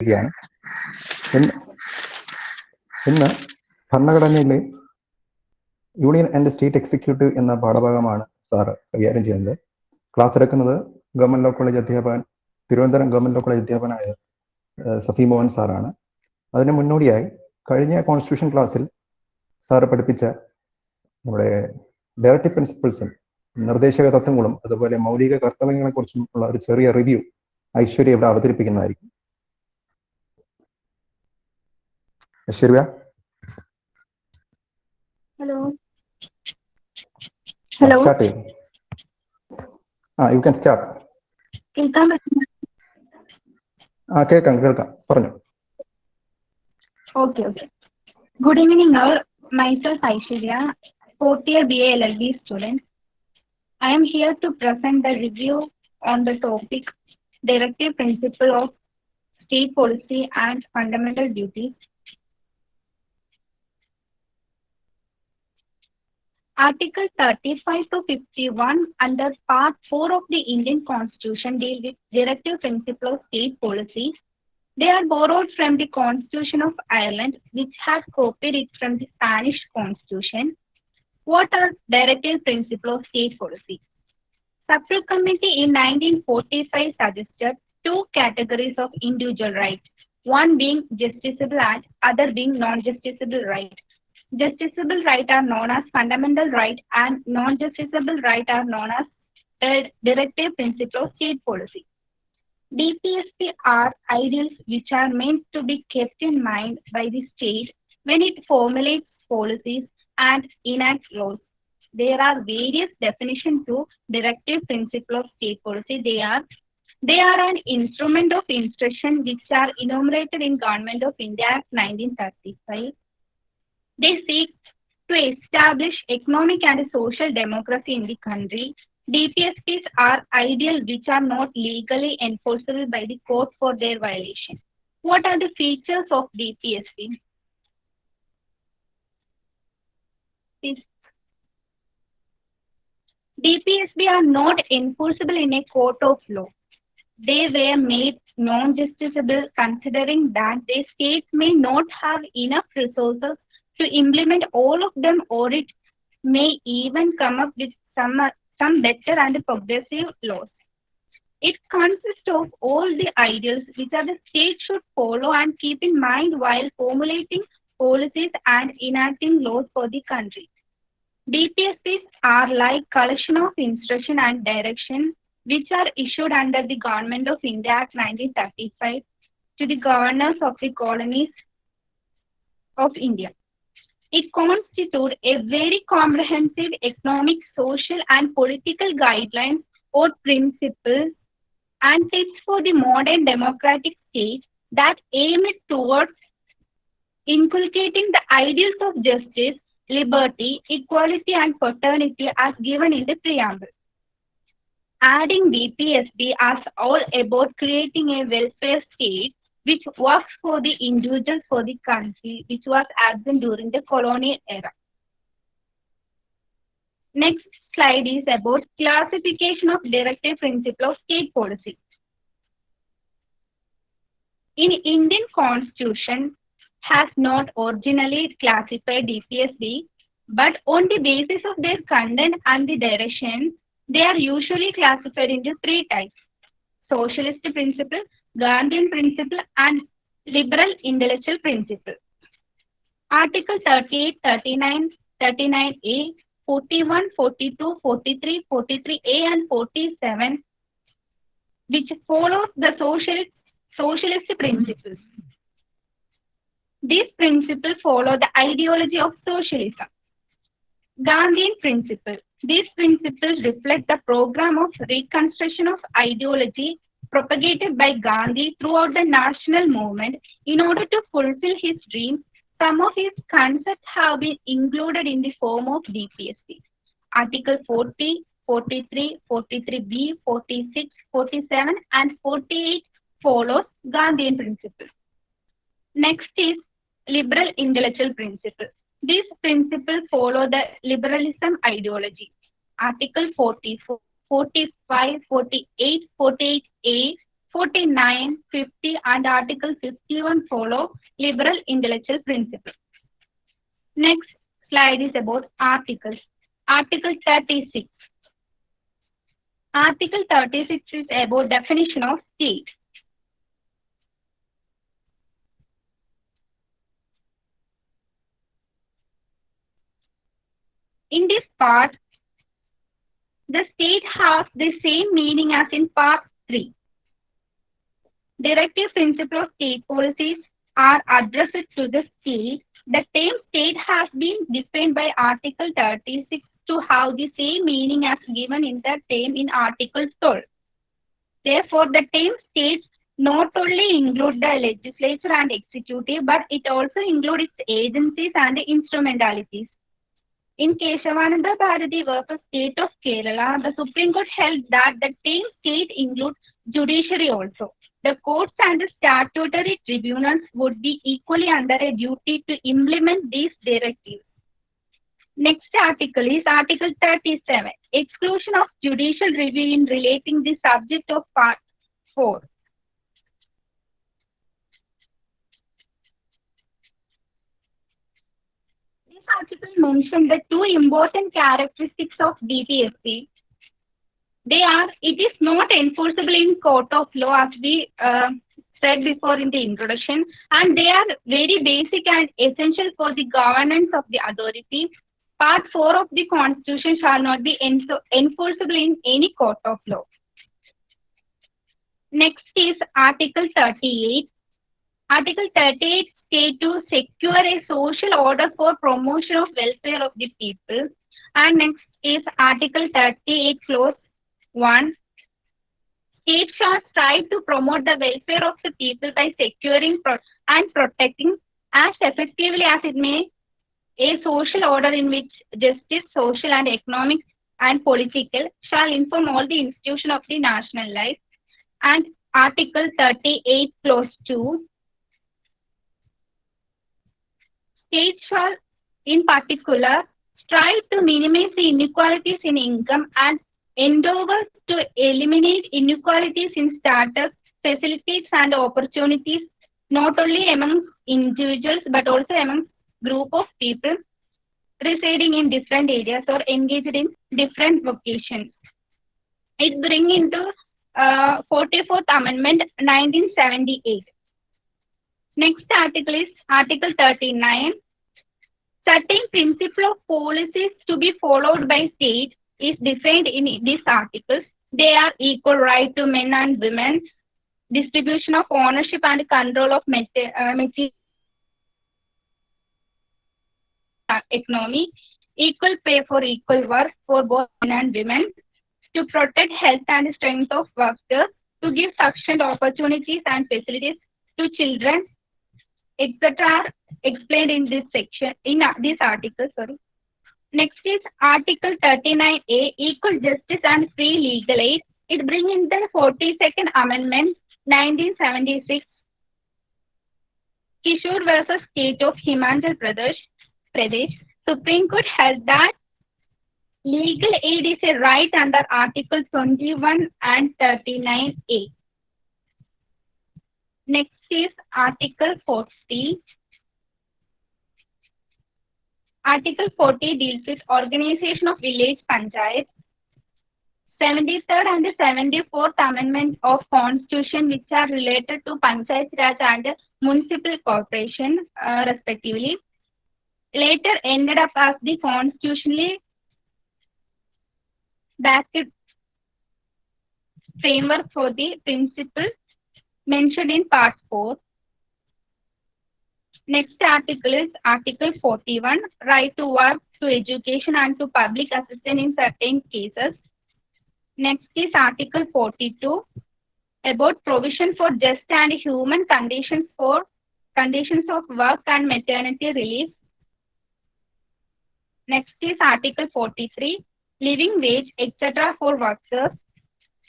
യാണ്. ഇന്ന് ഭരണഘടനയിലെ യൂണിയൻ ആൻഡ് സ്റ്റേറ്റ് എക്സിക്യൂട്ടീവ് എന്ന പാഠഭാഗമാണ് സാറ് കൈകാര്യം ചെയ്യുന്നത്. ക്ലാസ് എടുക്കുന്നത് ഗവൺമെന്റ് ലോ കോളേജ് അധ്യാപകൻ, തിരുവനന്തപുരം ഗവൺമെന്റ് ലോ കോളേജ് അധ്യാപകനായ സഫി മോഹൻ സാറാണ്. അതിന് മുന്നോടിയായി കഴിഞ്ഞ കോൺസ്റ്റിറ്റ്യൂഷൻ ക്ലാസ്സിൽ സാറ് പഠിപ്പിച്ച നമ്മുടെ ഡയറക്റ്റീവ് പ്രിൻസിപ്പിൾസും നിർദ്ദേശക തത്വങ്ങളും അതുപോലെ മൗലിക കർത്തവ്യങ്ങളെ കുറിച്ചും ഉള്ള ഒരു ചെറിയ റിവ്യൂ ഐശ്വര്യ ഇവിടെ അവതരിപ്പിക്കുന്നതായിരിക്കും. ഐശ്വര്യ. ഹലോ. സ്റ്റാർട്ട് ചെയ്യും. You can start. കേൾക്കാൻ പറ്റുന്നു? കേൾക്കാം, പറഞ്ഞു. Okay. Good evening all. Myself Aishwarya, fourth year BA LLB student. I am here to present the review on the topic Directive Principle of State Policy and Fundamental Duties. Article 35 to 51 under Part 4 of the Indian Constitution deal with Directive Principle of State Policy. They are borrowed from the Constitution of Ireland, which has copied it from the Spanish Constitution. What are Directive Principle of State Policy? Supreme Committee in 1945 suggested two categories of individual rights, one being justiciable and other being non-justiciable right. Justiciable rights are known as fundamental right and non-justiciable rights are known as Directive Principle of State Policy. DPSP are ideals which are meant to be kept in mind by the state when it formulates policies and enacts laws. There are various definitions to Directive Principle of State Policy. They are an instrument of instruction which are enumerated in Government of India Act 1935. They seek to establish economic and social democracy in the country. DPSPs are ideals which are not legally enforceable by the court for their violation. What are the features of DPSP? DPSP are not enforceable in a court of law. They were made non-justiciable considering that the state may not have enough resources to implement all of them, or it may even come up with some better and progressive laws. It consists of all the ideals which the state should follow and keep in mind while formulating policies and enacting laws for the country. DPSPs are like collection of instruction and direction which are issued under the Government of India Act 1935 to the governors of the colonies of India. It constitutes a very comprehensive economic, social, and political guidelines or principles and tips for the modern democratic state that aim towards inculcating the ideals of justice, liberty, equality, and fraternity as given in the preamble. Adding DPSP as all about creating a welfare state which works for the individuals for the country which was absent during the colonial era. Next slide is about classification of Directive Principle of State Policy. In Indian Constitution has not originally classified DPSP, but on the basis of their content and the direction, they are usually classified into three types: Socialist Principle, Gandhian Principle, and Liberal Intellectual Principle. Article 38, 39, 39A, 41, 42, 43, 43A, and 47, which follows the socialist principles. These principles follow the ideology of socialism. Gandhian Principle. These principles reflect the program of reconstruction of ideology propagated by Gandhi throughout the national movement. In order to fulfill his dreams, some of his concepts have been included in the form of DPSP. Article 40, 43, 43B, 46, 47, and 48 follows Gandhian Principle. Next is Liberal Intellectual Principle. These principles follow the liberalism ideology. Article 44, 45, 48, 48A 49, 50 and Article 51 follow liberal intellectual principle. Next slide is about articles. Article 36. Article 36 is about definition of state. In this part, the state has the same meaning as in part 3. Directive principle of state policies are addressed to the state. The term state has been defined by Article 36 to have the same meaning as given in the term in Article 12. Therefore, the term states not only include the legislature and executive, but it also includes its agencies and instrumentalities. In Keshavananda Bharati versus State of Kerala, the Supreme Court held that the term state includes judiciary also. The courts and the statutory tribunals would be equally under a duty to implement these directives. Next article is Article 37, exclusion of judicial review in relating the subject of Part 4. This article mentioned the two important characteristics of DPSP. They are, it is not enforceable in court of law, as we said before in the introduction, and they are very basic and essential for the governance of the authority. Part 4 of the Constitution shall not be enforceable in any court of law. Next is Article 38. Article 38 states to secure a social order for promotion of welfare of the people. And next is Article 38 Clause 1. State shall strive to promote the welfare of the people by securing and protecting as effectively as it may a social order in which justice, social and economic and political shall inform all the institutions of the national life. And Article 38 Clause 2. State shall in particular strive to minimize the inequalities in income and endeavor to eliminate inequalities in status, facilities and opportunities not only among individuals but also among group of people residing in different areas or engaged in different vocations. It brings into 44th Amendment 1978. Next article is Article 39. Certain principle of policies to be followed by state is defined in these articles. They are equal right to men and women, distribution of ownership and control of material economy, equal pay for equal work for both men and women, to protect health and strength of workers, to give sufficient opportunities and facilities to children, etc. are explained in this section, in this article. Next is Article 39A, equal justice and free legal aid. It brings in the 42nd Amendment 1976. Kishore versus State of Himachal Pradesh, Supreme Court held that legal aid is a right under Article 21 and 39A. Next is Article 40. Article 40 deals with organization of village panchayat. 73rd and 74th Amendment of Constitution, which are related to Panchayat Raj and municipal corporation, respectively, later ended up as the constitutionally backed framework for the principles mentioned in Part 4. Next article is Article 41, right to work, to education and to public assistance in certain cases. Next is Article 42, about provision for just and human conditions of work and maternity relief. Next is Article 43, living wage, etc. for workers.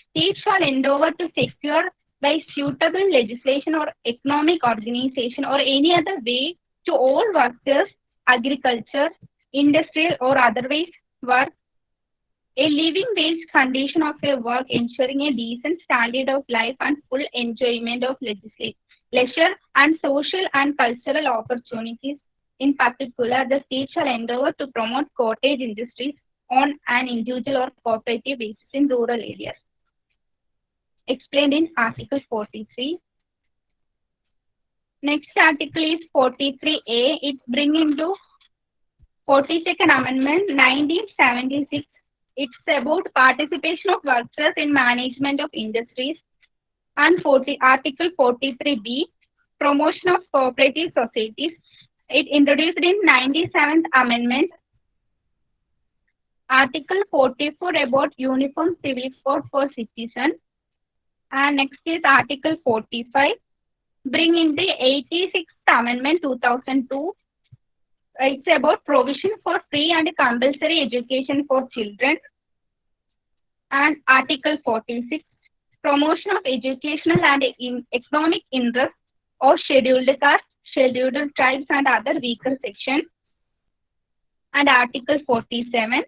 State shall endeavor to secure by suitable legislation or economic organization or any other way to all workers, agriculture, industrial or otherwise work, A living wage condition of a work ensuring a decent standard of life and full enjoyment of leisure and social and cultural opportunities. In particular, the state shall endeavor to promote cottage industries on an individual or cooperative basis in rural areas. Explained in Article 43. Next article is 43A. It's bringing to 42nd Amendment 1976. It's about participation of workers in management of industries. And Article 43B, promotion of cooperative societies. It introduced in 97th Amendment. Article 44 about uniform civil code for citizens. And next is Article 45, bringing the 86th Amendment 2002. It's about provision for free and compulsory education for children. And Article 46, promotion of educational and economic interests of scheduled castes, scheduled tribes and other weaker sections. And Article 47,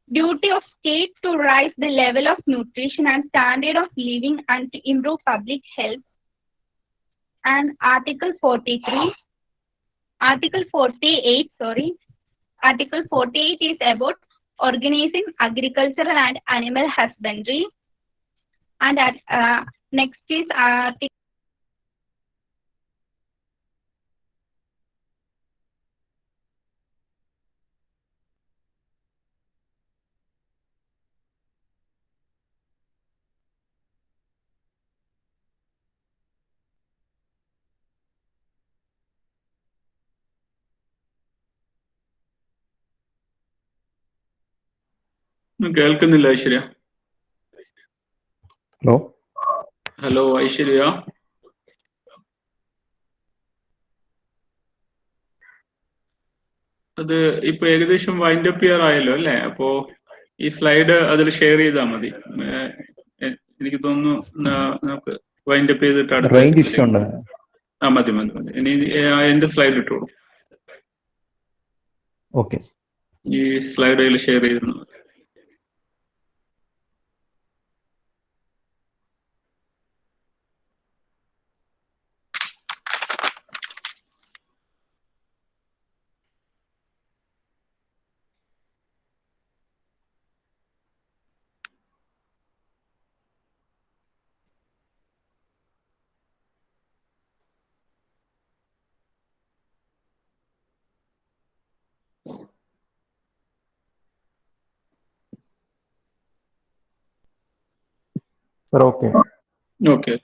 duty of state to raise the level of nutrition and standard of living and to improve public health. And Article 48, Article 48 is about organizing agricultural and animal husbandry. And next is Article കേൾക്കുന്നില്ല Aishwarya? Hello Aishwarya, അത് ഇപ്പൊ ഏകദേശം wind up year ആയല്ലോ അല്ലേ? അപ്പോ ഈ slide അതിൽ share ചെയ്താൽ മതി. എനിക്ക് തോന്നുന്നു നമുക്ക് വൈൻഡ് അപ്പ് ചെയ്തിട്ട് അടുത്ത മതി. ഇനി എന്റെ സ്ലൈഡ് ഇട്ടോളൂ. ഓക്കെ, ഈ സ്ലൈഡ് അതിൽ ഷെയർ ചെയ്തിരുന്നു. Okay.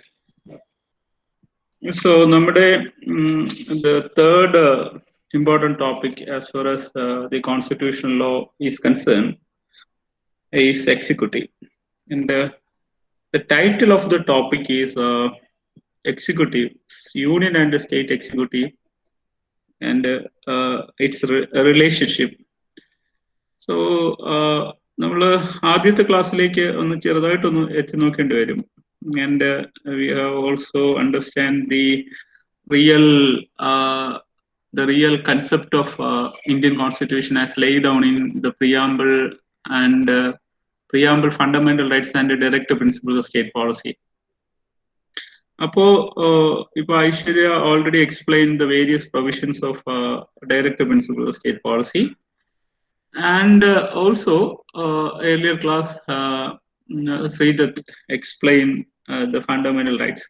So, the third important topic as far as the constitutional law is concerned is executive. And the title of the topic is executive, union and state executive, and its relationship. So, നമ്മൾ ആദ്യത്തെ ക്ലാസ്സിലേക്ക് ഒന്ന് ചെറുതായിട്ടൊന്ന് എത്തി നോക്കേണ്ടി വരും. And we also understand the real concept of Indian Constitution as laid down in the preamble and preamble, fundamental rights and directive principles of state policy. Apo ipo Aishwarya already explained the various provisions of directive principles of state policy, and also earlier class Sridath explained the fundamental rights.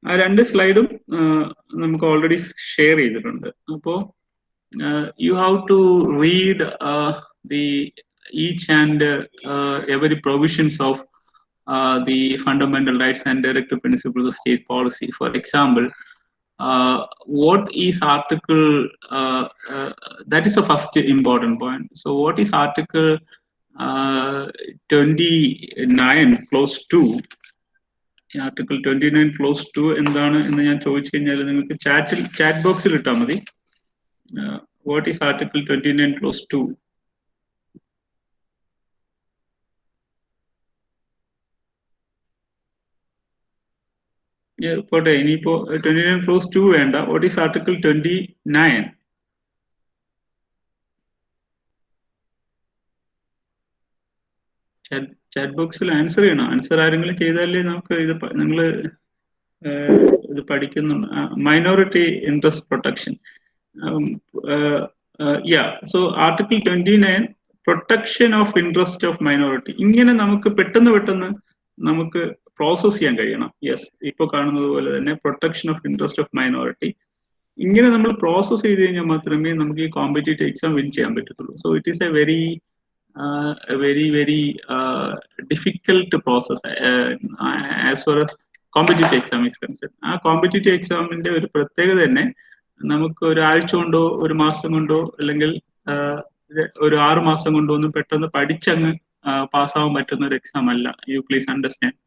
ആ രണ്ട് സ്ലൈഡും നമുക്ക് already share ചെയ്തിട്ടുണ്ട്. അപ്പോൾ you have to read the each and every provisions of the fundamental rights and directive principles of state policy. For example, what is article, that is the first important point. So what is article 29 clause 2? Article 29 clause 2 എന്താണ് എന്ന് ഞാൻ ചോദിച്ചു കഴിഞ്ഞാൽ നിങ്ങൾക്ക് chat ബോക്സിൽ ഇട്ടാൽ മതി. What is article 29 clause 2? പോട്ടെ, ഇനിയിപ്പോ 29 clause 2 വേണ്ട. What is article 29? ചാറ്റ് ബോക്സിൽ ആൻസർ ചെയ്യണം. ആൻസർ ആരെങ്കിലും ചെയ്താലേ നമുക്ക് ഇത് നിങ്ങൾ ഇത് പഠിക്കുന്നുണ്ട്. Minority interest protection. So article 29 protection of interest of minority. ഇങ്ങനെ നമുക്ക് പെട്ടെന്ന് നമുക്ക് പ്രോസസ് ചെയ്യാൻ കഴിയണം. യെസ്, ഇപ്പോൾ കാണുന്നത് പോലെ തന്നെ protection of interest of minority. ഇങ്ങനെ നമ്മൾ പ്രോസസ് ചെയ്ത് കഴിഞ്ഞാൽ മാത്രമേ നമുക്ക് ഈ കോമ്പറ്റേറ്റീവ് എക്സാം വിൻ ചെയ്യാൻ പറ്റത്തുള്ളൂ. So it is A very difficult process as far as competitive exam is concern. ആ കോമ്പറ്റേറ്റീവ് എക്സാമിന്റെ ഒരു പ്രത്യേകത തന്നെ നമുക്ക് ഒരാഴ്ച കൊണ്ടോ ഒരു മാസം കൊണ്ടോ അല്ലെങ്കിൽ ഒരു 6 മാസം കൊണ്ടോ ഒന്നും പെട്ടെന്ന് പഠിച്ചങ്ങ് പാസ്സാവാൻ പറ്റുന്ന ഒരു എക്സാം അല്ല. You please understand.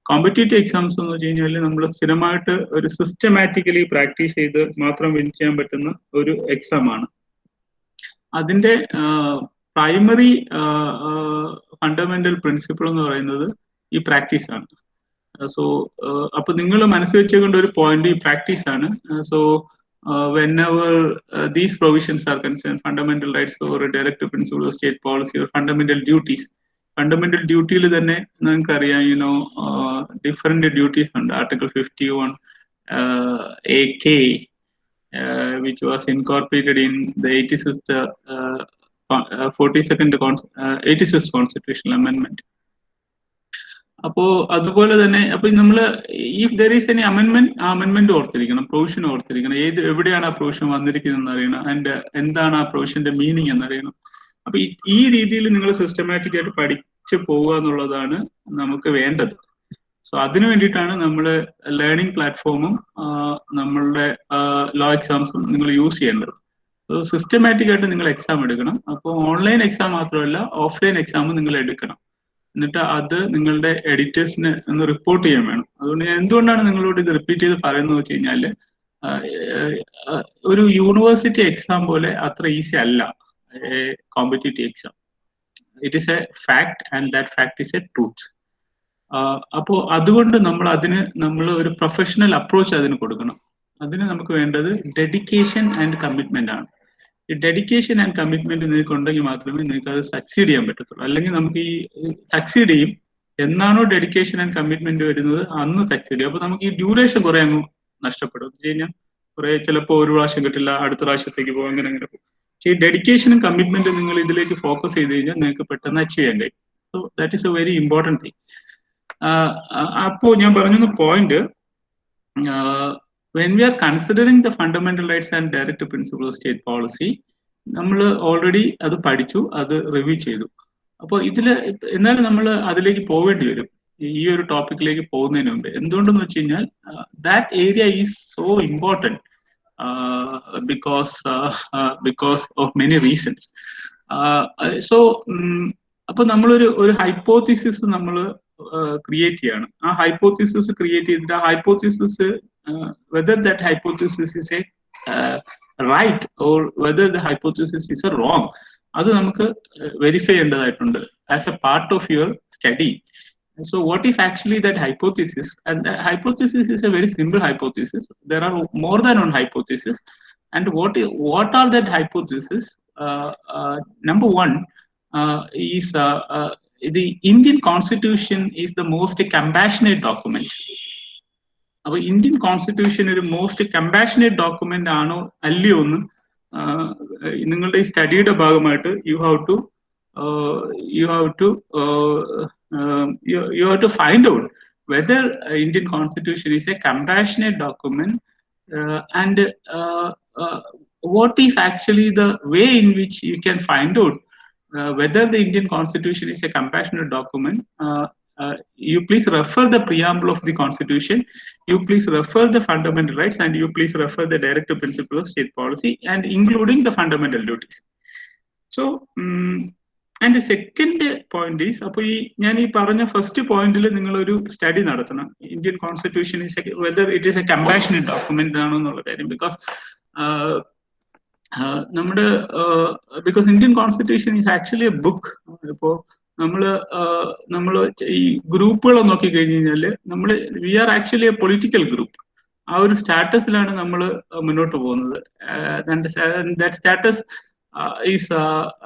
Competitive exams എന്ന് വെച്ച് കഴിഞ്ഞാൽ നമ്മൾ സ്ഥിരമായിട്ട് ഒരു സിസ്റ്റമാറ്റിക്കലി പ്രാക്ടീസ് ചെയ്ത് മാത്രം വിൻ ചെയ്യാൻ പറ്റുന്ന ഒരു എക്സാം ആണ്. അതിന്റെ പ്രൈമറി ഫണ്ടമെന്റൽ പ്രിൻസിപ്പിൾ എന്ന് പറയുന്നത് ഈ പ്രാക്ടീസ് ആണ്. സോ അപ്പൊ നിങ്ങൾ മനസ്സിൽ വെച്ചുകൊണ്ട് ഒരു പോയിന്റ് ഈ പ്രാക്ടീസ് ആണ്. So whenever these provisions are concerned, fundamental rights or directive principles of state policy or fundamental duties, fundamental duty il thanne nangalku ariyam, different duties ഉണ്ട്. Article 51 AK which was incorporated in the 86th constitutional amendment. അപ്പോ അതുപോലെ തന്നെ അപ്പൊ നമ്മൾ if there is any amendment, ആ amendment ഓർത്തിരിക്കണം, provision ഓർത്തിരിക്കണം, എവിടെയാണ് ആ പ്രൊവിഷൻ വന്നിരിക്കുന്നത് അറിയണം, ആൻഡ് എന്താണ് ആ പ്രൊവിഷന്റെ മീനിങ് എന്നറിയണം. അപ്പൊ ഈ രീതിയിൽ നിങ്ങൾ സിസ്റ്റമാറ്റിക് ആയിട്ട് പഠിച്ചു പോവുക എന്നുള്ളതാണ് നമുക്ക് വേണ്ടത്. സോ അതിനു വേണ്ടിയിട്ടാണ് നമ്മൾ ലേണിംഗ് പ്ലാറ്റ്ഫോമും നമ്മളുടെ ലോ എക്സാംസും നിങ്ങൾ യൂസ് ചെയ്യേണ്ടത്. സോ സിസ്റ്റമാറ്റിക് ആയിട്ട് നിങ്ങൾ എക്സാം എടുക്കണം. അപ്പോൾ ഓൺലൈൻ എക്സാം മാത്രമല്ല, ഓഫ്ലൈൻ എക്സാമും നിങ്ങൾ എടുക്കണം. എന്നിട്ട് അത് നിങ്ങളുടെ എഡിറ്റേഴ്സിന് ഒന്ന് റിപ്പോർട്ട് ചെയ്യാൻ വേണം. അതുകൊണ്ട് ഞാൻ എന്തുകൊണ്ടാണ് നിങ്ങളോട് ഇത് റിപ്പീറ്റ് ചെയ്ത് പറയുന്നത് വെച്ച് കഴിഞ്ഞാൽ, ഒരു യൂണിവേഴ്സിറ്റി എക്സാം പോലെ അത്ര ഈസി അല്ല competitive exam. It is A fact and that fact is A truth. അപ്പോൾ അതുകൊണ്ട് നമ്മൾ ഒരു പ്രൊഫഷണൽ അപ്രോച്ച് അതിന് കൊടുക്കണം. അതിന് നമുക്ക് വേണ്ടത് ഡെഡിക്കേഷൻ ആൻഡ് കമ്മിറ്റ്മെന്റ് ആണ്. ഈ ഡെഡിക്കേഷൻ ആൻഡ് കമ്മിറ്റ്മെന്റ് നിങ്ങൾക്ക് ഉണ്ടെങ്കിൽ മാത്രമേ നിങ്ങൾക്ക് അത് സക്സീഡ് ചെയ്യാൻ പറ്റത്തുള്ളൂ. അല്ലെങ്കിൽ നമുക്ക് ഈ സക്സീഡ് ചെയ്യും, എന്നാണോ ഡെഡിക്കേഷൻ ആൻഡ് കമ്മിറ്റ്മെന്റ് വരുന്നത് അന്ന് സക്സീഡ് ചെയ്യും. അപ്പൊ നമുക്ക് ഈ ഡ്യൂറേഷൻ കുറെ അങ്ങ് നഷ്ടപ്പെടും. എന്ന് വെച്ച് കഴിഞ്ഞാൽ കുറെ ചിലപ്പോൾ ഒരു പ്രാവശ്യം കിട്ടില്ല, അടുത്ത പ്രാവശ്യത്തേക്ക് പോകും, അങ്ങനെ പോകും. പക്ഷേ ഈ ഡെഡിക്കേഷനും കമ്മിറ്റ്മെന്റും നിങ്ങൾ ഇതിലേക്ക് ഫോക്കസ് ചെയ്ത് കഴിഞ്ഞാൽ നിങ്ങൾക്ക് പെട്ടെന്ന് അച്ചീവ് ചെയ്യാൻ കഴിയും. So that is A very important thing. അപ്പോ ഞാൻ പറഞ്ഞ point, when we are considering the fundamental rights and directive principles of state policy, നമ്മൾ ഓൾറെഡി അത് പഠിച്ചു, അത് റിവ്യൂ ചെയ്തു. അപ്പോൾ എന്നാലും നമ്മൾ അതിലേക്ക് പോവേണ്ടി വരും, ഈ ഒരു ടോപ്പിക്കിലേക്ക് പോകുന്നതിന് മുമ്പ്. എന്തുകൊണ്ടെന്ന് വെച്ച് കഴിഞ്ഞാൽ that area is so important because of many reasons. So അപ്പൊ നമ്മളൊരു ഹൈപ്പോത്തിസിസ് നമ്മൾ ക്രിയേറ്റ് ചെയ്യണം. ആ ഹൈപ്പോത്തിസിസ് ക്രിയേറ്റ് ചെയ്തിട്ട് ആ hypothesis whether that hypothesis is a right or whether the hypothesis is a wrong, അത് നമുക്ക് വെരിഫൈ ചെയ്യേണ്ടതായിട്ടുണ്ട് as A part of your study. So what is actually that hypothesis? And that hypothesis is a very simple hypothesis. There are more than one hypothesis. And what are that hypothesis? Number one is the Indian Constitution is the most compassionate document. അപ്പൊ Indian constitution ഒരു most compassionate document ആണോ അല്ലയോ എന്ന് നിങ്ങളുടെ ഈ സ്റ്റഡിയുടെ ഭാഗമായിട്ട് you have to find out whether Indian constitution is a compassionate document and what is actually the way in which you can find out whether the Indian Constitution is a compassionate document. You please refer the preamble of the Constitution, you please refer the fundamental rights, and you please refer the directive principles of state policy, and including the fundamental duties. So and the second point is, അപ്പോൾ ഞാൻ ഈ പറഞ്ഞ first പോയിന്റിൽ നിങ്ങൾ ഒരു study നടത്തണം. Indian constitution is whether it is a compassionate document ആണോ എന്നുള്ള കാര്യം. Because because Indian constitution is actually a book. ഇപ്പോൾ നമ്മൾ ഈ ഗ്രൂപ്പുകൾ നോക്കി കഴിഞ്ഞു കഴിഞ്ഞാല് we are actually a political group. ആ ഒരു സ്റ്റാറ്റസിലാണ് നമ്മൾ മുന്നോട്ട് പോകുന്നത്. That status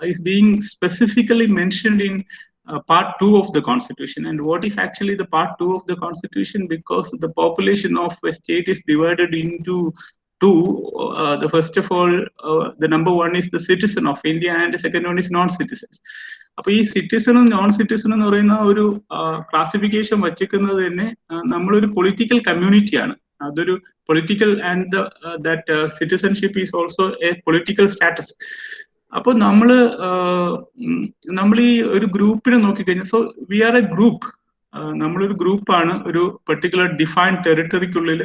is being specifically mentioned in part 2 of the constitution. And what is actually the part 2 of the constitution? Because the population of a state is divided into two. The first of all, the number one is the citizen of India, and the second one is non-citizens. അപ്പൊ ഈ സിറ്റിസണും non citizen എന്ന് പറയുന്ന ഒരു classification വച്ചിരിക്കുന്നത് തന്നെ നമ്മളൊരു political കമ്മ്യൂണിറ്റിയാണ്. അതൊരു political and that citizenship is also a political status. അപ്പൊ നമ്മൾ ഈ ഒരു ഗ്രൂപ്പിനെ നോക്കിക്കഴിഞ്ഞാൽ, so we are a group. നമ്മളൊരു ഗ്രൂപ്പാണ്, ഒരു പെർട്ടിക്കുലർ ഡിഫൈൻഡ് ടെറിട്ടറിക്കുള്ളിൽ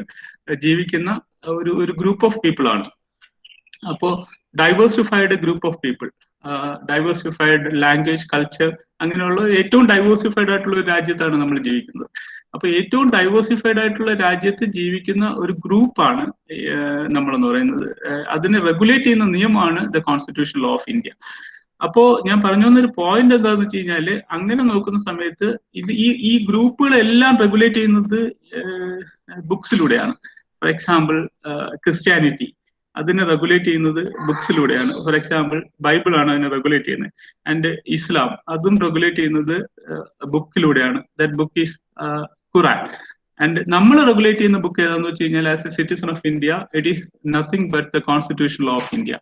ജീവിക്കുന്ന ഒരു ഗ്രൂപ്പ് ഓഫ് പീപ്പിൾ ആണ്. അപ്പോ diversified group of people, diversified language, culture, അങ്ങനെയുള്ള ഏറ്റവും ഡൈവേഴ്സിഫൈഡ് ആയിട്ടുള്ള ഒരു രാജ്യത്താണ് നമ്മൾ ജീവിക്കുന്നത്. അപ്പൊ ഏറ്റവും ഡൈവേഴ്സിഫൈഡ് ആയിട്ടുള്ള രാജ്യത്ത് ജീവിക്കുന്ന ഒരു ഗ്രൂപ്പാണ് നമ്മളെന്ന് പറയുന്നത്. അതിനെ റെഗുലേറ്റ് ചെയ്യുന്ന നിയമമാണ് the constitution law of India. അപ്പോ ഞാൻ പറഞ്ഞു വന്നൊരു പോയിന്റ് എന്താന്ന് വെച്ച് കഴിഞ്ഞാല്, അങ്ങനെ നോക്കുന്ന സമയത്ത് ഇത് ഈ ഗ്രൂപ്പുകളെല്ലാം റെഗുലേറ്റ് ചെയ്യുന്നത് ബുക്സിലൂടെയാണ്. ഫോർ എക്സാമ്പിൾ ക്രിസ്ത്യാനിറ്റി, അതിനെ റെഗുലേറ്റ് ചെയ്യുന്നത് ബുക്സിലൂടെയാണ്. ഫോർ എക്സാമ്പിൾ ബൈബിൾ ആണ് അതിനെ റെഗുലേറ്റ് ചെയ്യുന്നത്. ആൻഡ് ഇസ്ലാം, അതും റെഗുലേറ്റ് ചെയ്യുന്നത് ബുക്കിലൂടെയാണ്. ദാറ്റ് ബുക്ക് ഈസ് ഖുറാൻ. ആൻഡ് നമ്മൾ റെഗുലേറ്റ് ചെയ്യുന്ന ബുക്ക് ഏതാണെന്ന് വെച്ച് കഴിഞ്ഞാൽ, as a citizen of India, it is nothing but the constitution law of India.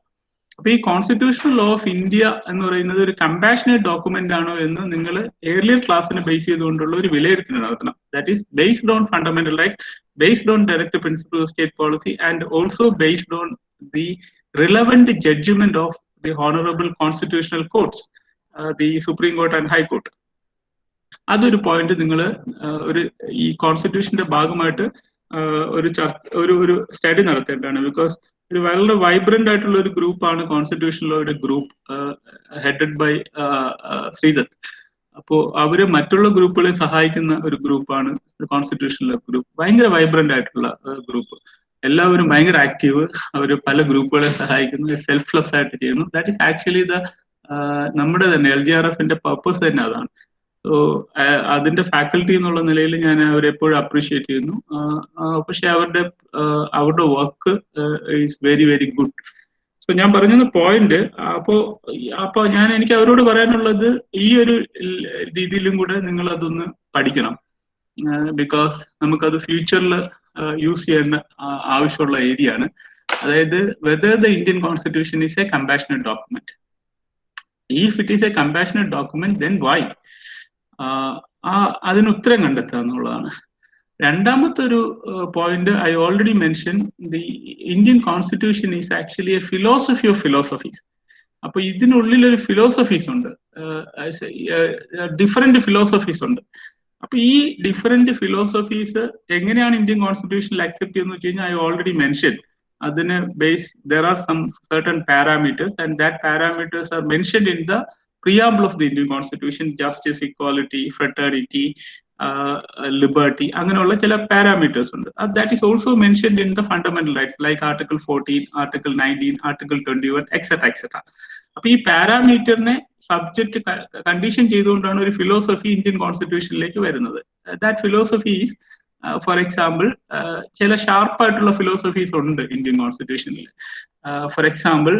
അപ്പൊ ഈ കോൺസ്റ്റിറ്റ്യൂഷൻ ലോ ഓഫ് ഇന്ത്യ എന്ന് പറയുന്നത് ഒരു കമ്പാഷനേറ്റ് ഡോക്യുമെന്റ് ആണോ എന്ന് നിങ്ങൾ ഏർലിയർ ക്ലാസ്സിനെ ബേസ് ചെയ്തുകൊണ്ടുള്ള ഒരു വിലയിരുത്തൽ നടത്തണം. That is based on fundamental rights, based on directive principles of state policy, and also based on the relevant judgment of the honorable constitutional courts, the Supreme Court and High Court. അതൊരു point നിങ്ങൾ ഒരു ഈ കോൺസ്റ്റിറ്റ്യൂഷന്റെ ഭാഗമായിട്ട് ഒരു study നടത്തേണ്ടതാണ്. Because ഒരു വളരെ vibrant ആയിട്ടുള്ള ഒരു ഗ്രൂപ്പാണ് കോൺസ്റ്റിറ്റ്യൂഷൻ ലോയുടെ ഗ്രൂപ്പ്, ഹെഡഡ് ബൈ ശ്രീദത്ത്. അപ്പോ അവര് മറ്റുള്ള ഗ്രൂപ്പുകളെ സഹായിക്കുന്ന ഒരു ഗ്രൂപ്പാണ് കോൺസ്റ്റിറ്റ്യൂഷനിലെ ഗ്രൂപ്പ്. ഭയങ്കര വൈബ്രന്റ് ആയിട്ടുള്ള ഗ്രൂപ്പ്, എല്ലാവരും ഭയങ്കര ആക്റ്റീവ്, അവർ പല ഗ്രൂപ്പുകളെ സഹായിക്കുന്നു, സെൽഫ്ലെസ് ആയിട്ട് ചെയ്യുന്നു. ദാറ്റ് ഈസ് ആക്ച്വലി നമ്മുടെ തന്നെ LGRFന്റെ പർപ്പസ് തന്നെ അതാണ്. സോ അതിന്റെ ഫാക്കൽറ്റി എന്നുള്ള നിലയിൽ ഞാൻ അവരെ എപ്പോഴും അപ്രീഷിയേറ്റ് ചെയ്യുന്നു. പക്ഷെ അവരുടെ work is very very good. So ഞാൻ പറഞ്ഞ പോയിന്റ്, അപ്പോ എനിക്ക് അവരോട് പറയാനുള്ളത്, ഈ ഒരു രീതിയിലും കൂടെ നിങ്ങൾ അതൊന്ന് പഠിക്കണം. ബിക്കോസ് നമുക്കത് ഫ്യൂച്ചറിൽ യൂസ് ചെയ്യേണ്ട ആവശ്യമുള്ള ഏരിയ ആണ്. അതായത് whether the Indian constitution is a compassionate document. If it is a compassionate document, then why? അതിന് ഉത്തരം കണ്ടെത്തുക എന്നുള്ളതാണ്. രണ്ടാമത്തെ ഒരു point, I already mention, the Indian constitution is actually a philosophy of philosophies. അപ്പൊ ഇതിനുള്ളിൽ ഒരു ഫിലോസഫീസ് ഉണ്ട്, ഡിഫറെന്റ് ഫിലോസഫീസ് ഉണ്ട്. അപ്പൊ ഈ ഡിഫറെന്റ് ഫിലോസഫീസ് എങ്ങനെയാണ് ഇന്ത്യൻ കോൺസ്റ്റിറ്റ്യൂഷനിൽ അക്സെപ്റ്റ് ചെയ്യുന്നത് വെച്ച് കഴിഞ്ഞാൽ, ഐ ഓൾറെഡി മെൻഷൻ, അതിന് there are some certain parameters, and that parameters are mentioned in the preamble of the Indian Constitution: justice, equality, fraternity, liberty, അങ്ങനെയുള്ള ചില പാരാമീറ്റേഴ്സ് ഉണ്ട്. That is also mentioned in the fundamental rights, like article 14, article 19, article 21, etcetera etcetera. അപ്പൊ ഈ പാരാമീറ്ററിനെ subject condition ചെയ്തുകൊണ്ടാണ് ഒരു philosophy Indian കോൺസ്റ്റിറ്റ്യൂഷനിലേക്ക് വരുന്നത്. That philosophy is, for example, ചില ഷാർപ്പായിട്ടുള്ള ഫിലോസഫീസ് ഉണ്ട് ഇന്ത്യൻ കോൺസ്റ്റിറ്റ്യൂഷനിൽ. For example,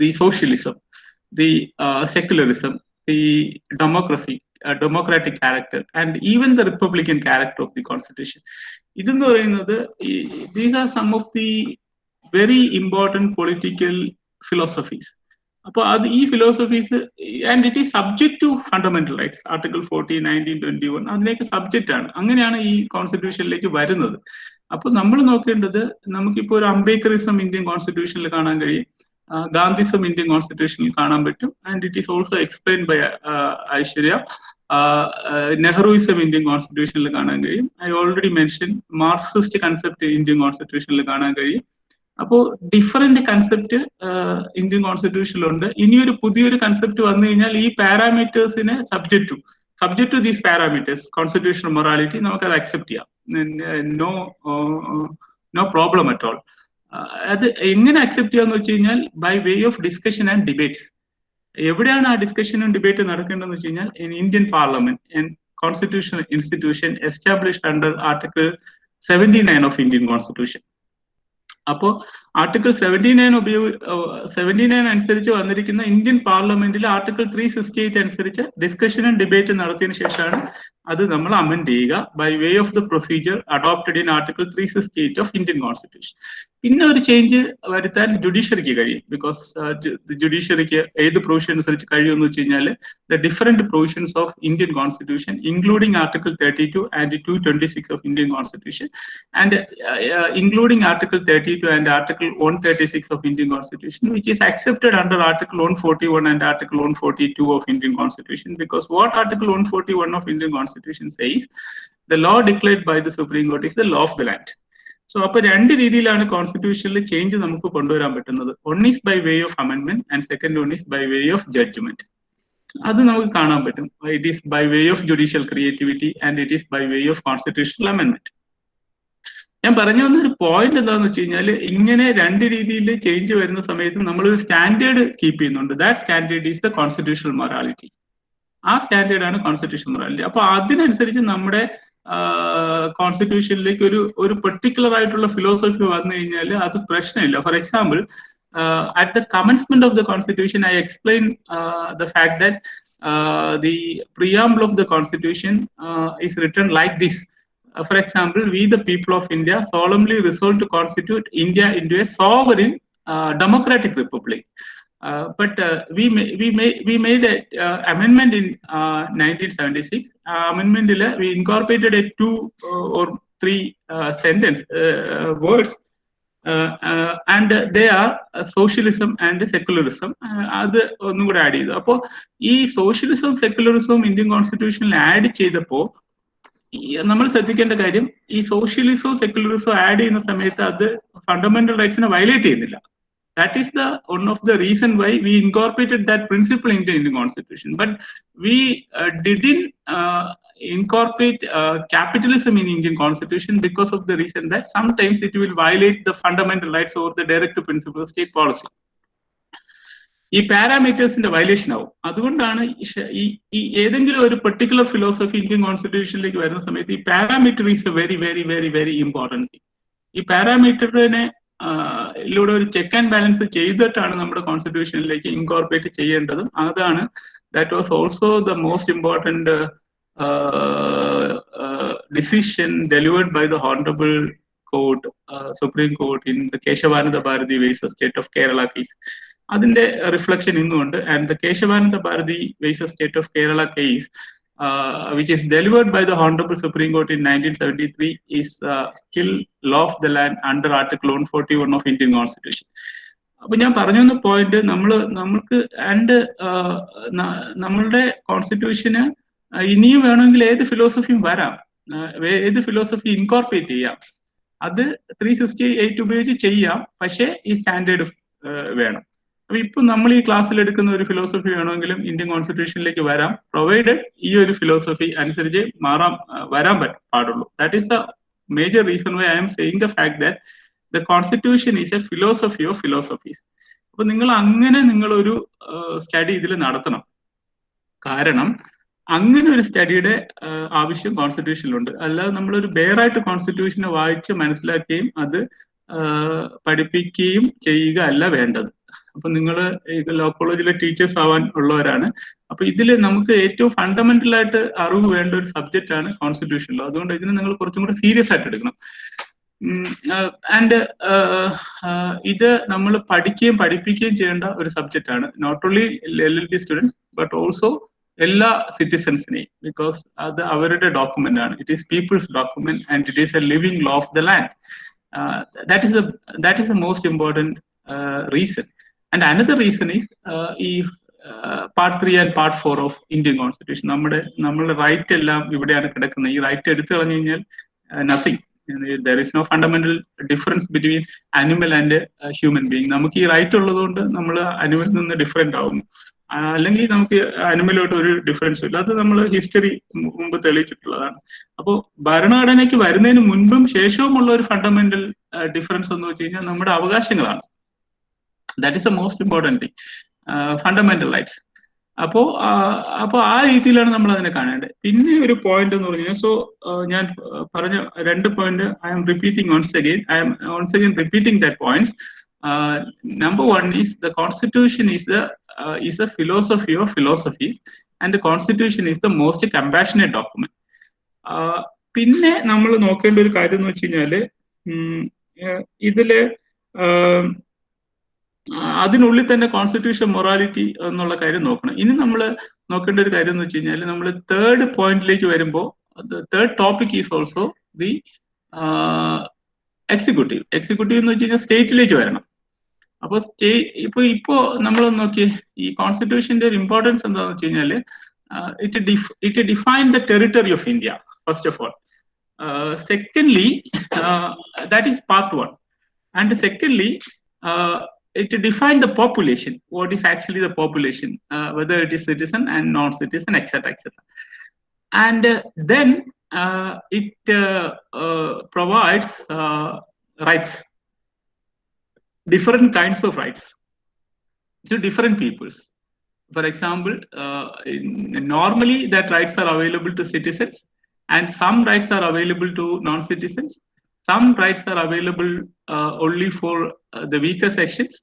the socialism, the secularism, the democratic character, and even the republican character of the constitution. ഇതെന്ന് പറയുന്നത്, these are some of the very important political philosophies. അപ്പൊ ഈ philosophies, and it is subject to fundamental rights, article 14, 19, 21 അതിലേക്ക് subject ആണ്. അങ്ങനെയാണ് ഈ കോൺസ്റ്റിറ്റ്യൂഷനിലേക്ക് വരുന്നത്. അപ്പൊ നമ്മൾ നോക്കേണ്ടത്, നമുക്കിപ്പോ ഒരു അംബേദ്കറിസം ഇന്ത്യൻ കോൺസ്റ്റിറ്റ്യൂഷനിൽ കാണാൻ കഴിയും, ഗാന്ധിസം ഇന്ത്യൻ കോൺസ്റ്റിറ്റ്യൂഷനിൽ കാണാൻ പറ്റും, and it is also explained by Aishwarya. Nehruism Indian കോൺസ്റ്റിറ്റ്യൂഷനിൽ കാണാൻ കഴിയും. I already mention Marxist concept Indian കോൺസ്റ്റിറ്റ്യൂഷനിൽ കാണാൻ കഴിയും. അപ്പോ ഡിഫറെന്റ് കൺസെപ്റ്റ് ഇന്ത്യൻ കോൺസ്റ്റിറ്റ്യൂഷനിലുണ്ട്. ഇനിയൊരു പുതിയൊരു കൺസെപ്റ്റ് വന്നു കഴിഞ്ഞാൽ ഈ പാരാമീറ്റേഴ്സിനെ subject to these parameters, constitutional morality, നമുക്കത് അക്സെപ്റ്റ് ചെയ്യാം. No problem at all. അത് എങ്ങനെ അക്സെപ്റ്റ് ചെയ്യാന്ന് വെച്ച് കഴിഞ്ഞാൽ, by way of discussion and debates. എവിടെയാണ് ആ ഡിസ്കഷനും ഡിബേറ്റ് നടക്കേണ്ടതെന്ന് വെച്ച് കഴിഞ്ഞാൽ, in Indian parliament and constitutional institution established under article 79 of Indian constitution. അപ്പോൾ ആർട്ടിക്കിൾ 79 അനുസരിച്ച് വന്നിരിക്കുന്ന ഇന്ത്യൻ പാർലമെന്റിൽ ആർട്ടിക്കിൾ 368 അനുസരിച്ച് ഡിസ്കഷനും ഡിബേറ്റ് നടത്തിയതിനു ശേഷമാണ് അത് നമ്മൾ അമെൻഡ് ചെയ്യുക by way of the procedure adopted in article 368 of Indian constitution. പിന്നെ ഒരു ചേഞ്ച് വരുത്താൻ ജുഡീഷ്യറിക്ക് കഴിയും. ബിക്കോസ് ജുഡീഷ്യറിക്ക് ഏത് പ്രൊവിഷൻ അനുസരിച്ച് കഴിയുമെന്ന് വെച്ച് കഴിഞ്ഞാൽ the different provisions of Indian constitution including article 32 and 226 of Indian constitution and including article 32 and Article 136 of Indian Constitution, which is accepted under Article 141 and Article 142 of Indian Constitution. Because what Article 141 of Indian Constitution says, the law declared by the Supreme Court is the law of the land. So, അപ്പോൾ രണ്ട് രീതിയിലാണ് കോൺസ്റ്റിറ്റ്യൂഷനിൽ change നമുക്ക് കൊണ്ടുവരാൻ പറ്റുന്നത്. One is by way of amendment and second one is by way of judgment. അത് നമുക്ക് കാണാൻ പറ്റും. It is by way of judicial creativity and it is by way of constitutional amendment. ഞാൻ പറഞ്ഞു വന്നൊരു പോയിന്റ് എന്താണെന്ന് വെച്ച് കഴിഞ്ഞാൽ ഇങ്ങനെ രണ്ട് രീതിയിൽ ചേഞ്ച് വരുന്ന സമയത്ത് നമ്മളൊരു സ്റ്റാൻഡേർഡ് കീപ്പ് ചെയ്യുന്നുണ്ട്. That standard is the constitutional morality. ആ സ്റ്റാൻഡേർഡ് ആണ് കോൺസ്റ്റിറ്റ്യൂഷണൽ മൊറാലിറ്റി. അപ്പൊ അതിനനുസരിച്ച് നമ്മുടെ കോൺസ്റ്റിറ്റ്യൂഷനിലേക്ക് ഒരു പെർട്ടിക്കുലർ ആയിട്ടുള്ള ഫിലോസഫി വന്നു കഴിഞ്ഞാൽ അത് പ്രശ്നമില്ല. For example, at the commencement of the constitution I explain the fact that the preamble of the constitution is written like this. For example, we the people of India solemnly resolve to constitute India into a sovereign democratic republic. But we made an amendment in 1976. Amendment we incorporated a 2 or 3 sentence words, and they are socialism and secularism. അത് ഒന്നും കൂടെ add ചെയ്തു. അപ്പോൾ ഈ സോഷ്യലിസവും സെക്യുലറിസവും Indian കോൺസ്റ്റിറ്റ്യൂഷനിൽ add ചെയ്തപ്പോൾ നമ്മൾ ശ്രദ്ധിക്കേണ്ട കാര്യം, ഈ സോഷ്യലിസവും സെക്യുലറിസവും ആഡ് ചെയ്യുന്ന സമയത്ത് അത് ഫണ്ടമെന്റൽ റൈറ്റ്സിനെ വയലേറ്റ് ചെയ്യുന്നില്ല. That is the one of the reason why we incorporated that principle into Indian Constitution. But we didn't incorporate capitalism in Indian Constitution because of the reason that sometimes it will violate the fundamental rights or the directive principle of state policy. ഈ പാരാമീറ്റേഴ്സിന്റെ violation ആവും. അതുകൊണ്ടാണ് ഈ ഏതെങ്കിലും ഒരു particular philosophy Indian കോൺസ്റ്റിറ്റ്യൂഷനിലേക്ക് വരുന്ന സമയത്ത് ഈ parameter is A very very very very important thing. ഈ പാരാമീറ്ററിനെ ിലൂടെ ഒരു ചെക്ക് ആൻഡ് ബാലൻസ് ചെയ്തിട്ടാണ് നമ്മുടെ കോൺസ്റ്റിറ്റ്യൂഷനിലേക്ക് ഇൻകോർപ്പറേറ്റ് ചെയ്യേണ്ടതും. അതാണ് that was also the most important decision delivered by the honourable court, supreme court in the Kesavananda Bharati versus state of Kerala case. അതിന്റെ reflection ഇന്നുണ്ട്. And the Kesavananda Bharati versus state of Kerala case, which is delivered by the Honorable Supreme Court in 1973, is still law of the land under Article 141 of Indian Constitution. അപ്പൊ ഞാൻ പറഞ്ഞു വന്ന point, നമ്മൾക്ക് and നമ്മളുടെ കോൺസ്റ്റിറ്റ്യൂഷന് ഇനിയും വേണമെങ്കിൽ ഏത് ഫിലോസഫിയും വരാം, ഏത് ഫിലോസഫി ഇൻകോർപ്പറേറ്റ് ചെയ്യാം. അത് 368 ഉപയോഗിച്ച് ചെയ്യാം. പക്ഷേ ഈ സ്റ്റാൻഡേർഡ് വേണം. അപ്പൊ ഇപ്പൊ നമ്മൾ ഈ ക്ലാസ്സിൽ എടുക്കുന്ന ഒരു ഫിലോസഫി വേണമെങ്കിലും ഇന്ത്യൻ കോൺസ്റ്റിറ്റ്യൂഷനിലേക്ക് വരാം, പ്രൊവൈഡഡ് ഈ ഒരു ഫിലോസഫി അനുസരിച്ച് വരാൻ പാടുള്ളൂ. That is A major reason why I am saying the fact that the constitution is A philosophy of philosophies. അപ്പൊ നിങ്ങളൊരു സ്റ്റഡി ഇതിൽ നടത്തണം. കാരണം അങ്ങനെ ഒരു സ്റ്റഡിയുടെ ആവശ്യം കോൺസ്റ്റിറ്റ്യൂഷനിലുണ്ട്. അല്ലാതെ നമ്മളൊരു ബെയറായിട്ട് കോൺസ്റ്റിറ്റ്യൂഷനെ വായിച്ച് മനസ്സിലാക്കുകയും അത് പഠിപ്പിക്കുകയും ചെയ്യുക അല്ല വേണ്ടത്. അപ്പൊ നിങ്ങൾ ലോ കോളേജിലെ ടീച്ചേഴ്സ് ആവാൻ ഉള്ളവരാണ്. അപ്പൊ ഇതിൽ നമുക്ക് ഏറ്റവും ഫണ്ടമെന്റൽ ആയിട്ട് അറിവ് വേണ്ട ഒരു സബ്ജക്റ്റ് ആണ് കോൺസ്റ്റിറ്റ്യൂഷൻ ലോ. അതുകൊണ്ട് ഇതിന് നിങ്ങൾ കുറച്ചും കൂടെ സീരിയസ് ആയിട്ട് എടുക്കണം. ആൻഡ് ഇത് നമ്മൾ പഠിപ്പിക്കുകയും ചെയ്യേണ്ട ഒരു സബ്ജക്റ്റ് ആണ്. Not only LLB students but also എല്ലാ സിറ്റിസൺസിനെയും. ബിക്കോസ് അത് അവരുടെ ഡോക്യുമെന്റ് ആണ്. It is people's document and it is a living law of the land. that is the most important reason. And another reason is part 3 and part 4 of Indian Constitution. നമ്മുടെ right എല്ലാം ഇവിടെയാണ് കിടക്കുന്നത്. ഈ right എടുത്തു കളഞ്ഞു കഴിഞ്ഞാൽ nothing. There is no fundamental difference between animal and human being. നമുക്ക് ഈ റൈറ്റ് ഉള്ളതുകൊണ്ട് നമ്മൾ അനിമലിൽ നിന്ന് ഡിഫറെന്റ് ആവുന്നു. അല്ലെങ്കിൽ നമുക്ക് അനിമലോട്ട് ഒരു ഡിഫറൻസും ഇല്ല. അത് നമ്മൾ ഹിസ്റ്ററി മുമ്പ് തെളിയിച്ചിട്ടുള്ളതാണ്. അപ്പോൾ ഭരണഘടനയ്ക്ക് വരുന്നതിന് മുൻപും ശേഷവുമുള്ള ഒരു ഫണ്ടമെന്റൽ ഡിഫറൻസ് എന്ന് വെച്ച് കഴിഞ്ഞാൽ നമ്മുടെ അവകാശങ്ങളാണ്. That is the most important thing. Fundamental rights. അപ്പോ ആ രീതിയിലാണ് നമ്മൾ അതിനെ കാണേണ്ടത്. പിന്നെ ഒരു പോയിന്റ് എന്ന് പറഞ്ഞു കഴിഞ്ഞാൽ, ഞാൻ പറഞ്ഞ 2 point I am repeating once again repeating that points. Number 1 is the constitution is a philosophy of philosophies, and the constitution is the most compassionate document. പിന്നെ നമ്മൾ നോക്കേണ്ട ഒരു കാര്യം എന്ന് വെച്ച് കഴിഞ്ഞാല്, ഇതില് അതിനുള്ളിൽ തന്നെ കോൺസ്റ്റിറ്റ്യൂഷൻ മൊറാലിറ്റി എന്നുള്ള കാര്യം നോക്കണം. ഇനി നമ്മൾ നോക്കേണ്ട ഒരു കാര്യം എന്ന് വെച്ച് കഴിഞ്ഞാൽ, നമ്മൾ 3rd പോയിന്റിലേക്ക് വരുമ്പോൾ, third topic is also the executive എന്ന് വെച്ച് കഴിഞ്ഞാൽ സ്റ്റേറ്റിലേക്ക് വരണം. അപ്പൊ ഇപ്പോ നമ്മൾ നോക്കി ഈ കോൺസ്റ്റിറ്റ്യൂഷന്റെ ഒരു ഇമ്പോർട്ടൻസ് എന്താണെന്ന് വെച്ച് കഴിഞ്ഞാൽ, it define the territory of India first of all. Secondly, that is part 1, and secondly, it defines the population, what is actually the population, whether it is citizen and non-citizen, etc. And then it provides rights, different kinds of rights to different peoples. For example, normally that rights are available to citizens, and some rights are available to non-citizens. Some rights are available only for the weaker sections.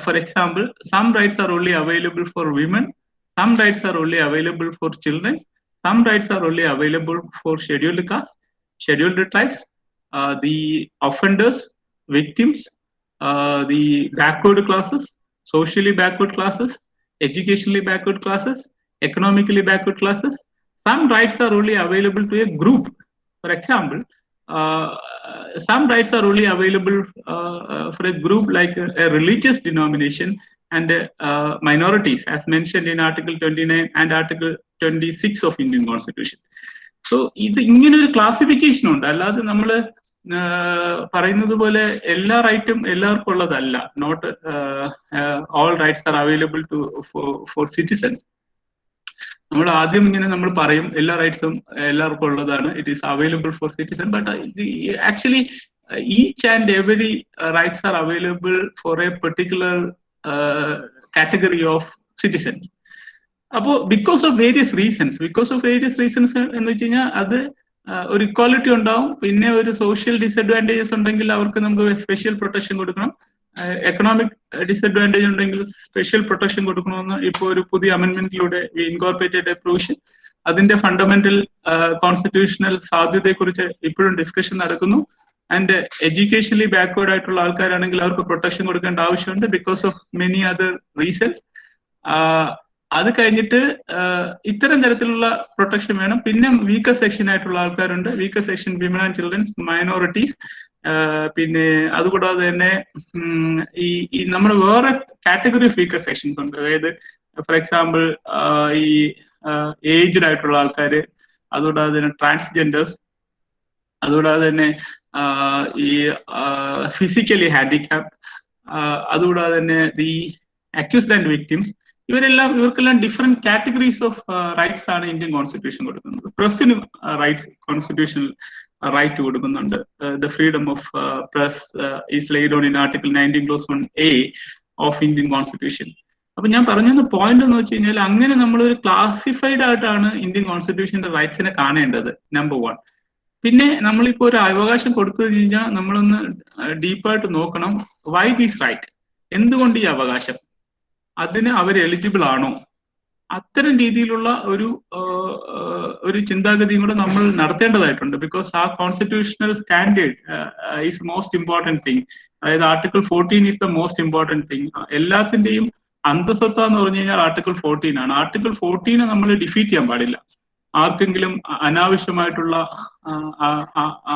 For example, some rights are only available for women. Some rights are only available for children. Some rights are only available for scheduled castes, scheduled tribes, the offenders, victims, the backward classes, socially backward classes, educationally backward classes, economically backward classes. Some rights are only available to a group. For example, some rights are only available for a group like a religious denomination and minorities, as mentioned in Article 29 and Article 26 of Indian Constitution. So, ഇത് ഇങ്ങനെ ഒരു classification ഉണ്ട്. അല്ലാതെ നമ്മൾ പറയുന്നത് പോലെ എല്ലാ റൈറ്റും എല്ലാവർക്കും ഉള്ളതല്ല. Not all rights are available to for citizens. നമ്മൾ ആദ്യം ഇങ്ങനെ നമ്മൾ പറയും എല്ലാ റൈറ്റ്സും എല്ലാവർക്കും ഉള്ളതാണ്, it is available for citizen, but actually each and every rights are available for a particular category of citizens. അപ്പോൾ ബിക്കോസ് ഓഫ് വേരിയസ് റീസൺസ് എന്ന് വെച്ച് കഴിഞ്ഞാൽ അത് ഒരു ഇക്വാലിറ്റി ഉണ്ടാവും. പിന്നെ ഒരു സോഷ്യൽ ഡിസഡ്വാൻറ്റേജസ് ഉണ്ടെങ്കിൽ അവർക്ക് നമുക്ക് സ്പെഷ്യൽ പ്രൊട്ടക്ഷൻ കൊടുക്കണം. എക്കണോമിക് ഡിസഡ്വാൻറ്റേജ് ഉണ്ടെങ്കിൽ സ്പെഷ്യൽ പ്രൊട്ടക്ഷൻ കൊടുക്കണമെന്ന് ഇപ്പോൾ ഒരു പുതിയ അമെന്റ്മെന്റിലൂടെ ഇൻകോർപ്പറേറ്റഡ് എ പ്രൊവിഷൻ. അതിന്റെ ഫണ്ടമെന്റൽ കോൺസ്റ്റിറ്റ്യൂഷണൽ സാധ്യതയെക്കുറിച്ച് ഇപ്പോഴും ഡിസ്കഷൻ നടക്കുന്നു. ആൻഡ് എഡ്യൂക്കേഷനലി ബാക്ക്വേർഡ് ആയിട്ടുള്ള ആൾക്കാരാണെങ്കിൽ അവർക്ക് പ്രൊട്ടക്ഷൻ കൊടുക്കേണ്ട ആവശ്യമുണ്ട് because of many other reasons. അത് കഴിഞ്ഞിട്ട് ഇത്തരം തരത്തിലുള്ള പ്രൊട്ടക്ഷൻ വേണം. പിന്നെ വീക്കർ സെക്ഷൻ ആയിട്ടുള്ള ആൾക്കാരുണ്ട്, weaker section women and children's, minorities. പിന്നെ അതുകൂടാതെ തന്നെ ഈ നമ്മുടെ വേറെ കാറ്റഗറി ഓഫ് വീക്കർ സെക്ഷൻസ് ഉണ്ട്. അതായത് ഫോർ എക്സാമ്പിൾ ഈ ഏജ്ഡ് ആയിട്ടുള്ള ആൾക്കാർ, അതുകൂടാതെ തന്നെ ട്രാൻസ്ജെൻഡേഴ്സ്, അതുകൂടാതെ തന്നെ ഈ ഫിസിക്കലി ഹാൻഡിക്യാപ്ഡ്, അതുകൂടാതെ തന്നെ ഈ അക്യൂസ്ഡ് ആൻഡ് വിക്ടിംസ്. ഇവർക്കെല്ലാം ഡിഫറെന്റ് കാറ്റഗറീസ് ഓഫ് റൈറ്റ്സ് ആണ് ഇന്ത്യൻ കോൺസ്റ്റിറ്റ്യൂഷൻ കൊടുക്കുന്നത്. പ്രസിന് റൈറ്റ്സ് കോൺസ്റ്റിറ്റ്യൂഷണൽ റൈറ്റ് കൊടുക്കുന്നുണ്ട്. The freedom of press is laid on in article 19(1)(a) of Indian constitution. അപ്പൊ ഞാൻ പറഞ്ഞ പോയിന്റ് എന്ന് വെച്ച് കഴിഞ്ഞാൽ, അങ്ങനെ നമ്മളൊരു ക്ലാസിഫൈഡ് ആയിട്ടാണ് ഇന്ത്യൻ കോൺസ്റ്റിറ്റ്യൂഷന്റെ റൈറ്റ്സിനെ കാണേണ്ടത്, നമ്പർ 1. പിന്നെ നമ്മളിപ്പോ ഒരു അവകാശം കൊടുത്തു കഴിഞ്ഞാൽ നമ്മളൊന്ന് ഡീപ്പായിട്ട് നോക്കണം, വൈ ദിസ് റൈറ്റ്, എന്തുകൊണ്ട് ഈ അവകാശം, അതിന് അവർ എലിജിബിൾ ആണോ, അത്തരം രീതിയിലുള്ള ഒരു ചിന്താഗതിയും കൂടെ നമ്മൾ നടത്തേണ്ടതായിട്ടുണ്ട്. ബിക്കോസ് ആ constitutional standard is most important thing. അതായത് article 14 is the most important thing. എല്ലാത്തിന്റെയും അന്തസ്സത്ത എന്ന് പറഞ്ഞു കഴിഞ്ഞാൽ ആർട്ടിക്കിൾ 14 ആണ്. ആർട്ടിക്കിൾ 14 നമ്മൾ ഡിഫീറ്റ് ചെയ്യാൻ പാടില്ല. ആർക്കെങ്കിലും അനാവശ്യമായിട്ടുള്ള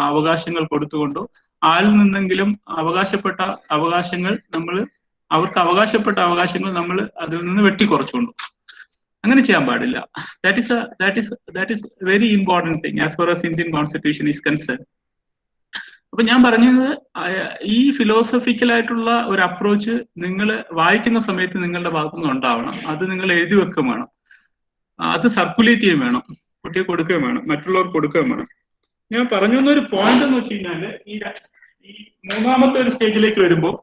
അവകാശങ്ങൾ കൊടുത്തുകൊണ്ടോ ആരിൽ നിന്നെങ്കിലും അവകാശപ്പെട്ട അവകാശങ്ങൾ അവർക്ക് അവകാശപ്പെട്ട അവകാശങ്ങൾ നമ്മൾ അതിൽ നിന്ന് വെട്ടിക്കുറച്ചുകൊണ്ടു, അങ്ങനെ ചെയ്യാൻ പാടില്ല. That is very important thing as far as Indian constitution is concern. അപ്പൊ ഞാൻ പറഞ്ഞത്, ഈ ഫിലോസഫിക്കൽ ആയിട്ടുള്ള ഒരു അപ്രോച്ച് നിങ്ങൾ വായിക്കുന്ന സമയത്ത് നിങ്ങളുടെ ഭാഗത്തുനിന്ന് ഉണ്ടാവണം. അത് നിങ്ങൾ എഴുതി വെക്കുകയും വേണം, അത് സർക്കുലേറ്റ് ചെയ്യുകയും വേണം, കുട്ടിയെ കൊടുക്കുകയും വേണം, മറ്റുള്ളവർക്ക് കൊടുക്കുകയും വേണം. ഞാൻ പറഞ്ഞു ഒരു പോയിന്റ് എന്ന് വെച്ച് കഴിഞ്ഞാല്, ഈ മൂന്നാമത്തെ ഒരു സ്റ്റേജിലേക്ക് വരുമ്പോൾ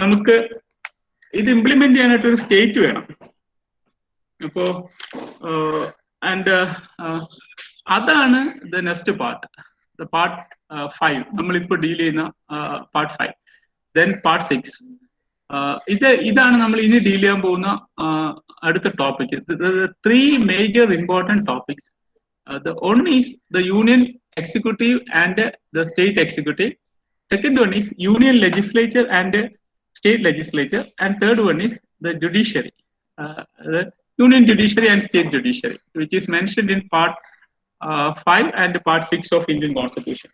നമുക്ക് ഇത് ഇംപ്ലിമെന്റ് ചെയ്യാനായിട്ട് ഒരു സ്റ്റേറ്റ് വേണം. അപ്പോ അതാണ് the next part, the part 5. നമ്മളിപ്പോൾ ഡീൽ ചെയ്യുന്ന പാർട്ട് 5. Then part 6. ഇതാണ് നമ്മൾ ഇനി ഡീൽ ചെയ്യാൻ പോകുന്ന അടുത്ത topic. 3 major important topics. The one is the union executive and the state executive. Second one is union legislature and state legislature. And third one is the judiciary, the union judiciary and state judiciary, which is mentioned in part 5 and part 6 of Indian Constitution.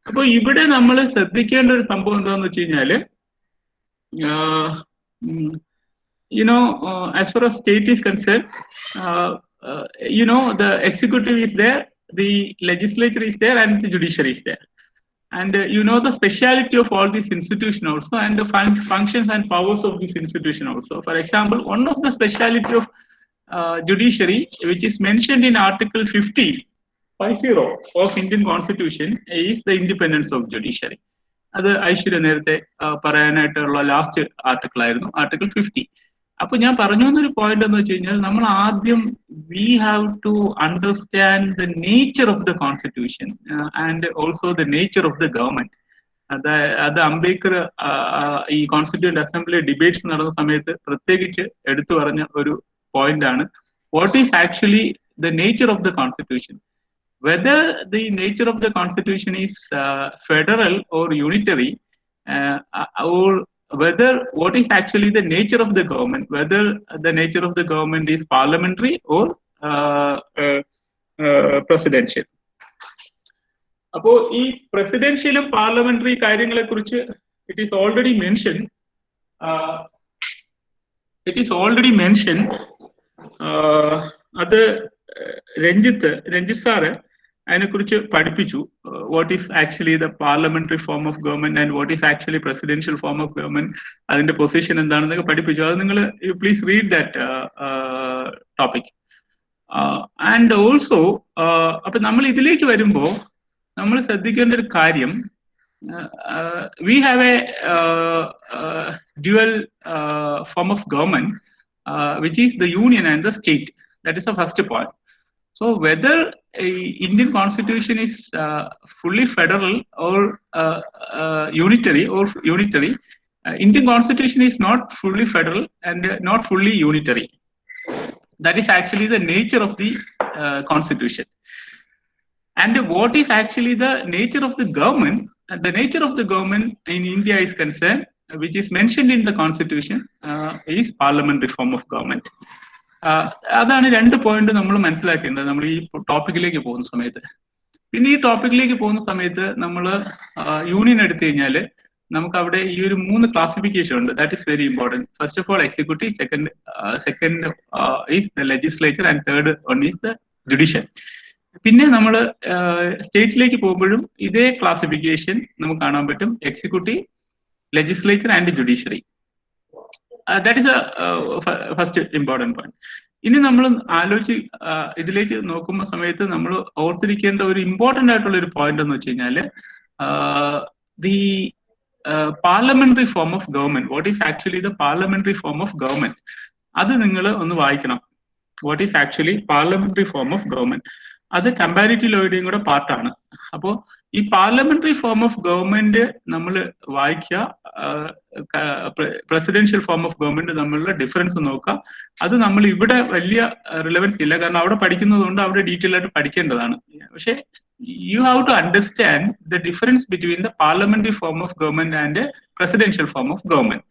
അപ്പോൾ ഇവിടെ നമ്മൾ ശ്രദ്ധിക്കേണ്ട ഒരു സംഭവം എന്താണെന്ന് വെച്ച് കഴിഞ്ഞാല്, as far as state is concerned, the executive is there, the legislature is there, and the judiciary is there. And the speciality of all these institutions also, and the functions and powers of this institution also. For example, one of the speciality of judiciary, which is mentioned in Article 50 of Indian Constitution, is the independence of judiciary. അത് ഐശ്വര്യ നേരത്തെ പറയാനായിട്ടുള്ള last article ആയിരുന്നു, article 50. അപ്പൊ ഞാൻ പറഞ്ഞു വന്നൊരു point എന്ന് വെച്ച് കഴിഞ്ഞാൽ, നമ്മൾ ആദ്യം we have to understand the nature of the constitution and also the nature of the government. അത് അംബേദ്കർ ഈ കോൺസ്റ്റിറ്റ്യൂന്റ് അസംബ്ലി ഡിബേറ്റ്സ് നടന്ന സമയത്ത് പ്രത്യേകിച്ച് എടുത്തു പറഞ്ഞ ഒരു പോയിന്റ് ആണ്. What is actually the nature of the constitution? Whether the nature of the constitution is federal or unitary, or whether what is actually the nature of the government, whether the nature of the government is parliamentary or presidential. അപ്പോൾ ഈ പ്രസിഡൻഷ്യലും parliamentary കാര്യങ്ങളെ കുറിച്ച് it is already mentioned. അത് Ranjith sir അതിനെക്കുറിച്ച് പഠിപ്പിച്ചു. What is actually the parliamentary form of government and what is actually presidential form of government, അതിന്റെ position എന്താണെന്നൊക്കെ പഠിപ്പിച്ചു. അത് നിങ്ങൾ please read that topic. And also അപ്പൊ നമ്മൾ ഇതിലേക്ക് വരുമ്പോൾ നമ്മൾ ശ്രദ്ധിക്കേണ്ട ഒരു കാര്യം, we have a dual form of government, which is the union and the state. That is the first point. So whether Indian Constitution is fully federal or unitary, Indian Constitution is not fully federal and not fully unitary. That is actually the nature of the Constitution. And what is actually the nature of the government? The nature of the government in India is concerned, which is mentioned in the Constitution, is parliamentary form of government. അതാണ് 2 point നമ്മൾ മനസ്സിലാക്കേണ്ടത് നമ്മൾ ഈ ടോപ്പിക്കിലേക്ക് പോകുന്ന സമയത്ത്. പിന്നെ ഈ ടോപ്പിക്കിലേക്ക് പോകുന്ന സമയത്ത് നമ്മൾ യൂണിയൻ എടുത്തു കഴിഞ്ഞാൽ നമുക്ക് അവിടെ ഈ ഒരു 3 ക്ലാസിഫിക്കേഷൻ ഉണ്ട്. That is very important. First of all executive, second is the legislature, and third one is the judicial. പിന്നെ നമ്മൾ സ്റ്റേറ്റിലേക്ക് പോകുമ്പോഴും ഇതേ ക്ലാസിഫിക്കേഷൻ നമുക്ക് കാണാൻ പറ്റും. Executive, legislature and judiciary. That is first important point. ഇനി നമ്മൾ ആലോചിച്ച് ഇതിലേക്ക് നോക്കുന്ന സമയത്ത് നമ്മൾ ഓർത്തിരിക്കേണ്ട ഒരു ഇമ്പോർട്ടൻ്റ് ആയിട്ടുള്ള ഒരു പോയിന്റ് എന്ന് വെച്ച് കഴിഞ്ഞാൽ, the parliamentary form of government. What is actually the parliamentary form of government? അത് നിങ്ങൾ ഒന്ന് വായിക്കണം. What is actually parliamentary form of government? അത് കമ്പാരിറ്റീവ് ലോയുടെയും കൂടെ പാർട്ടാണ്. അപ്പോൾ ഈ പാർലമെന്ററി ഫോം ഓഫ് ഗവൺമെന്റ് നമ്മൾ വായിക്കുക, പ്രസിഡൻഷ്യൽ ഫോം ഓഫ് ഗവൺമെന്റ് തമ്മിലുള്ള ഡിഫറൻസ് നോക്കുക. അത് നമ്മൾ ഇവിടെ വലിയ റിലവൻസ് ഇല്ല, കാരണം അവിടെ പഠിക്കുന്നത് കൊണ്ട് അവിടെ ഡീറ്റെയിൽ ആയിട്ട് പഠിക്കേണ്ടതാണ്. പക്ഷെ you have to understand the difference between the parliamentary form of government and presidential form of government.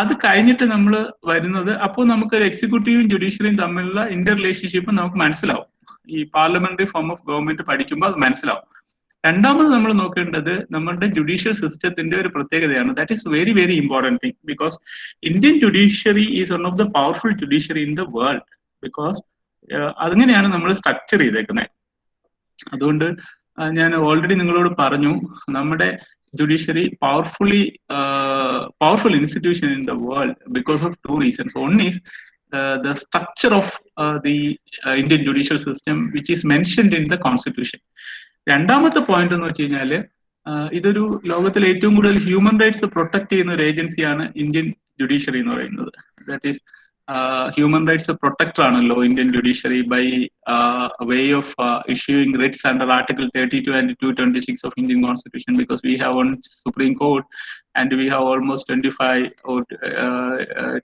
അത് കഴിഞ്ഞിട്ട് നമ്മൾ വരുന്നത്, അപ്പോൾ നമുക്കൊരു എക്സിക്യൂട്ടീവും ജുഡീഷ്യറിയും തമ്മിലുള്ള ഇന്റർ റിലേഷൻഷിപ്പ് നമുക്ക് മനസ്സിലാവും. ഈ പാർലമെന്ററി ഫോം ഓഫ് ഗവൺമെന്റ് പഠിക്കുമ്പോൾ അത് മനസ്സിലാവും. രണ്ടാമത് നമ്മൾ നോക്കേണ്ടത് നമ്മുടെ ജുഡീഷ്യൽ സിസ്റ്റത്തിന്റെ ഒരു പ്രത്യേകതയാണ്. That is very very important thing, because Indian judiciary is one of the powerful judiciary in the world, because അങ്ങനെയാണ് നമ്മൾ സ്ട്രക്ചർ ചെയ്തേക്കുന്നത്. അതുകൊണ്ട് ഞാൻ ഓൾറെഡി നിങ്ങളോട് പറഞ്ഞു, നമ്മുടെ judiciary powerful institution in the world because of 2 reasons. One is the structure of the Indian judicial system, which is mentioned in the Constitution. രണ്ടാമത്തെ point എന്ന് വെച്ച് കഴിഞ്ഞാല്, ഇതൊരു ലോകത്തിലെ ഏറ്റവും കൂടുതൽ ഹ്യൂമൻ റൈറ്റ്സ് പ്രൊട്ടക്ട് ചെയ്യുന്ന ഒരു ഏജൻസിയാണ് ഇന്ത്യൻ ജുഡീഷ്യറി എന്ന് പറയുന്നത്. That is human rights protector ആണല്ലോ Indian judiciary by way of issuing writs under Article 32 and 226 of Indian Constitution, because we have one Supreme Court and we have almost 25 or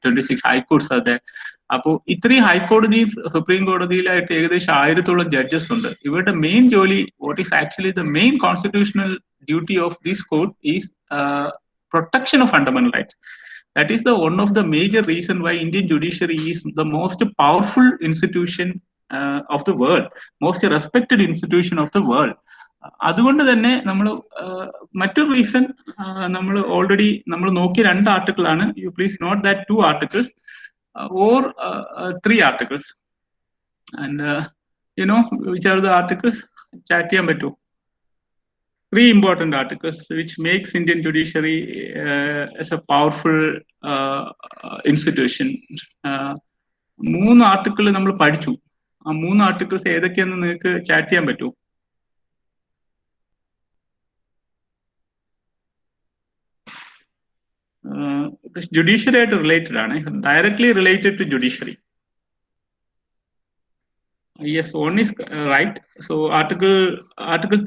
26 high courts are there. അപ്പോൾ ഇത്രയും ഹൈക്കോടതിയും supreme കോടതിയിലായിട്ട് ഏകദേശം 1000-ഓളം judges ഉണ്ട്. ഇവരുടെ main ജോലി, what is actually the main constitutional duty of this court is protection of fundamental rights. That is the one of the major reason why Indian judiciary is the most powerful institution of the world, most respected institution of the world. അതുകൊണ്ട് തന്നെ നമ്മൾ മറ്റൊരു reason നമ്മൾ already നമ്മൾ നോക്കിയ 2 article ആണ്. You please note that 2 articles or 3 articles, and you know which are the articles, chat ചെയ്യാൻ പറ്റുമോ? 3 important articles which makes Indian judiciary as a powerful institution. 3 article നമ്മൾ പഠിച്ചു. ആ 3 ആർട്ടിക്കിൾസ് ഏതൊക്കെയാന്ന് നിങ്ങൾക്ക് ചാറ്റ് ചെയ്യാൻ പറ്റുമോ? ജുഡീഷ്യറി ആയിട്ട് റിലേറ്റഡ് ആണ്, directly related to judiciary. Yes, one is right. So article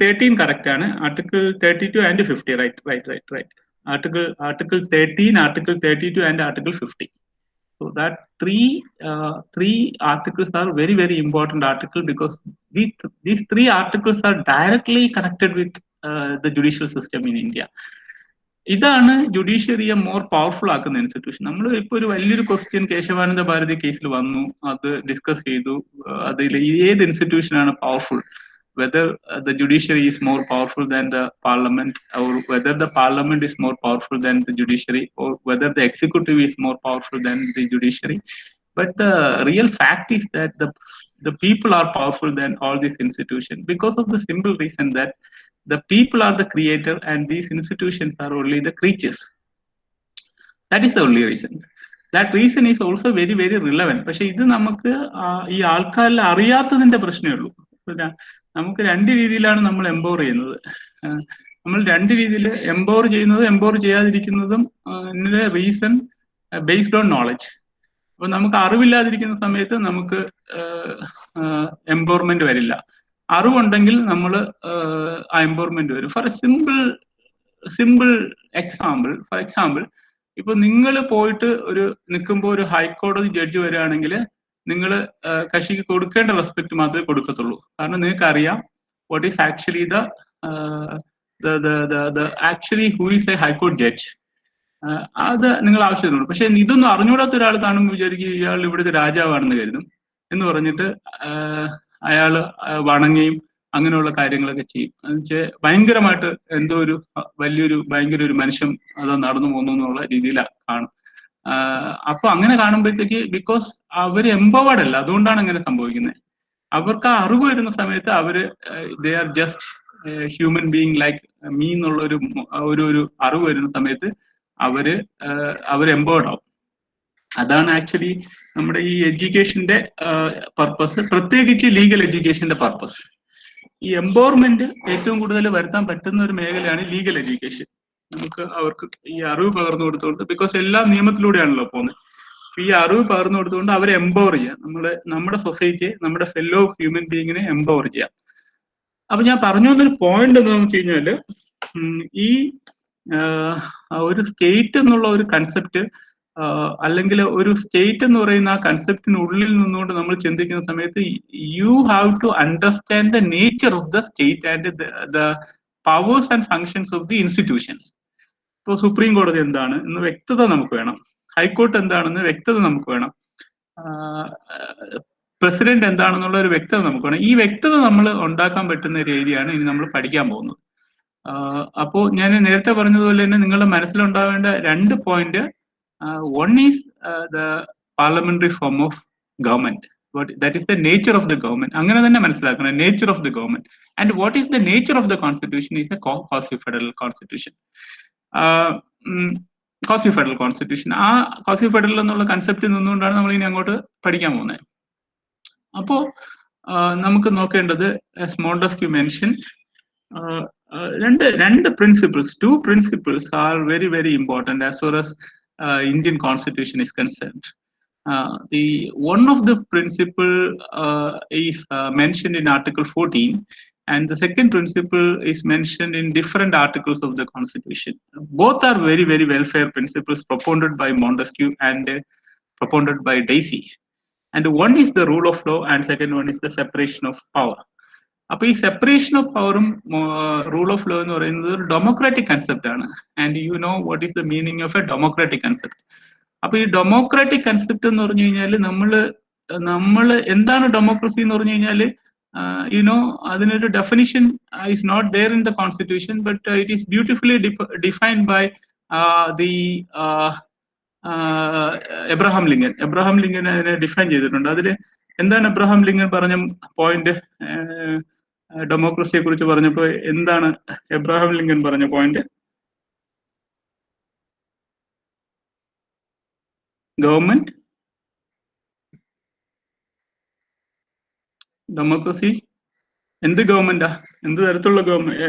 13 correct ആണ്. Article 32 and 50 right. Article 13, Article 32 and Article 50. So that three articles are very, very important article, because these 3 articles are directly connected with the judicial system in India. ഇതാണ് ജുഡീഷ്യറിയെ more powerful ആക്കുന്ന institution. നമ്മൾ ഇപ്പൊ ഒരു വലിയൊരു question Kesavananda Bharati കേസിൽ വന്നു, അത് discuss ചെയ്തു. അതിൽ ഏത് ഇൻസ്റ്റിറ്റ്യൂഷൻ ആണ് powerful, whether the judiciary is more powerful than the parliament, or whether the parliament is more powerful than the judiciary, or whether the executive is more powerful than the judiciary. But the real fact is that the people are powerful than all these institutions, because of the simple reason that the people are the creator and these institutions are only the creatures. That is the only reason. That reason is also very, very relevant. പക്ഷെ ഇത് നമുക്ക് ഈ ആൾക്കാരിൽ അറിയാത്തതിന്റെ പ്രശ്നമേ ഉള്ളൂ. നമുക്ക് 2 രീതിയിലാണ് നമ്മൾ എംപവർ ചെയ്യുന്നത്. നമ്മൾ 2 രീതിയിൽ എംപവർ ചെയ്യുന്നതും എംപവർ ചെയ്യാതിരിക്കുന്നതും റീസൺ ബേസ്ഡ് ഓൺ നോളജ്. അപ്പൊ നമുക്ക് അറിവില്ലാതിരിക്കുന്ന സമയത്ത് നമുക്ക് എംപവർമെന്റ് വരില്ല. അറിവുണ്ടെങ്കിൽ നമ്മൾ ആ എംപവർമെന്റ് വരും. For a simple example, for example, ഇപ്പൊ നിങ്ങൾ പോയിട്ട് നിൽക്കുമ്പോൾ ഒരു ഹൈക്കോടതി ജഡ്ജി വരികയാണെങ്കിൽ നിങ്ങൾ കക്ഷിക്ക് കൊടുക്കേണ്ട റെസ്പെക്ട് മാത്രമേ കൊടുക്കത്തുള്ളൂ. കാരണം നിങ്ങൾക്ക് അറിയാം what is actually actually who is A ഹൈക്കോടതി ജഡ്ജ്. അത് നിങ്ങൾ ആവശ്യത്തിനുള്ളൂ. പക്ഷെ ഇതൊന്നും അറിഞ്ഞുകൂടാത്ത ഒരാൾ കാണുമ്പോൾ വിചാരിക്കും ഇയാൾ ഇവിടുത്തെ രാജാവാണെന്ന് കരുതും എന്ന് പറഞ്ഞിട്ട് അയാൾ വണങ്ങുകയും അങ്ങനെയുള്ള കാര്യങ്ങളൊക്കെ ചെയ്യും. എന്നുവെച്ചാൽ ഭയങ്കരമായിട്ട് എന്തോ ഒരു ഭയങ്കര ഒരു മനുഷ്യൻ അത് നടന്നു പോകുന്നു എന്നുള്ള രീതിയിലാണ് കാണും. അപ്പൊ അങ്ങനെ കാണുമ്പോഴത്തേക്ക് ബിക്കോസ് അവർ എംപവേർഡ് അല്ല, അതുകൊണ്ടാണ് അങ്ങനെ സംഭവിക്കുന്നത്. അവർക്ക് ആ അറിവ് വരുന്ന സമയത്ത് അവര് they are just human being like me എന്നുള്ള ഒരു അറിവ് വരുന്ന സമയത്ത് അവര് എംപവേർഡ് ആവും. അതാണ് ആക്ച്വലി നമ്മുടെ ഈ എഡ്യൂക്കേഷന്റെ പർപ്പസ്, പ്രത്യേകിച്ച് ലീഗൽ എഡ്യൂക്കേഷന്റെ പർപ്പസ്. ഈ എംപവർമെന്റ് ഏറ്റവും കൂടുതൽ വരുത്താൻ പറ്റുന്ന ഒരു മേഖലയാണ് ലീഗൽ എഡ്യൂക്കേഷൻ. നമുക്ക് അവർക്ക് ഈ അറിവ് പകർന്നു കൊടുത്തുകൊണ്ട്, ബിക്കോസ് എല്ലാം നിയമത്തിലൂടെയാണല്ലോ പോകുന്നത്, ഈ അറിവ് പകർന്നു കൊടുത്തുകൊണ്ട് അവരെ എംപവർ ചെയ്യാം. നമ്മുടെ സൊസൈറ്റിയെ, നമ്മുടെ ഫെല്ലോ ഹ്യൂമൻ ബീയിങ്ങിനെ എംപവർ ചെയ്യാം. അപ്പൊ ഞാൻ പറഞ്ഞു വന്നൊരു പോയിന്റ് എന്താണെന്ന് വെച്ച് കഴിഞ്ഞാല്, ഈ ഒരു സ്റ്റേറ്റ് എന്നുള്ള ഒരു കൺസെപ്റ്റ്, അല്ലെങ്കിൽ ഒരു സ്റ്റേറ്റ് എന്ന് പറയുന്ന ആ കൺസെപ്റ്റിനുള്ളിൽ നിന്നുകൊണ്ട് നമ്മൾ ചിന്തിക്കുന്ന സമയത്ത് you have to understand the nature of the state and the powers and functions of the institutions. ഇപ്പോൾ സുപ്രീം കോടതി എന്താണ് എന്ന് വ്യക്തത നമുക്ക് വേണം, ഹൈക്കോർട്ട് എന്താണെന്ന് വ്യക്തത നമുക്ക് വേണം, പ്രസിഡന്റ് എന്താണെന്നുള്ള ഒരു വ്യക്തത നമുക്ക് വേണം. ഈ വ്യക്തത നമ്മൾ ഉണ്ടാക്കാൻ പറ്റുന്ന ഒരു ഏരിയയാണ് ഇനി നമ്മൾ പഠിക്കാൻ പോകുന്നത്. അപ്പോ ഞാൻ നേരത്തെ പറഞ്ഞതുപോലെ തന്നെ നിങ്ങളുടെ മനസ്സിലുണ്ടാവേണ്ട 2 point, one is the parliamentary form of government, that is the nature of the government. അങ്ങനെ തന്നെ മനസ്സിലാക്കണം, nature of the government. And what is the nature of the constitution is a quasi-federal constitution. Quasi-federal constitution, ആ quasi-federal എന്നുള്ള കൺസെപ്റ്റിൽ നിന്നുകൊണ്ടാണ് നമ്മൾ ഇനി അങ്ങോട്ട് പഠിക്കാൻ പോകുന്നത്. അപ്പോ നമുക്ക് നോക്കേണ്ടത്, as Montesquieu mentioned, രണ്ട് principles, 2 principles are very, very important as far as Indian constitution is concerned. The one of the principle is mentioned in Article 14, and the second principle is mentioned in different articles of the Constitution. Both are very, very welfare principles propounded by Montesquieu and propounded by Daisy. And one is the rule of law, and second one is the separation of power. അപ്പോൾ ഈ separation of പവറും rule of law എന്ന് പറയുന്നത് ഒരു democratic concept ആണ്. And you know what is the meaning of A democratic concept. അപ്പൊ ഈ democratic concept എന്ന് പറഞ്ഞു കഴിഞ്ഞാൽ നമ്മൾ എന്താണ് ഡെമോക്രസി എന്ന് പറഞ്ഞു കഴിഞ്ഞാൽ യുനോ അതിനൊരു definition is not there in the constitution, but it is beautifully defined by the Abraham Lincoln അതിനെ ഡിഫൈൻ ചെയ്തിട്ടുണ്ട്. അതിൽ എന്താണ് എബ്രഹാം ലിങ്കൻ പറഞ്ഞ പോയിന്റ്? ഡെമോക്രസിയെ കുറിച്ച് പറഞ്ഞപ്പോ എന്താണ് എബ്രഹാം ലിങ്കൻ പറഞ്ഞ പോയിന്റ്? ഗവൺമെന്റ് ഡെമോക്രസി എന്ത് ഗവൺമെന്റാ? എന്ത് തരത്തിലുള്ള ഗവൺമെന്റ്?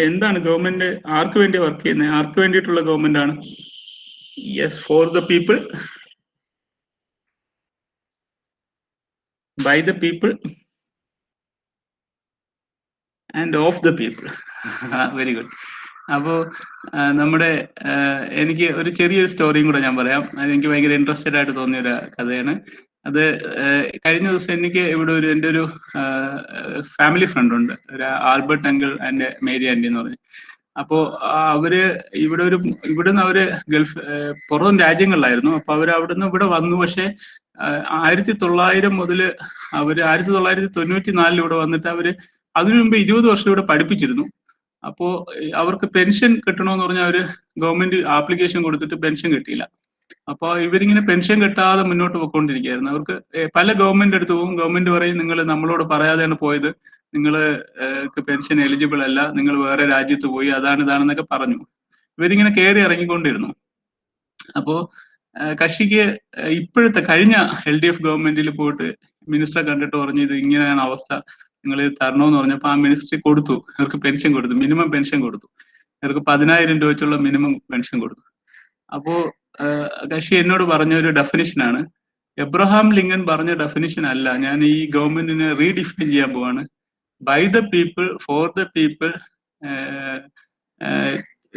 എന്താണ് ഗവൺമെന്റ്? ആർക്ക് വേണ്ടി വർക്ക് ചെയ്യുന്നത്? ആർക്ക് വേണ്ടിയിട്ടുള്ള ഗവൺമെന്റ് ആണ്? Yes, four the people, by the people and of the people. Very good. അപ്പോൾ നമ്മുടെ എനിക്ക് ഒരു ചെറിയൊരു സ്റ്റോറിയും കൂടെ ഞാൻ പറയാം. അതെനിക്ക് ഭയങ്കര ഇൻട്രസ്റ്റഡ് ആയിട്ട് തോന്നിയ ഒരു കഥയാണ്. അത് കഴിഞ്ഞ ദിവസം എനിക്ക് ഇവിടെ എൻ്റെ ഒരു ഫാമിലി ഫ്രണ്ട് ഉണ്ട്, ഒരു Albert uncle and Mary aunty എന്ന് പറഞ്ഞ്. അപ്പോൾ അവര് ഇവിടുന്ന് അവര് ഗൾഫ് പുറം രാജ്യങ്ങളിലായിരുന്നു. അപ്പൊ അവർ അവിടുന്ന് ഇവിടെ വന്നു. പക്ഷെ 1900 മുതൽ അവര് 1994 ഇവിടെ വന്നിട്ട് അവര് അതിനു മുമ്പ് 20 വർഷം ഇവിടെ പഠിപ്പിച്ചിരുന്നു. അപ്പോ അവർക്ക് പെൻഷൻ കിട്ടണമെന്ന് പറഞ്ഞാൽ അവര് ഗവൺമെന്റ് ആപ്ലിക്കേഷൻ കൊടുത്തിട്ട് പെൻഷൻ കിട്ടിയില്ല. അപ്പൊ ഇവരിങ്ങനെ പെൻഷൻ കിട്ടാതെ മുന്നോട്ട് പോയിക്കൊണ്ടിരിക്കുകയായിരുന്നു. അവർക്ക് പല ഗവൺമെന്റ് അടുത്ത് പോകും. ഗവൺമെന്റ് പറയും, നിങ്ങൾ നമ്മളോട് പറയാതെയാണ് പോയത്, നിങ്ങൾ പെൻഷൻ എലിജിബിൾ അല്ല, നിങ്ങൾ വേറെ രാജ്യത്ത് പോയി, അതാണ് ഇതാണെന്നൊക്കെ പറഞ്ഞു. ഇവരിങ്ങനെ കയറി ഇറങ്ങിക്കൊണ്ടിരുന്നു. അപ്പോ കക്ഷിക്ക് ഇപ്പോഴത്തെ കഴിഞ്ഞ LDF ഗവൺമെന്റിൽ പോയിട്ട് മിനിസ്റ്ററെ കണ്ടിട്ട് പറഞ്ഞു, ഇത് ഇങ്ങനെയാണ് അവസ്ഥ, നിങ്ങൾ ഇത് തരണമെന്ന് പറഞ്ഞപ്പോൾ ആ മിനിസ്റ്റർ കൊടുത്തു. അവർക്ക് പെൻഷൻ കൊടുത്തു, മിനിമം പെൻഷൻ കൊടുത്തു. അവർക്ക് 10,000 രൂപ വെച്ചുള്ള മിനിമം പെൻഷൻ കൊടുത്തു. അപ്പോ കക്ഷി എന്നോട് പറഞ്ഞ ഒരു ഡെഫിനിഷനാണ്, എബ്രഹാം ലിങ്കൻ പറഞ്ഞ ഡെഫിനിഷൻ അല്ല, ഞാൻ ഈ ഗവൺമെന്റിനെ റീഡിഫൈൻ ചെയ്യാൻ പോവാണ്. By the people, for the people,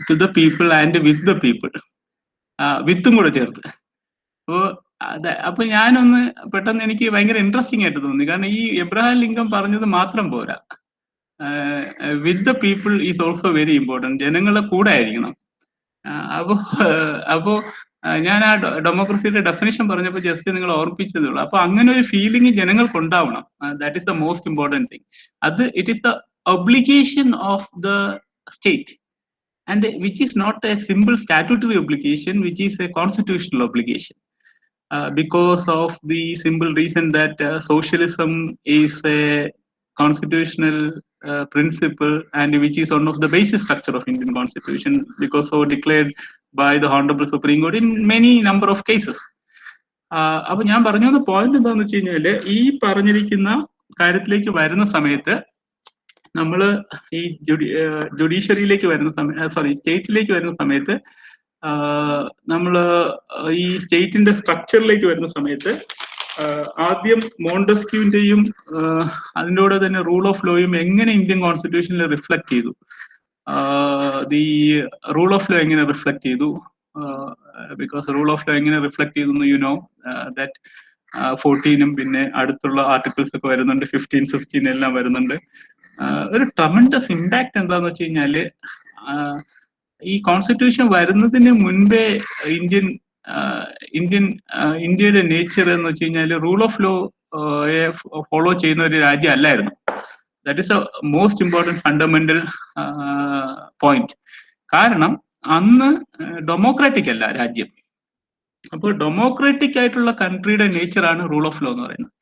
to the people and with the people, വിത്തും കൂടെ ചേർത്ത്. അപ്പൊ ഞാനൊന്ന് പെട്ടെന്ന് എനിക്ക് ഭയങ്കര ഇൻട്രസ്റ്റിംഗ് ആയിട്ട് തോന്നി. കാരണം ഈ എബ്രഹാം ലിങ്കൻ പറഞ്ഞത് മാത്രം പോരാ, വിത്ത് the people is also very important. ജനങ്ങളുടെ കൂടെ ആയിരിക്കണം. അപ്പോ ഞാൻ ആ ഡെമോക്രസിയുടെ ഡെഫിനിഷൻ പറഞ്ഞപ്പോൾ ജസ്റ്റ് നിങ്ങൾ ഓർപ്പിച്ചതേ ഉള്ളൂ. അപ്പൊ അങ്ങനെ ഒരു ഫീലിംഗ് ജനങ്ങൾക്ക് ഉണ്ടാവണം. That is the most important thing. അത് it is the obligation of the state, and which is not a simple statutory obligation, which is a constitutional obligation, because of the simple reason that socialism is a constitutional principle, and which is one of the basic structure of Indian Constitution, because so declared by the Honorable Supreme Court in many number of cases. അപ്പൊ ഞാൻ പറഞ്ഞു വന്ന point എന്താന്ന് വെച്ച് കഴിഞ്ഞാല്, ഈ പറഞ്ഞിരിക്കുന്ന കാര്യത്തിലേക്ക് വരുന്ന സമയത്ത് നമ്മൾ ഈ ജുഡീഷ്യറിയിലേക്ക് വരുന്ന സ്റ്റേറ്റിലേക്ക് വരുന്ന സമയത്ത്, നമ്മൾ ഈ സ്റ്റേറ്റിന്റെ സ്ട്രക്ചറിലേക്ക് വരുന്ന സമയത്ത് ആദ്യം മോണ്ടസ്ക്യൂവിന്റെയും അതിൻ്റെ കൂടെ തന്നെ റൂൾ ഓഫ് ലോയും എങ്ങനെ ഇന്ത്യൻ കോൺസ്റ്റിറ്റ്യൂഷനിൽ റിഫ്ലക്ട് ചെയ്തു, ദി റൂൾ ഓഫ് ലോ എങ്ങനെ റിഫ്ലക്ട് ചെയ്തു, ബിക്കോസ് റൂൾ ഓഫ് ലോ എങ്ങനെ റിഫ്ലക്ട് ചെയ്തു യു നോ ദാറ്റ് 14 പിന്നെ അടുത്തുള്ള ആർട്ടിക്കിൾസ് ഒക്കെ വരുന്നുണ്ട്, 15, 16 എല്ലാം വരുന്നുണ്ട്. ഒരു ട്രമൻഡസ് ഇമ്പാക്ട് എന്താന്ന് വെച്ച് കഴിഞ്ഞാല്, ഈ കോൺസ്റ്റിറ്റ്യൂഷൻ വരുന്നതിന് മുൻപേ ഇന്ത്യയുടെ നേച്ചർ എന്ന് വെച്ച് കഴിഞ്ഞാല് റൂൾ ഓഫ് ലോ ഫോളോ ചെയ്യുന്ന ഒരു രാജ്യം അല്ലായിരുന്നു. That is A most important fundamental point. കാരണം അന്ന് ഡെമോക്രാറ്റിക് അല്ല രാജ്യം. അപ്പോൾ ഡെമോക്രാറ്റിക് ആയിട്ടുള്ള കൺട്രിയുടെ നേച്ചറാണ് റൂൾ ഓഫ് ലോ എന്ന് പറയുന്നത്.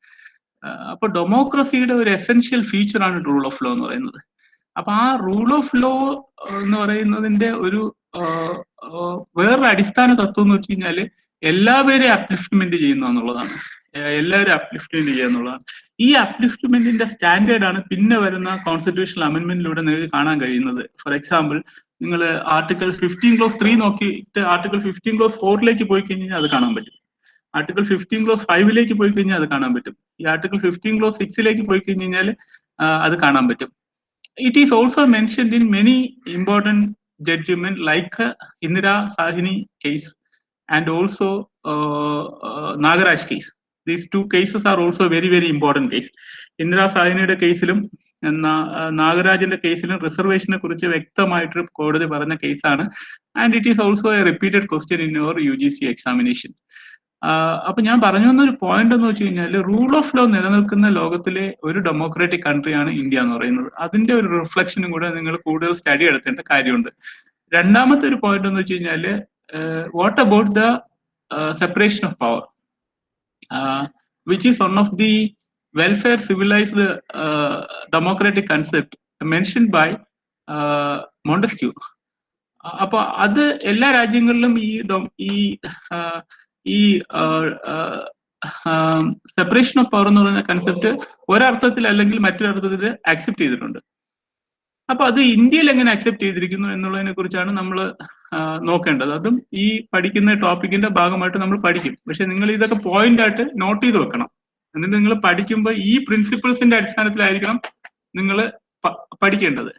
അപ്പൊ ഡെമോക്രസിയുടെ ഒരു എസെൻഷ്യൽ ഫീച്ചറാണ് റൂൾ ഓഫ് ലോ എന്ന് പറയുന്നത്. അപ്പൊ ആ റൂൾ ഓഫ് ലോ എന്ന് പറയുന്നതിന്റെ ഒരു വേറൊരു അടിസ്ഥാന തത്വം എന്ന് വെച്ച് കഴിഞ്ഞാല് എല്ലാവരെയും അപ്ലിഫ്റ്റ്മെന്റ് ചെയ്യുന്നു എന്നുള്ളതാണ്. എല്ലാവരും അപ്ലിഫ്റ്റ്മെന്റ് ചെയ്യുക എന്നുള്ളതാണ്. ഈ അപ്ലിഫ്റ്റ്മെന്റിന്റെ സ്റ്റാൻഡേർഡ് ആണ് പിന്നെ വരുന്ന കോൺസ്റ്റിറ്റ്യൂഷണൽ അമെന്റ്മെന്റിലൂടെ നിങ്ങൾക്ക് കാണാൻ കഴിയുന്നത്. ഫോർ എക്സാമ്പിൾ, നിങ്ങൾ ആർട്ടിക്കിൾ 15 ക്ലോസ് 3 നോക്കിയിട്ട് ആർട്ടിക്കിൾ 15 ക്ലോസ് 4 പോയി കഴിഞ്ഞാൽ അത് കാണാൻ പറ്റും. ആർട്ടിക്കിൾ 15 ക്ലോസ് 5 പോയി കഴിഞ്ഞാൽ അത് കാണാൻ പറ്റും. ഈ ആർട്ടിക്കിൾ 15 ക്ലോസ് 6 പോയി കഴിഞ്ഞാൽ അത് കാണാൻ പറ്റും. It is also mentioned in many important judgment like Indira Sahini case and also Nagaraj case. These two cases are also very, very important case. Indira Sahiniയുടെ കേസിലും നാഗരാജിന്റെ കേസിലും റിസർവേഷനെ കുറിച്ച് വ്യക്തമായിട്ട് കോടതി പറഞ്ഞ കേസാണ്. And it is also A repeated question in your UGC examination. അപ്പൊ ഞാൻ പറഞ്ഞു വന്നൊരു പോയിന്റ് എന്ന് വെച്ച് കഴിഞ്ഞാൽ റൂൾ ഓഫ് ലോ നിലനിൽക്കുന്ന ലോകത്തിലെ ഒരു ഡെമോക്രാറ്റിക് കൺട്രിയാണ് ഇന്ത്യ എന്ന് പറയുന്നത്. അതിന്റെ ഒരു റിഫ്ലക്ഷനും കൂടെ നിങ്ങൾ കൂടുതൽ സ്റ്റഡി എടുത്തേണ്ട കാര്യമുണ്ട്. രണ്ടാമത്തെ ഒരു പോയിന്റ് എന്ന് വെച്ച് കഴിഞ്ഞാൽ what about the separation of power, which is one of the welfare civilised democratic concept mentioned by Montesquieu. അപ്പൊ അത് എല്ലാ രാജ്യങ്ങളിലും ഈ സെപ്പറേഷൻ ഓഫ് പവർ എന്ന് പറയുന്ന കൺസെപ്റ്റ് ഒരർത്ഥത്തിൽ അല്ലെങ്കിൽ മറ്റൊരർത്ഥത്തിൽ ആക്സെപ്റ്റ് ചെയ്തിട്ടുണ്ട്. അപ്പൊ അത് ഇന്ത്യയിൽ എങ്ങനെ ആക്സെപ്റ്റ് ചെയ്തിരിക്കുന്നു എന്നുള്ളതിനെ കുറിച്ചാണ് നമ്മൾ നോക്കേണ്ടത്. അതും ഈ പഠിക്കുന്ന ടോപ്പിക്കിന്റെ ഭാഗമായിട്ട് നമ്മൾ പഠിക്കും. പക്ഷെ നിങ്ങൾ ഇതൊക്കെ പോയിന്റ് ആയിട്ട് നോട്ട് ചെയ്ത് വെക്കണം. എന്നിട്ട് നിങ്ങൾ പഠിക്കുമ്പോൾ ഈ പ്രിൻസിപ്പിൾസിന്റെ അടിസ്ഥാനത്തിലായിരിക്കണം നിങ്ങൾ പഠിക്കേണ്ടത്.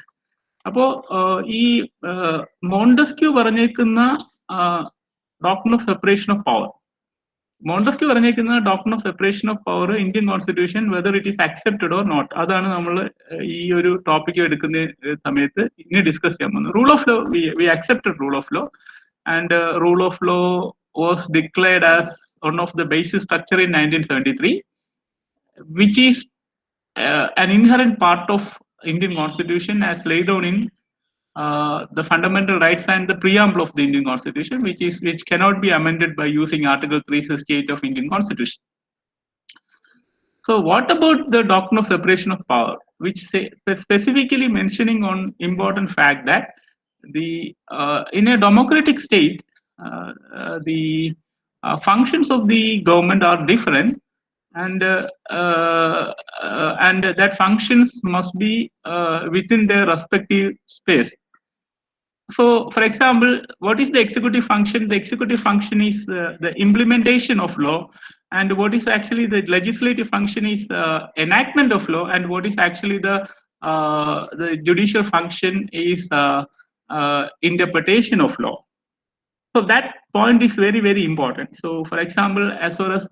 അപ്പോ ഈ മോണ്ടസ്ക്യൂ പറഞ്ഞേക്കുന്ന doctrine of separation of power, Montesquieu പറഞ്ഞേക്കുന്ന doctrine of separation of power Indian constitution whether it is accepted or not, അതാണ് നമ്മൾ ഈ ഒരു ടോപ്പിക് എടുക്കുന്ന സമയത്ത് ഇനി ഡിസ്കസ് ചെയ്യാൻ പോകുന്നത്. Rule of law, we accepted rule of law and rule of law was declared as one of the basic structure in 1973, which is an inherent part of Indian Constitution as laid down in the fundamental rights and the preamble of the Indian Constitution, which cannot be amended by using Article 368 of Indian Constitution. So, what about the doctrine of separation of power, which specifically mentioning on important fact that in a democratic state, the functions of the government are different, and that functions must be within their respective space. So, for example, what is the executive function? The executive function is the implementation of law, and what is actually the legislative function is enactment of law, and what is actually the judicial function is interpretation of law. So that point is very, very important. So, for example, as far as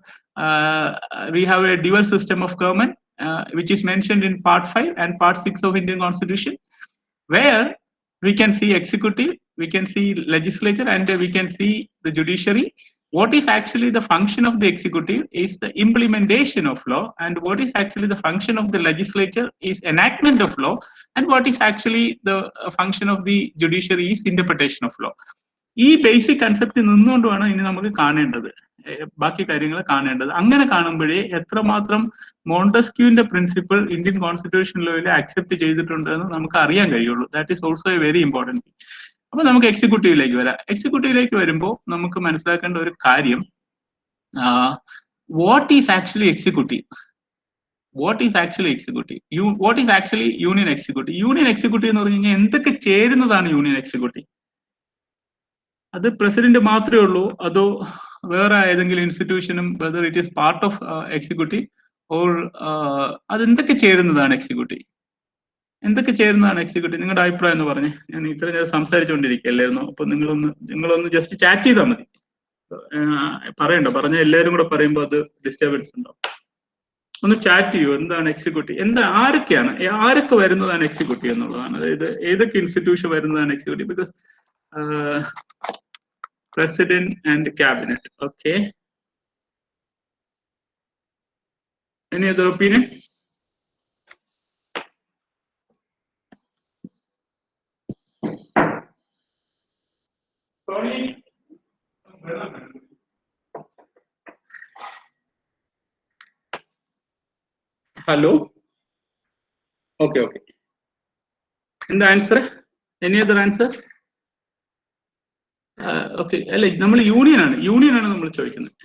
we have a dual system of government, which is mentioned in Part 5 and Part 6 of Indian Constitution, where we can see executive, we can see legislature, and we can see the judiciary. What is actually the function of the executive is the implementation of law, and what is actually the function of the legislature is enactment of law, and what is actually the function of the judiciary is interpretation of law. ഈ basic concept നിന്നുകൊണ്ടാണ് ഇനി നമുക്ക് കാണേണ്ടത്, ബാക്കി കാര്യങ്ങൾ കാണേണ്ടത്. അങ്ങനെ കാണുമ്പോഴേ എത്രമാത്രം മോണ്ടസ്ക്യൂവിന്റെ പ്രിൻസിപ്പിൾ ഇന്ത്യൻ കോൺസ്റ്റിറ്റ്യൂഷൻ ലോയിൽ ആക്സെപ്റ്റ് ചെയ്തിട്ടുണ്ടെന്ന് നമുക്ക് അറിയാൻ കഴിയുള്ളൂ. That is also A very important. അപ്പൊ നമുക്ക് എക്സിക്യൂട്ടീവിലേക്ക് വരാം. എക്സിക്യൂട്ടീവിലേക്ക് വരുമ്പോൾ നമുക്ക് മനസ്സിലാക്കേണ്ട ഒരു കാര്യം, what is actually executive, what is actually executive, what is actually union executive. Union executive എന്ന് പറഞ്ഞു കഴിഞ്ഞാൽ എന്തൊക്കെ ചേരുന്നതാണ് യൂണിയൻ എക്സിക്യൂട്ടീവ്? അത് പ്രസിഡന്റ് മാത്രമേ ഉള്ളൂ, അതോ വേറെ ഏതെങ്കിലും ഇൻസ്റ്റിറ്റ്യൂഷനും whether it is part of executive or അതെന്തൊക്കെ ചേരുന്നതാണ് എക്സിക്യൂട്ടീവ്? എന്തൊക്കെ ചേരുന്നതാണ് എക്സിക്യൂട്ടീവ്? നിങ്ങളുടെ അഭിപ്രായം എന്ന് പറഞ്ഞേ. ഞാൻ ഇത്ര നേരം സംസാരിച്ചുകൊണ്ടിരിക്കുകയല്ലായിരുന്നു. അപ്പൊ നിങ്ങളൊന്ന് ജസ്റ്റ് ചാറ്റ് ചെയ്താൽ മതി. പറഞ്ഞ എല്ലാവരും കൂടെ പറയുമ്പോൾ അത് ഡിസ്റ്റർബൻസ് ഉണ്ടാവും. ഒന്ന് ചാറ്റ് ചെയ്യൂ. എന്താണ് എക്സിക്യൂട്ടീവ്, ആരൊക്കെ വരുന്നതാണ് എക്സിക്യൂട്ടീവ് എന്നുള്ളതാണ്. അതായത് ഏതൊക്കെ ഇൻസ്റ്റിറ്റ്യൂഷൻ വരുന്നതാണ് executive. Because President and cabinet. Okay. Any other opinion? Sorry. Hello. Okay. In the answer, any other answer? Okay. അല്ല, നമ്മൾ യൂണിയൻ ആണ് നമ്മൾ ചോദിക്കുന്നത്,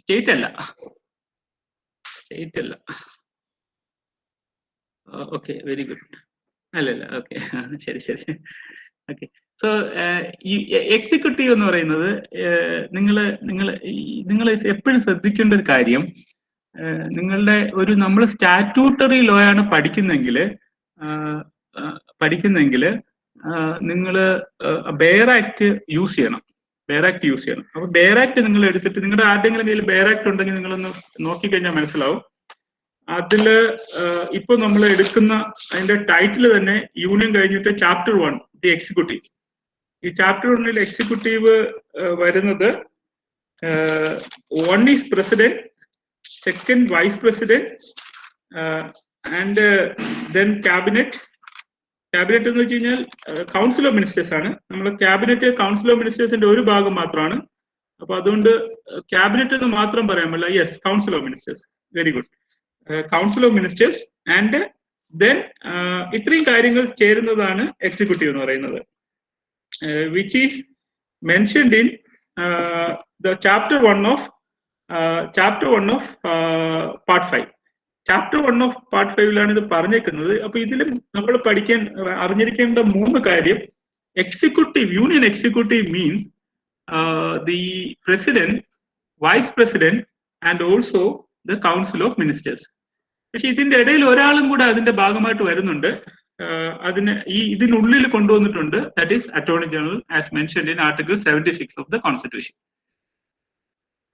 സ്റ്റേറ്റ് അല്ല. Okay, very good. അല്ലല്ല, ഓക്കെ, ശരി. ഓക്കെ, സോ ഈ എക്സിക്യൂട്ടീവ് എന്ന് പറയുന്നത് നിങ്ങൾ എപ്പോഴും ശ്രദ്ധിക്കേണ്ട ഒരു കാര്യം, നിങ്ങളുടെ നമ്മൾ സ്റ്റാറ്റ്യൂട്ടറി ലോ ആണ് പഠിക്കുന്നെങ്കിൽ നിങ്ങൾ ബെയർ ആക്ട് യൂസ് ചെയ്യണം. അപ്പൊ ബെയർ ആക്ട് നിങ്ങൾ എടുത്തിട്ട് നിങ്ങളുടെ ആരുടെങ്കിലും കയ്യിൽ ബെയർ ആക്ട് ഉണ്ടെങ്കിൽ നിങ്ങളൊന്ന് നോക്കിക്കഴിഞ്ഞാൽ മനസ്സിലാവും. അതില് ഇപ്പൊ നമ്മൾ എടുക്കുന്ന അതിന്റെ ടൈറ്റിൽ തന്നെ യൂണിയൻ കഴിഞ്ഞിട്ട് ചാപ്റ്റർ 1 ദി എക്സിക്യൂട്ടീവ്. ഈ ചാപ്റ്റർ 1 എക്സിക്യൂട്ടീവ് വരുന്നത് 1 is president, 2nd vice president, and then cabinet. Cabinet എന്ന് വെച്ച് കഴിഞ്ഞാൽ കൗൺസിൽ ഓഫ് മിനിസ്റ്റേഴ്സ് ആണ്. നമ്മൾ ക്യാബിനറ്റ് കൗൺസിൽ ഓഫ് മിനിസ്റ്റേഴ്സിന്റെ ഒരു ഭാഗം മാത്രമാണ്. അപ്പൊ അതുകൊണ്ട് ക്യാബിനറ്റ് എന്ന് മാത്രം പറയാൻ പറ്റില്ല. Yes, council of ministers, very good. Council of ministers and then ഇത്രയും കാര്യങ്ങൾ ചേരുന്നതാണ് എക്സിക്യൂട്ടീവ് എന്ന് പറയുന്നത്. Which is mentioned in the chapter 1 of part 5. Chapter 1 of part 5 ഇത് പറഞ്ഞേക്കുന്നത്. അപ്പൊ ഇതിലും നമ്മൾ അറിഞ്ഞിരിക്കേണ്ട 3 കാര്യം, executive, union executive means the president, vice president and also the council of ministers. പക്ഷെ ഇതിന്റെ ഇടയിൽ ഒരാളും കൂടെ അതിന്റെ ഭാഗമായിട്ട് വരുന്നുണ്ട്. അതിന് ഇതിനുള്ളിൽ കൊണ്ടുവന്നിട്ടുണ്ട്. That is attorney general as mentioned in article 76 of the constitution.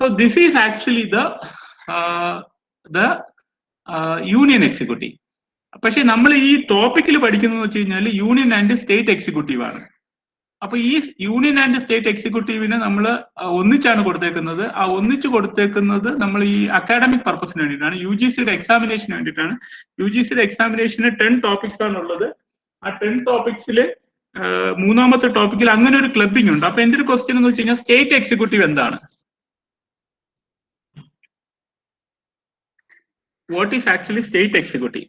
So this is actually the union executive. പക്ഷെ നമ്മൾ ഈ ടോപ്പിക്കിൽ പഠിക്കുന്നത് വെച്ച് കഴിഞ്ഞാൽ യൂണിയൻ ആൻഡ് സ്റ്റേറ്റ് എക്സിക്യൂട്ടീവ് ആണ്. അപ്പൊ ഈ യൂണിയൻ ആൻഡ് സ്റ്റേറ്റ് എക്സിക്യൂട്ടീവിനെ നമ്മൾ ഒന്നിച്ചാണ് കൊടുത്തേക്കുന്നത്. ആ ഒന്നിച്ച് കൊടുത്തേക്കുന്നത് നമ്മൾ ഈ അക്കാഡമിക് പർപ്പസിന് വേണ്ടിയിട്ടാണ്, UGCയുടെ എക്സാമിനേഷന് വേണ്ടിയിട്ടാണ്. UGCയുടെ എക്സാമിനേഷന് 10 ടോപ്പിക്സ് ആണുള്ളത്. ആ 10 ടോപ്പിക്സിൽ 3ാമത്തെ ടോപ്പിക്കിൽ അങ്ങനെ ഒരു ക്ലബിംഗ് ഉണ്ട്. അപ്പൊ എന്റെ ഒരു ക്വസ്റ്റ്യൻ എന്ന് വെച്ച് കഴിഞ്ഞാൽ സ്റ്റേറ്റ് എക്സിക്യൂട്ടീവ് എന്താണ്? What is actually state executive?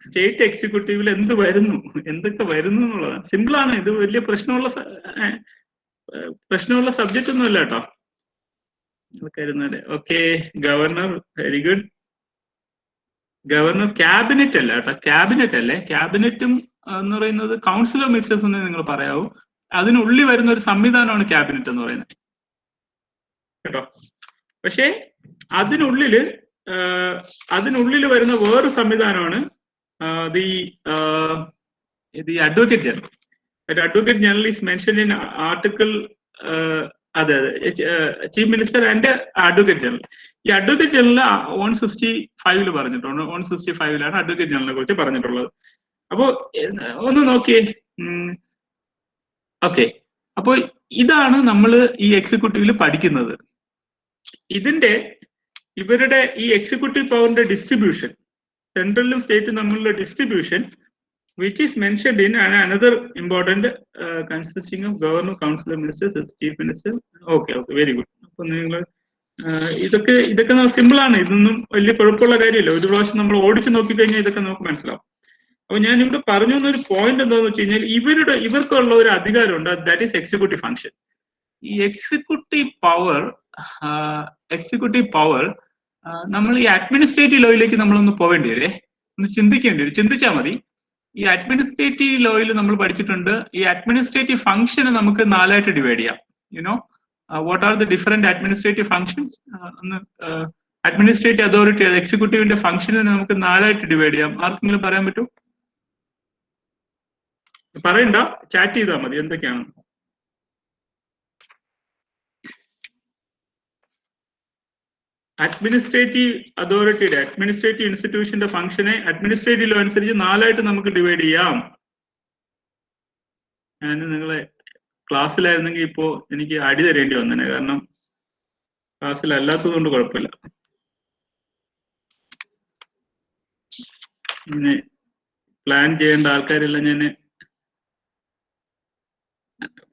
State എക്സിക്യൂട്ടീവിൽ എന്തൊക്കെ വരുന്നു എന്നുള്ളതാണ്. സിമ്പിൾ ആണ്. ഇത് വലിയ പ്രശ്നമുള്ള സബ്ജക്റ്റ് ഒന്നും അല്ല കേട്ടോ. Okay, governor, very good. Governor cabinet അല്ല കേട്ടോ, ക്യാബിനറ്റ് അല്ലേ. ക്യാബിനറ്റും എന്ന് പറയുന്നത് കൗൺസിൽ ഓഫ് മിനിസ്റ്റേഴ്സ് എന്ന് നിങ്ങൾ പറയാവൂ. അതിനുള്ളിൽ വരുന്ന ഒരു സംവിധാനമാണ് ക്യാബിനറ്റ് എന്ന് പറയുന്നത് കേട്ടോ. പക്ഷേ അതിനുള്ളിൽ വരുന്ന വേറൊരു സംവിധാനമാണ് the Advocate General. That Advocate General is mentioned in article Chief Minister and Advocate General. ഈ Advocate General 165 പറഞ്ഞിട്ടുണ്ട്. 165 Advocate General കുറിച്ച് പറഞ്ഞിട്ടുള്ളത്. അപ്പോ ഒന്ന് നോക്കിയേ. ഓക്കെ, അപ്പോ ഇതാണ് നമ്മൾ ഈ എക്സിക്യൂട്ടീവിൽ പഠിക്കുന്നത്. ഇവരുടെ ഈ എക്സിക്യൂട്ടീവ് പവറിന്റെ ഡിസ്ട്രിബ്യൂഷൻ, സെൻട്രലും സ്റ്റേറ്റും തമ്മിലുള്ള distribution, which is mentioned in another important consisting of governor, council of ministers, chief minister. Okay, very good. അപ്പൊ നിങ്ങൾ ഇതൊക്കെ സിമ്പിൾ ആണ്. ഇതൊന്നും വലിയ കുഴപ്പമുള്ള കാര്യമില്ല. ഒരു പ്രാവശ്യം നമ്മൾ ഓടിച്ചു നോക്കിക്കഴിഞ്ഞാൽ ഇതൊക്കെ നമുക്ക് മനസ്സിലാവും. അപ്പൊ ഞാൻ ഇവിടെ പറഞ്ഞു വന്നൊരു പോയിന്റ് എന്താണെന്ന് വെച്ച് കഴിഞ്ഞാൽ ഇവർക്കുള്ള ഒരു അധികാരമുണ്ട്. That is executive function. ഈ എക്സിക്യൂട്ടീവ് പവർ നമ്മൾ ഈ അഡ്മിനിസ്ട്രേറ്റീവ് ലോയിലേക്ക് നമ്മളൊന്ന് പോവേണ്ടി വരെ, ഒന്ന് ചിന്തിച്ചാൽ മതി. ഈ അഡ്മിനിസ്ട്രേറ്റീവ് ലോയിൽ നമ്മൾ പഠിച്ചിട്ടുണ്ട്, ഈ അഡ്മിനിസ്ട്രേറ്റീവ് ഫംഗ്ഷന് നമുക്ക് 4ആയിട്ട് ഡിവൈഡ് ചെയ്യാം. You know what are the different administrative functions? Administrative authority, എക്സിക്യൂട്ടീവിന്റെ ഫംഗ്ഷനെ നമുക്ക് 4ആയിട്ട് ഡിവൈഡ് ചെയ്യാം. ആർക്കെങ്കിലും പറയാൻ പറ്റൂ? പറയണ്ട, ചാറ്റ് ചെയ്താൽ മതി എന്തൊക്കെയാണ്. അഡ്മിനിസ്ട്രേറ്റീവ് അതോറിറ്റിയുടെ, അഡ്മിനിസ്ട്രേറ്റീവ് ഇൻസ്റ്റിറ്റ്യൂഷന്റെ ഫംഗ്ഷനെ അഡ്മിനിസ്ട്രേറ്റീവ് ലോ അനുസരിച്ച് 4ആയിട്ട് നമുക്ക് ഡിവൈഡ് ചെയ്യാം. ഞാൻ നിങ്ങളെ ക്ലാസ്സിലായിരുന്നെങ്കിൽ ഇപ്പോ എനിക്ക് അടി തരേണ്ടി വന്നേനെ, കാരണം ക്ലാസ്സിലല്ലാത്തത് കൊണ്ട് കുഴപ്പമില്ല. പിന്നെ പ്ലാൻ ചെയ്യേണ്ട ആൾക്കാരെല്ലാം ഞാൻ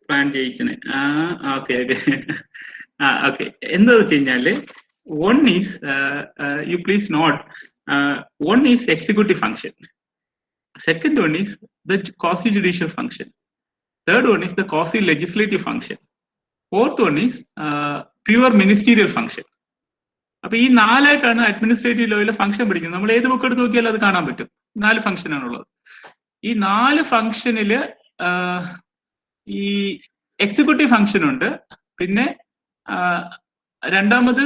പ്ലാൻ ചെയ്യിക്കണേ. ഓക്കെ എന്താ വെച്ച് കഴിഞ്ഞാല്, one is you please note, one is executive function, second one is the quasi judicial function, third one is the quasi legislative function, fourth one is pure ministerial function. അപ്പൊ ഈ 4 administrative ലോയിലെ function പഠിക്കുന്നത്. നമ്മൾ ഏത് book എടുത്ത് നോക്കിയാലും അത് കാണാൻ പറ്റും. 4 ഫംഗ്ഷൻ ആണുള്ളത്. ഈ 4 ഫംഗ്ഷനില് ഈ എക്സിക്യൂട്ടീവ് ഫംഗ്ഷൻ ഉണ്ട്, പിന്നെ രണ്ടാമത്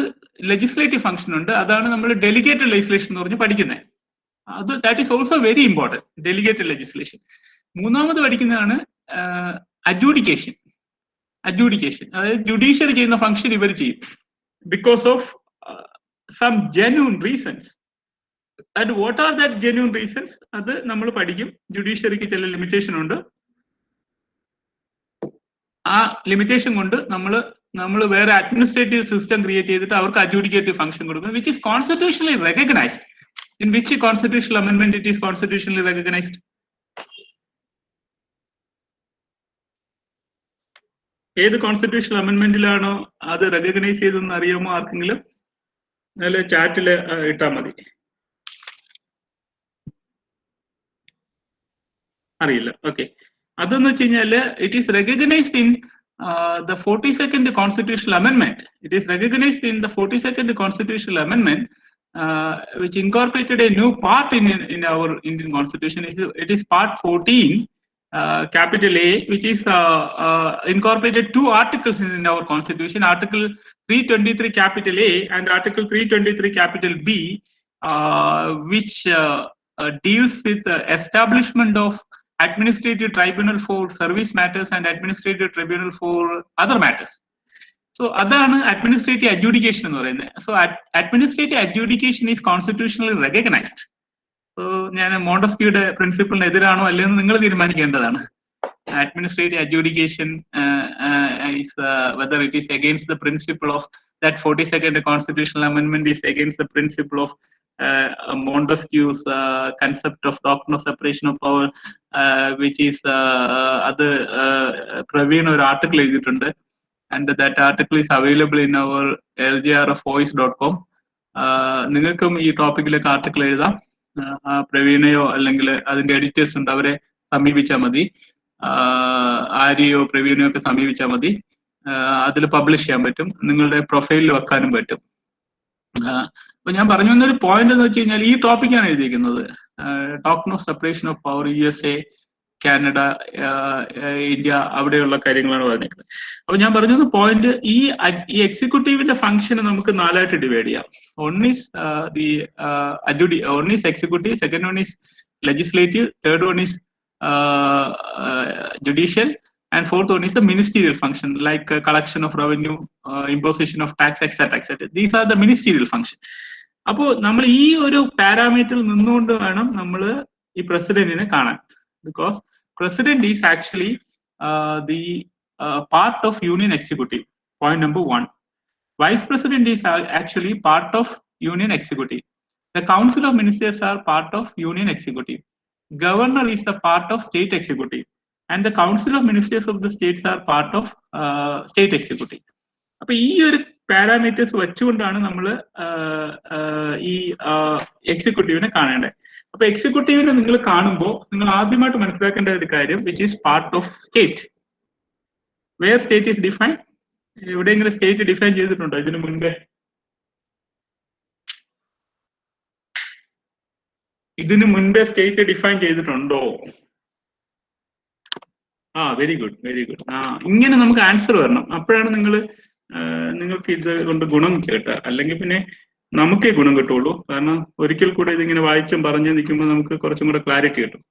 ലെജിസ്ലേറ്റീവ് ഫംഗ്ഷൻ ഉണ്ട്. അതാണ് നമ്മൾ ഡെലിഗേറ്റഡ് ലെജിസ്ലേഷൻ എന്ന് പറഞ്ഞ് പഠിക്കുന്നത്. അത് that is also very important, delegated legislation. മൂന്നാമത് പഠിക്കുന്നതാണ് അഡ്ജൂഡിക്കേഷൻ. അതായത് ജുഡീഷ്യറി ചെയ്യുന്ന ഫംഗ്ഷൻ ഇവർ ചെയ്യും because of some genuine reasons. And what are that genuine reasons? അത് നമ്മൾ പഠിക്കും. ജുഡീഷ്യറിക്ക് ചില ലിമിറ്റേഷൻ ഉണ്ട്. ആ ലിമിറ്റേഷൻ കൊണ്ട് നമ്മൾ വേറെ അഡ്മിനിസ്ട്രേറ്റീവ് സിസ്റ്റം ക്രിയേറ്റ് ചെയ്തിട്ട് അവർക്ക് അഡ്ജൂഡിക്കേറ്റീവ് ഫംഗ്ഷൻ കൊടുക്കും, which is constitutionally recognised. In which constitutional amendment it is constitutionally recognized? ഏത് കോൺസ്റ്റിറ്റ്യൂഷണൽ അമെന്റ്മെന്റിലാണോ അത് റെക്കഗ്നൈസ് ചെയ്തെന്ന് അറിയാമോ ആർക്കെങ്കിലും? നല്ല ചാറ്റില് ഇട്ടാൽ മതി. അറിയില്ല. ഓക്കെ, അതെന്ന് വെച്ച് കഴിഞ്ഞാല് it is recognised in the 42nd constitutional amendment. It is recognized in the 42nd constitutional amendment, which incorporated a new part in our Indian constitution. It is part 14, capital A, which is incorporated 2 articles in our constitution, article 323 capital A and article 323 capital B, which deals with the establishment of administrative tribunal for service matters and administrative tribunal for other matters. So അതാണ് administrative adjudication എന്ന് പറയുന്നത്. So administrative adjudication is constitutionally recognised. So ഞാൻ മോണ്ടസ്ക്യൂയുടെ പ്രിൻസിപ്പിളിന് എതിരാണോ അല്ലെന്ന് നിങ്ങൾ തീരുമാനിക്കേണ്ടതാണ്. Administrative adjudication is whether it is against the principle of that 42nd constitutional amendment is against the principle of Montesquieu's concept of doctrine of separation of power, which is അത് പ്രവീൺ ഒരു article എഴുതിയിട്ടുണ്ട്. And that article is available in our lgrfvoice.com. നിങ്ങൾക്കും ഈ ടോപ്പിക്കിലേക്ക് article എഴുതാം. പ്രവീണയോ അല്ലെങ്കിൽ അതിന്റെ editors ഉണ്ട്, അവരെ സമീപിച്ചാൽ മതി. ആര്യയോ പ്രവീണയോ ഒക്കെ സമീപിച്ചാൽ മതി. അതിൽ പബ്ലിഷ് ചെയ്യാൻ പറ്റും, നിങ്ങളുടെ പ്രൊഫൈലിൽ വെക്കാനും പറ്റും. അപ്പൊ ഞാൻ പറഞ്ഞു വന്നൊരു പോയിന്റ് എന്ന് വെച്ച് കഴിഞ്ഞാൽ ഈ ടോപ്പിക്കാണ് എഴുതിയിരിക്കുന്നത്. Doctrine of separation of power, USA, Canada, India, അവിടെയുള്ള കാര്യങ്ങളാണ് പറഞ്ഞിരിക്കുന്നത്. അപ്പൊ ഞാൻ പറഞ്ഞു വന്ന പോയിന്റ്, ഈ എക്സിക്യൂട്ടീവിന്റെ ഫംഗ്ഷന് നമുക്ക് 4ആയിട്ട് ഡിവൈഡ് ചെയ്യാം. One is executive, second one is legislative, third one is judicial, and fourth one is the ministerial function, like collection of revenue, imposition of tax, etc. These are the ministerial function. അപ്പോൾ നമ്മൾ ഈ ഒരു പാരാമീറ്ററിൽ നിന്നുകൊണ്ട് വേണം നമ്മൾ ഈ പ്രസിഡന്റിനെ കാണാൻ. Because president is actually the part of union executive. Point number 1. Vice president is actually part of union executive. The council of ministers are part of union executive. Governor is the part of state executive. And the council of ministers of the states are part of state executive. അപ്പൊ ഈ ഒരു parameters വെച്ചുകൊണ്ടാണ് നമ്മൾ ഈ എക്സിക്യൂട്ടീവിനെ കാണേണ്ടത്. അപ്പൊ എക്സിക്യൂട്ടീവിനെ നിങ്ങൾ കാണുമ്പോൾ നിങ്ങൾ ആദ്യമായിട്ട് മനസ്സിലാക്കേണ്ട ഒരു കാര്യം, which is part of state. Where state is define? എവിടെയെങ്കിലും സ്റ്റേറ്റ് ഡിഫൈൻ ചെയ്തിട്ടുണ്ടോ ഇതിനു മുൻപേ? ഇതിനു മുൻപേ സ്റ്റേറ്റ് ഡിഫൈൻ ചെയ്തിട്ടുണ്ടോ? Very good, very good. ഇങ്ങനെ നമുക്ക് ആൻസർ വരണം. അപ്പോഴാണ് നിങ്ങൾക്ക് ഇത് കൊണ്ട് ഗുണം കിട്ടുക. അല്ലെങ്കിൽ പിന്നെ നമുക്കേ ഗുണം കിട്ടുള്ളൂ. കാരണം ഒരിക്കൽ കൂടെ ഇതിങ്ങനെ വായിച്ചും പറഞ്ഞു നിൽക്കുമ്പോൾ നമുക്ക് കുറച്ചും കൂടെ ക്ലാരിറ്റി കിട്ടും.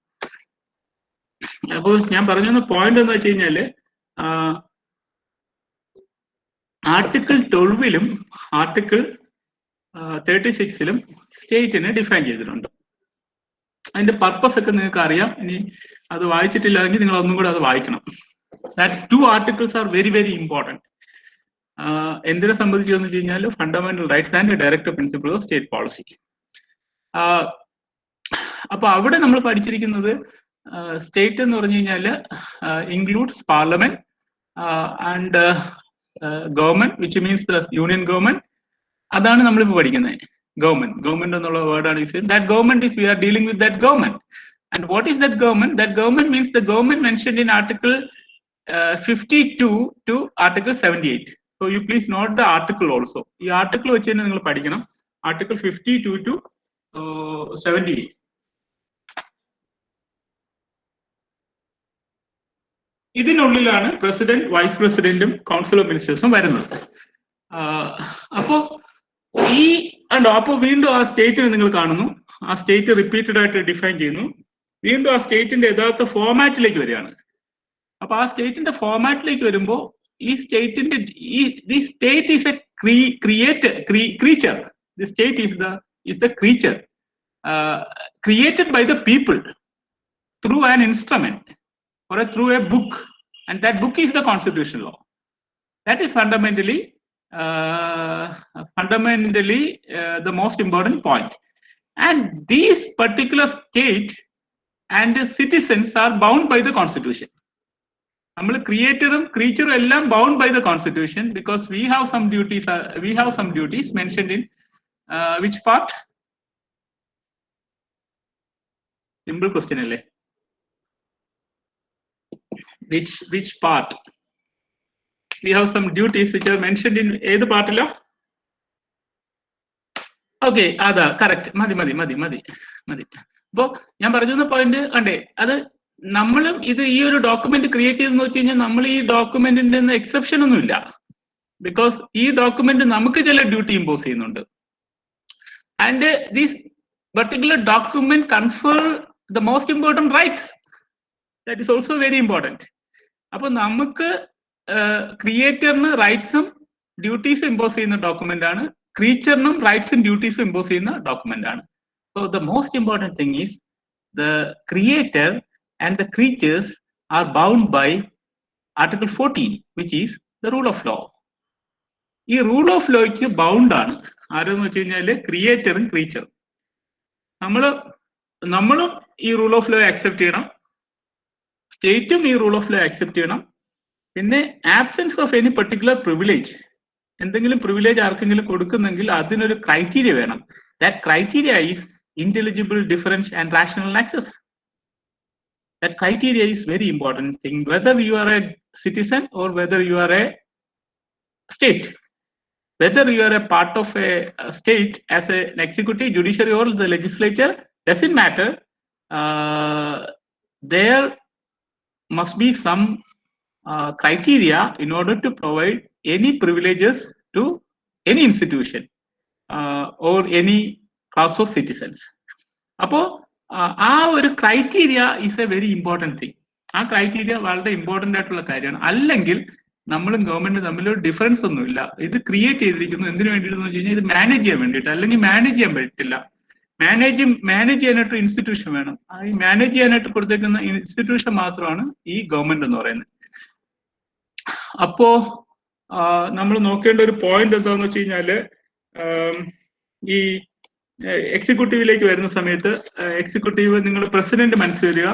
അപ്പോൾ ഞാൻ പറഞ്ഞ പോയിന്റ് എന്ന് വെച്ച് കഴിഞ്ഞാല്, ആർട്ടിക്കിൾ 12ലും ആർട്ടിക്കിൾ 36ലും സ്റ്റേറ്റിനെ ഡിഫൈൻ ചെയ്തിട്ടുണ്ട്. അതിന്റെ പർപ്പസ് ഒക്കെ നിങ്ങൾക്ക് അറിയാം. ഇനി അത് വായിച്ചിട്ടില്ലെങ്കിൽ നിങ്ങൾ ഒന്നും കൂടെ അത് വായിക്കണം. That 2 articles are very very important. എന്തിനെ സംബന്ധിച്ചെന്ന് വെച്ച് കഴിഞ്ഞാൽ fundamental rights and directive principle of state policy. അപ്പൊ അവിടെ നമ്മൾ പഠിച്ചിരിക്കുന്നത് സ്റ്റേറ്റ് എന്ന് പറഞ്ഞു കഴിഞ്ഞാൽ includes parliament and government, which means the union government. അതാണ് നമ്മളിപ്പോൾ പഠിക്കുന്നത്. Government എന്നുള്ള വേർഡാണ് യൂസ് ചെയ്യുന്നത്. That government is, we are dealing with that government. And what is that government? That government means the government mentioned in article 52 to article 78. So you please note the article also. The article വെച്ച് തന്നെ നിങ്ങൾ പഠിക്കണം. Article 52 to 78. ഇതിനുള്ളിലാണ് president, vice പ്രസിഡന്റും council of മിനിസ്റ്റേഴ്സും വരുന്നത്. അപ്പോ ഈ ഉണ്ടോ, അപ്പോ വീണ്ടും ആ സ്റ്റേറ്റിനെ നിങ്ങൾ കാണുന്നു. ആ സ്റ്റേറ്റ് റിപ്പീറ്റഡ് ആയിട്ട് ഡിഫൈൻ ചെയ്യുന്നു. വീണ്ടും ആ സ്റ്റേറ്റിന്റെ യഥാർത്ഥ ഫോമാറ്റിലേക്ക് വരികയാണ്. അപ്പൊ ആ സ്റ്റേറ്റിന്റെ ഫോമാറ്റിലേക്ക് വരുമ്പോൾ ഈ സ്റ്റേറ്റിന്റെ the state is a creature. The state is the creature created by the people through an instrument or through a book, and that book is the constitutional law. That is fundamentally the most important point. And these particular state and citizens are bound by the constitution. നമ്മൾ ക്രിയേറ്ററും ക്രീച്ചറും എല്ലാം bound by the constitution, because we have some duties mentioned in which part? Simple question alle. Which part? We have some duties which are mentioned in ഏത് പാർട്ടിലോ? Okay, അതാ correct. മതി. അപ്പോ ഞാൻ പറഞ്ഞ point കണ്ടേ, അത് നമ്മളും ഇത് ഈ ഒരു ഡോക്യുമെന്റ് ക്രിയേറ്റ് ചെയ്തെന്ന് വെച്ച് കഴിഞ്ഞാൽ നമ്മൾ ഈ ഡോക്യുമെന്റിന്റെ എക്സെപ്ഷൻ ഒന്നുമില്ല. ബിക്കോസ് ഈ ഡോക്യുമെന്റ് നമുക്ക് ചില ഡ്യൂട്ടി ഇമ്പോസ് ചെയ്യുന്നുണ്ട്. And this particular document confer the most important rights. That is also very important. അപ്പോൾ നമുക്ക് ക്രിയേറ്ററിന് റൈറ്റ്സും ഡ്യൂട്ടീസും ഇമ്പോസ് ചെയ്യുന്ന ഡോക്യുമെന്റ് ആണ്, ക്രീച്ചറിനും റൈറ്റ്സും ഡ്യൂട്ടീസും ഇമ്പോസ് ചെയ്യുന്ന ഡോക്യുമെന്റ് ആണ്. So the most important thing is the creator and the creatures are bound by article 14, which is the rule of law. ഈ റൂൾ ഓഫ് ലോയ്ക്ക് ബൗണ്ട് ആണ് ആരെന്ന് വെച്ച് കഴിഞ്ഞാല് ക്രിയേറ്ററും ക്രീച്ചറും. നമ്മളും ഈ റൂൾ ഓഫ് ലോ ആക്സെപ്റ്റ് ചെയ്യണം, സ്റ്റേറ്റും ഈ റൂൾ ഓഫ് ലോ ആക്സെപ്റ്റ് ചെയ്യണം. പിന്നെ absence of any particular privilege, എന്തെങ്കിലും പ്രിവിലേജ് ആർക്കെങ്കിലും കൊടുക്കുന്നെങ്കിൽ അതിനൊരു ക്രൈറ്റീരിയ വേണം. That criteria is intelligible, difference and rational access. That criteria is very important thing, whether you are a citizen or whether you are a state. Whether you are a part of a state as an executive, judiciary or the legislature, doesn't matter. There must be some criteria in order to provide any privileges to any institution or any class of citizens. Appo ആ ഒരു criteria is A very important thing. ആ criteria വളരെ important ആയിട്ടുള്ള കാര്യമാണ്. അല്ലെങ്കിൽ നമ്മളും ഗവൺമെന്റും തമ്മിലൊരു ഡിഫറൻസ് ഒന്നുമില്ല. ഇത് ക്രിയേറ്റ് ചെയ്തിരിക്കുന്നു എന്തിനു വേണ്ടിയിട്ടെന്ന് വെച്ച് കഴിഞ്ഞാൽ ഇത് മാനേജ് ചെയ്യാൻ വേണ്ടിയിട്ട്, അല്ലെങ്കിൽ മാനേജ് ചെയ്യാൻ പറ്റില്ല. മാനേജ് ചെയ്യാനായിട്ട് ഇൻസ്റ്റിറ്റ്യൂഷൻ വേണം. ഈ മാനേജ് ചെയ്യാനായിട്ട് കൊടുത്തേക്കുന്ന ഇൻസ്റ്റിറ്റ്യൂഷൻ മാത്രമാണ് ഈ ഗവൺമെന്റ് എന്ന് പറയുന്നത്. അപ്പോ നമ്മൾ നോക്കേണ്ട ഒരു പോയിന്റ് എന്താന്ന് വെച്ച് കഴിഞ്ഞാല്, ഈ എക്സിക്യൂട്ടീവിലേക്ക് വരുന്ന സമയത്ത് എക്സിക്യൂട്ടീവ് നിങ്ങൾ പ്രസിഡന്റ് മനസ്സിൽ വരിക.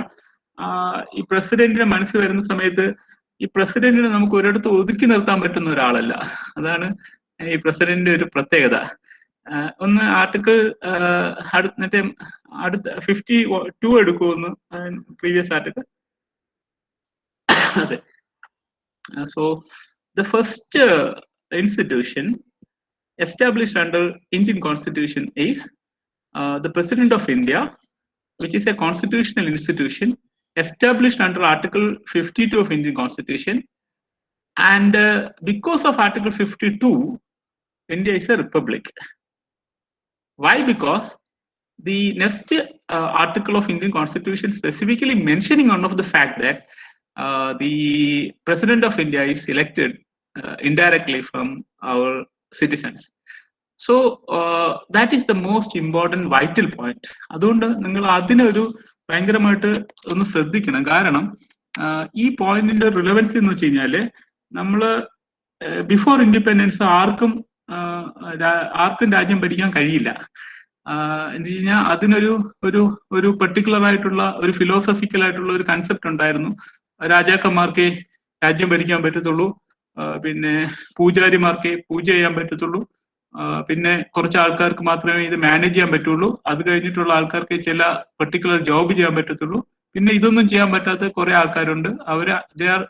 ഈ പ്രസിഡന്റിന്റെ മനസ്സിൽ വരുന്ന സമയത്ത് ഈ പ്രസിഡന്റിനെ നമുക്ക് ഒരിടത്ത് ഒതുക്കി നിർത്താൻ പറ്റുന്ന ഒരാളല്ല. അതാണ് ഈ പ്രസിഡന്റിന്റെ ഒരു പ്രത്യേകത. ഒന്ന് ആർട്ടിക്കിൾ മറ്റേ അടുത്ത 52 എടുക്കുമെന്ന് പ്രീവിയസ് ആർട്ടിക്കിൾ. അതെ. So the first institution established under Indian Constitution is the President of India, which is a constitutional institution established under Article 52 of Indian Constitution. And because of Article 52, India is a republic. Why? Because the next article of Indian Constitution specifically mentioning one of the fact that the President of India is elected indirectly from our citizens. So that is the most important vital point. അതുകൊണ്ട് നിങ്ങൾ അതിനൊരു ഭയങ്കരമായിട്ട് ഒന്ന് ശ്രദ്ധിക്കണം. കാരണം ഈ പോയിന്റിന്റെ relevancy എന്ന് വെച്ച് കഴിഞ്ഞാല് നമ്മള് ബിഫോർ ഇൻഡിപെൻഡൻസ് ആർക്കും രാജ്യം ഭരിക്കാൻ കഴിയില്ല. എന്ന് വെച്ച് കഴിഞ്ഞാൽ അതിനൊരു ഒരു പെർട്ടിക്കുലർ ആയിട്ടുള്ള ഒരു ഫിലോസഫിക്കൽ ആയിട്ടുള്ള ഒരു കൺസെപ്റ്റ് ഉണ്ടായിരുന്നു. രാജാക്കന്മാർക്കേ രാജ്യം ഭരിക്കാൻ പറ്റത്തുള്ളൂ, പിന്നെ പൂജാരിമാർക്കേ പൂജ ചെയ്യാൻ പറ്റത്തുള്ളൂ, പിന്നെ കുറച്ച് ആൾക്കാർക്ക് മാത്രമേ ഇത് മാനേജ് ചെയ്യാൻ പറ്റുള്ളൂ, അത് കഴിഞ്ഞിട്ടുള്ള ആൾക്കാർക്ക് ചില പെർട്ടിക്കുലർ ജോബ് ചെയ്യാൻ പറ്റത്തുള്ളൂ, പിന്നെ ഇതൊന്നും ചെയ്യാൻ പറ്റാത്ത കുറെ ആൾക്കാരുണ്ട്, അവര് ദേ ആർ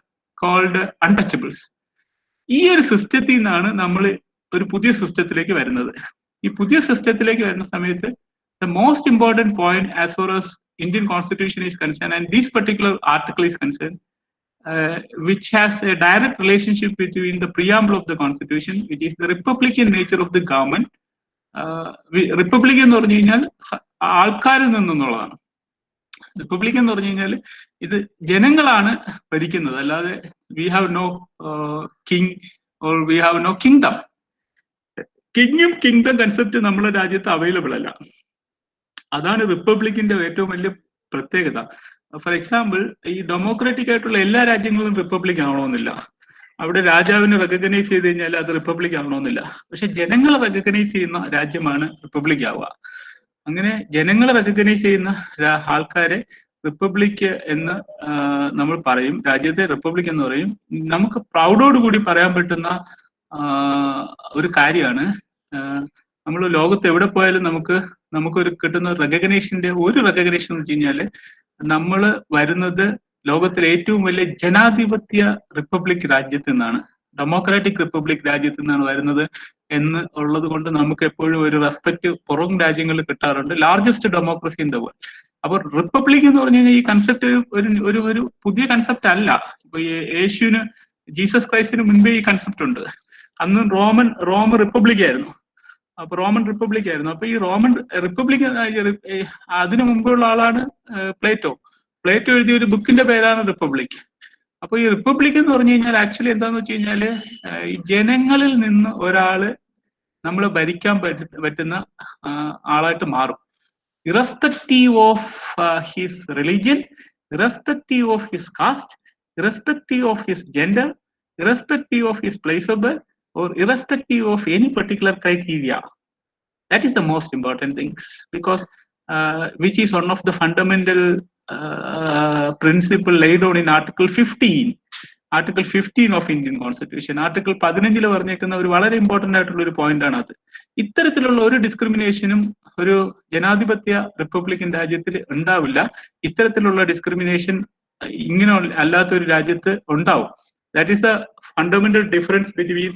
കോൾഡ് അൺടച്ചബിൾസ്. ഈ ഒരു സിസ്റ്റത്തിൽ നിന്നാണ് നമ്മൾ ഒരു പുതിയ സിസ്റ്റത്തിലേക്ക് വരുന്നത്. ഈ പുതിയ സിസ്റ്റത്തിലേക്ക് വരുന്ന സമയത്ത് the most important point as far as Indian Constitution is concerned, and this particular article is concerned, which has a direct relationship between the preamble of the Constitution, which is the republican nature of the government. Republic എന്ന് പറഞ്ഞു കഴിഞ്ഞാൽ ആൾക്കാരിൽ നിന്നുള്ളതാണ്. Republic എന്ന് പറഞ്ഞു കഴിഞ്ഞാൽ ഇത് ജനങ്ങളാണ് ഭരിക്കുന്നത്, അല്ലാതെ we have no king or we have no kingdom. കിങ്ങും കിങ്ഡം കൺസെപ്റ്റ് നമ്മുടെ രാജ്യത്ത് അവൈലബിൾ അല്ല. അതാണ് റിപ്പബ്ലിക്കിന്റെ ഏറ്റവും വലിയ പ്രത്യേകത. ഫോർ എക്സാമ്പിൾ, ഈ ഡെമോക്രാറ്റിക് ആയിട്ടുള്ള എല്ലാ രാജ്യങ്ങളും റിപ്പബ്ലിക് ആവണമെന്നില്ല. അവിടെ രാജാവിനെ റെക്കഗ്നൈസ് ചെയ്ത് കഴിഞ്ഞാൽ അത് റിപ്പബ്ലിക് ആവണമെന്നില്ല. പക്ഷെ ജനങ്ങളെ റെക്കഗ്നൈസ് ചെയ്യുന്ന രാജ്യമാണ് റിപ്പബ്ലിക് ആവുക. അങ്ങനെ ജനങ്ങളെ റെക്കഗ്നൈസ് ചെയ്യുന്ന ആൾക്കാരെ റിപ്പബ്ലിക് എന്ന് നമ്മൾ പറയും. രാജ്യത്തെ റിപ്പബ്ലിക് എന്ന് പറയും. നമുക്ക് പ്രൗഡോടുകൂടി പറയാൻ പറ്റുന്ന ഒരു കാര്യമാണ്. നമ്മൾ ലോകത്ത് എവിടെ പോയാലും നമുക്കൊരു കിട്ടുന്ന റെക്കഗ്നേഷന്റെ ഒരു റെക്കഗ്നേഷൻ എന്ന് വെച്ച് കഴിഞ്ഞാല് നമ്മൾ വരുന്നത് ലോകത്തിലെ ഏറ്റവും വലിയ ജനാധിപത്യ റിപ്പബ്ലിക് രാജ്യത്ത് നിന്നാണ്, ഡെമോക്രാറ്റിക് റിപ്പബ്ലിക് രാജ്യത്ത് നിന്നാണ് വരുന്നത് എന്ന് ഉള്ളത് കൊണ്ട് നമുക്ക് എപ്പോഴും ഒരു റെസ്പെക്ട് പുറം രാജ്യങ്ങളിൽ കിട്ടാറുണ്ട്. Largest democracy in the world. അപ്പൊ റിപ്പബ്ലിക് എന്ന് പറഞ്ഞു കഴിഞ്ഞാൽ ഈ കൺസെപ്റ്റ് ഒരു പുതിയ കൺസെപ്റ്റ് അല്ല. ഇപ്പൊ യേശുവിന്, ജീസസ് ക്രൈസ്റ്റിന് മുൻപേ ഈ കൺസെപ്റ്റ് ഉണ്ട്. അന്ന് റോമൻ റിപ്പബ്ലിക് ആയിരുന്നു. അപ്പൊ റോമൻ റിപ്പബ്ലിക് ആയിരുന്നു. അപ്പൊ ഈ റോമൻ റിപ്പബ്ലിക് അതിനു മുമ്പുള്ള ആളാണ് പ്ലേറ്റോ എഴുതിയ ഒരു ബുക്കിന്റെ പേരാണ് റിപ്പബ്ലിക്. അപ്പൊ ഈ റിപ്പബ്ലിക് എന്ന് പറഞ്ഞു കഴിഞ്ഞാൽ ആക്ച്വലി എന്താന്ന് വെച്ച് കഴിഞ്ഞാല് ഈ ജനങ്ങളിൽ നിന്ന് ഒരാള് നമ്മൾ ഭരിക്കാൻ പറ്റുന്ന ആളായിട്ട് മാറും. Irrespective of his religion, irrespective of his caste, irrespective of his gender, irrespective of his place of birth, or irrespective of any particular criteria. That is the most important things, because which is one of the fundamental principle laid down in Article 15 of Indian Constitution. Article 15 പറഞ്ഞേക്കുന്ന ഒരു വളരെ important ആയിട്ടുള്ള ഒരു point ആണ് അത്. ഇത്തരത്തിലുള്ള ഒരു ഡിസ്ക്രിമിനേഷനും ഒരു ജനാധിപത്യ റിപ്പബ്ലിക്കൻ രാജ്യത്തിൽ ഉണ്ടാവില്ല. ഇത്തരത്തിലുള്ള ഡിസ്ക്രിമിനേഷൻ ഇങ്ങനെ അല്ലാത്ത ഒരു രാജ്യത്ത് ഉണ്ടാവും. That is the fundamental difference between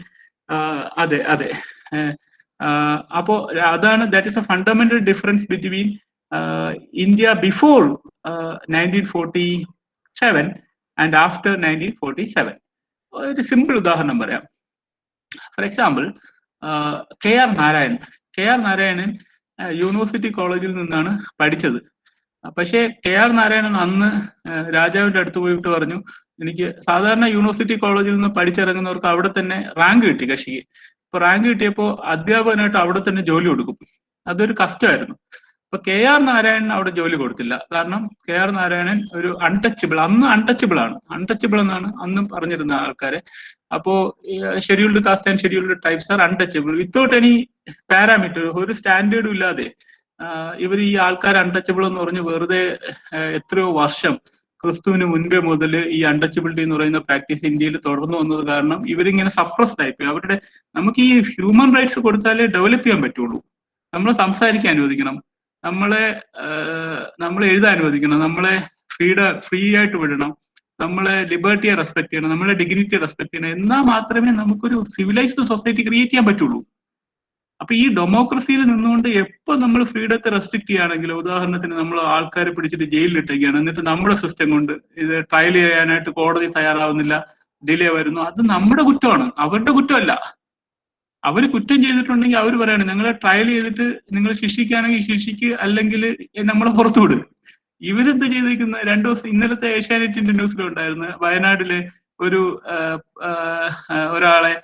അതെ അപ്പോ അതാണ്, that is a fundamental difference between India before 1947 and after 1947. ഒരു സിമ്പിൾ ഉദാഹരണം പറയാം. For example, K R Narayanan university കോളേജിൽ നിന്നാണ് പഠിച്ചത്. പക്ഷേ കെ ആർ നാരായണൻ അന്ന് രാജാവിന്റെ അടുത്ത് പോയിട്ട് പറഞ്ഞു, എനിക്ക് സാധാരണ യൂണിവേഴ്സിറ്റി കോളേജിൽ നിന്ന് പഠിച്ചിറങ്ങുന്നവർക്ക് അവിടെ തന്നെ റാങ്ക് കിട്ടി കക്ഷിക്ക്. ഇപ്പൊ റാങ്ക് കിട്ടിയപ്പോൾ അധ്യാപകനായിട്ട് അവിടെ തന്നെ ജോലി കൊടുക്കും. അതൊരു കഷ്ടമായിരുന്നു. അപ്പൊ കെ ആർ നാരായണൻ അവിടെ ജോലി കൊടുത്തില്ല. കാരണം കെ ആർ നാരായണൻ ഒരു അന്ന് അൺടച്ചബിൾ എന്നാണ് അന്നും പറഞ്ഞിരുന്ന ആൾക്കാരെ. അപ്പോ scheduled caste and scheduled tribes are untouchable without any parameter, ഒരു സ്റ്റാൻഡേർഡും ഇല്ലാതെ ഇവർ ഈ ആൾക്കാർ അൺടച്ചബിൾ എന്ന് പറഞ്ഞ് വെറുതെ എത്രയോ വർഷം ക്രിസ്തുവിന് മുൻപേ മുതൽ ഈ അൺടച്ചബിലിറ്റി എന്ന് പറയുന്ന പ്രാക്ടീസ് ഇന്ത്യയിൽ തുടർന്നു വന്നത് കാരണം ഇവരിങ്ങനെ സപ്രസ്ഡ് ആയിപ്പോയി. അവരുടെ, നമുക്ക് ഈ ഹ്യൂമൻ റൈറ്റ്സ് കൊടുത്താലേ ഡെവലപ്പ് ചെയ്യാൻ പറ്റുള്ളൂ. നമ്മളെ സംസാരിക്കാൻ അനുവദിക്കണം, നമ്മളെ എഴുതാൻ അനുവദിക്കണം, നമ്മളെ ഫ്രീ ആയിട്ട് വിടണം, നമ്മളെ ലിബർട്ടിയെ റെസ്പെക്ട് ചെയ്യണം, നമ്മളെ ഡിഗ്നിറ്റിയെ റെസ്പെക്ട് ചെയ്യണം. എന്നാൽ മാത്രമേ നമുക്കൊരു സിവിലൈസ്ഡ് സൊസൈറ്റി ക്രിയേറ്റ് ചെയ്യാൻ പറ്റുള്ളൂ. അപ്പൊ ഈ ഡെമോക്രസിയിൽ നിന്നുകൊണ്ട് എപ്പോ നമ്മൾ ഫ്രീഡത്തെ റെസ്ട്രിക്ട് ചെയ്യുകയാണെങ്കിലും, ഉദാഹരണത്തിന് നമ്മൾ ആൾക്കാരെ പിടിച്ചിട്ട് ജയിലിലിട്ടേക്കാണ്, എന്നിട്ട് നമ്മുടെ സിസ്റ്റം കൊണ്ട് ഇത് ട്രയൽ ചെയ്യാനായിട്ട് കോടതി തയ്യാറാവുന്നില്ല, ഡിലേ വരുന്നു, അത് നമ്മുടെ കുറ്റമാണ്, അവരുടെ കുറ്റമല്ല. അവർ കുറ്റം ചെയ്തിട്ടുണ്ടെങ്കിൽ അവർ പറയാണ് ഞങ്ങളെ ട്രയൽ ചെയ്തിട്ട് നിങ്ങൾ ശിക്ഷിക്കുകയാണെങ്കിൽ ശിക്ഷിക്ക്, അല്ലെങ്കിൽ നമ്മളെ പുറത്തുവിടും. ഇവരെന്ത് ചെയ്തിരിക്കുന്ന 2 ദിവസം ഇന്നലത്തെ ഏഷ്യാനെറ്റിന്റെ ന്യൂസിലുണ്ടായിരുന്നു, വയനാട്ടില് ഒരാളെ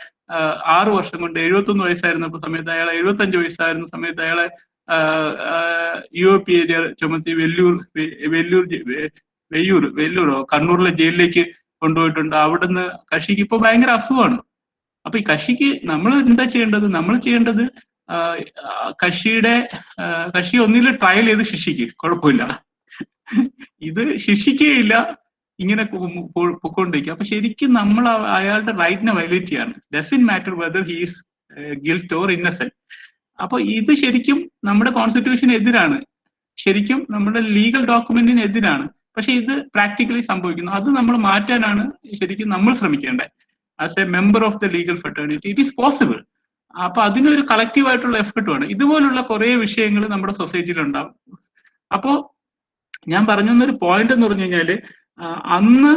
6 വർഷം കൊണ്ട് 71 വയസ്സായിരുന്ന സമയത്ത് അയാളെ 75 വയസ്സായിരുന്ന സമയത്ത് അയാളെ UAP ചുമത്തി വെല്ലൂരോ കണ്ണൂരിലെ ജയിലിലേക്ക് കൊണ്ടുപോയിട്ടുണ്ട്. അവിടുന്ന് കക്ഷിക്ക് ഇപ്പൊ ഭയങ്കര അസുഖമാണ്. അപ്പൊ ഈ കക്ഷിക്ക് നമ്മൾ എന്താ ചെയ്യേണ്ടത്? നമ്മൾ ചെയ്യേണ്ടത് കക്ഷി ഒന്നിൽ ട്രയൽ ചെയ്ത് ശിക്ഷിക്ക്, കുഴപ്പമില്ല. ഇത് ശിക്ഷിക്കുകയില്ല, ഇങ്ങനെ പൊക്കോണ്ടിരിക്കുക. അപ്പൊ ശരിക്കും നമ്മൾ അയാളുടെ റൈറ്റിനെ വയലേറ്റ് ചെയ്യാണ്. Doesn't matter whether he is guilt or innocent. അപ്പൊ ഇത് ശരിക്കും നമ്മുടെ കോൺസ്റ്റിറ്റ്യൂഷന് എതിരാണ്, ശരിക്കും നമ്മുടെ ലീഗൽ ഡോക്യുമെന്റിന് എതിരാണ്. പക്ഷെ ഇത് പ്രാക്ടിക്കലി സംഭവിക്കുന്നു. അത് നമ്മൾ മാറ്റാനാണ് ശരിക്കും നമ്മൾ ശ്രമിക്കേണ്ടത്. as a member of the legal fraternity. It is possible. അപ്പൊ അതിനൊരു കളക്റ്റീവ് ആയിട്ടുള്ള എഫർട്ട് വേണം. ഇതുപോലുള്ള കുറെ വിഷയങ്ങൾ നമ്മുടെ സൊസൈറ്റിയിൽ ഉണ്ടാവും. അപ്പോ ഞാൻ പറഞ്ഞൊരു പോയിന്റ് എന്ന് പറഞ്ഞു കഴിഞ്ഞാല്, അന്ന്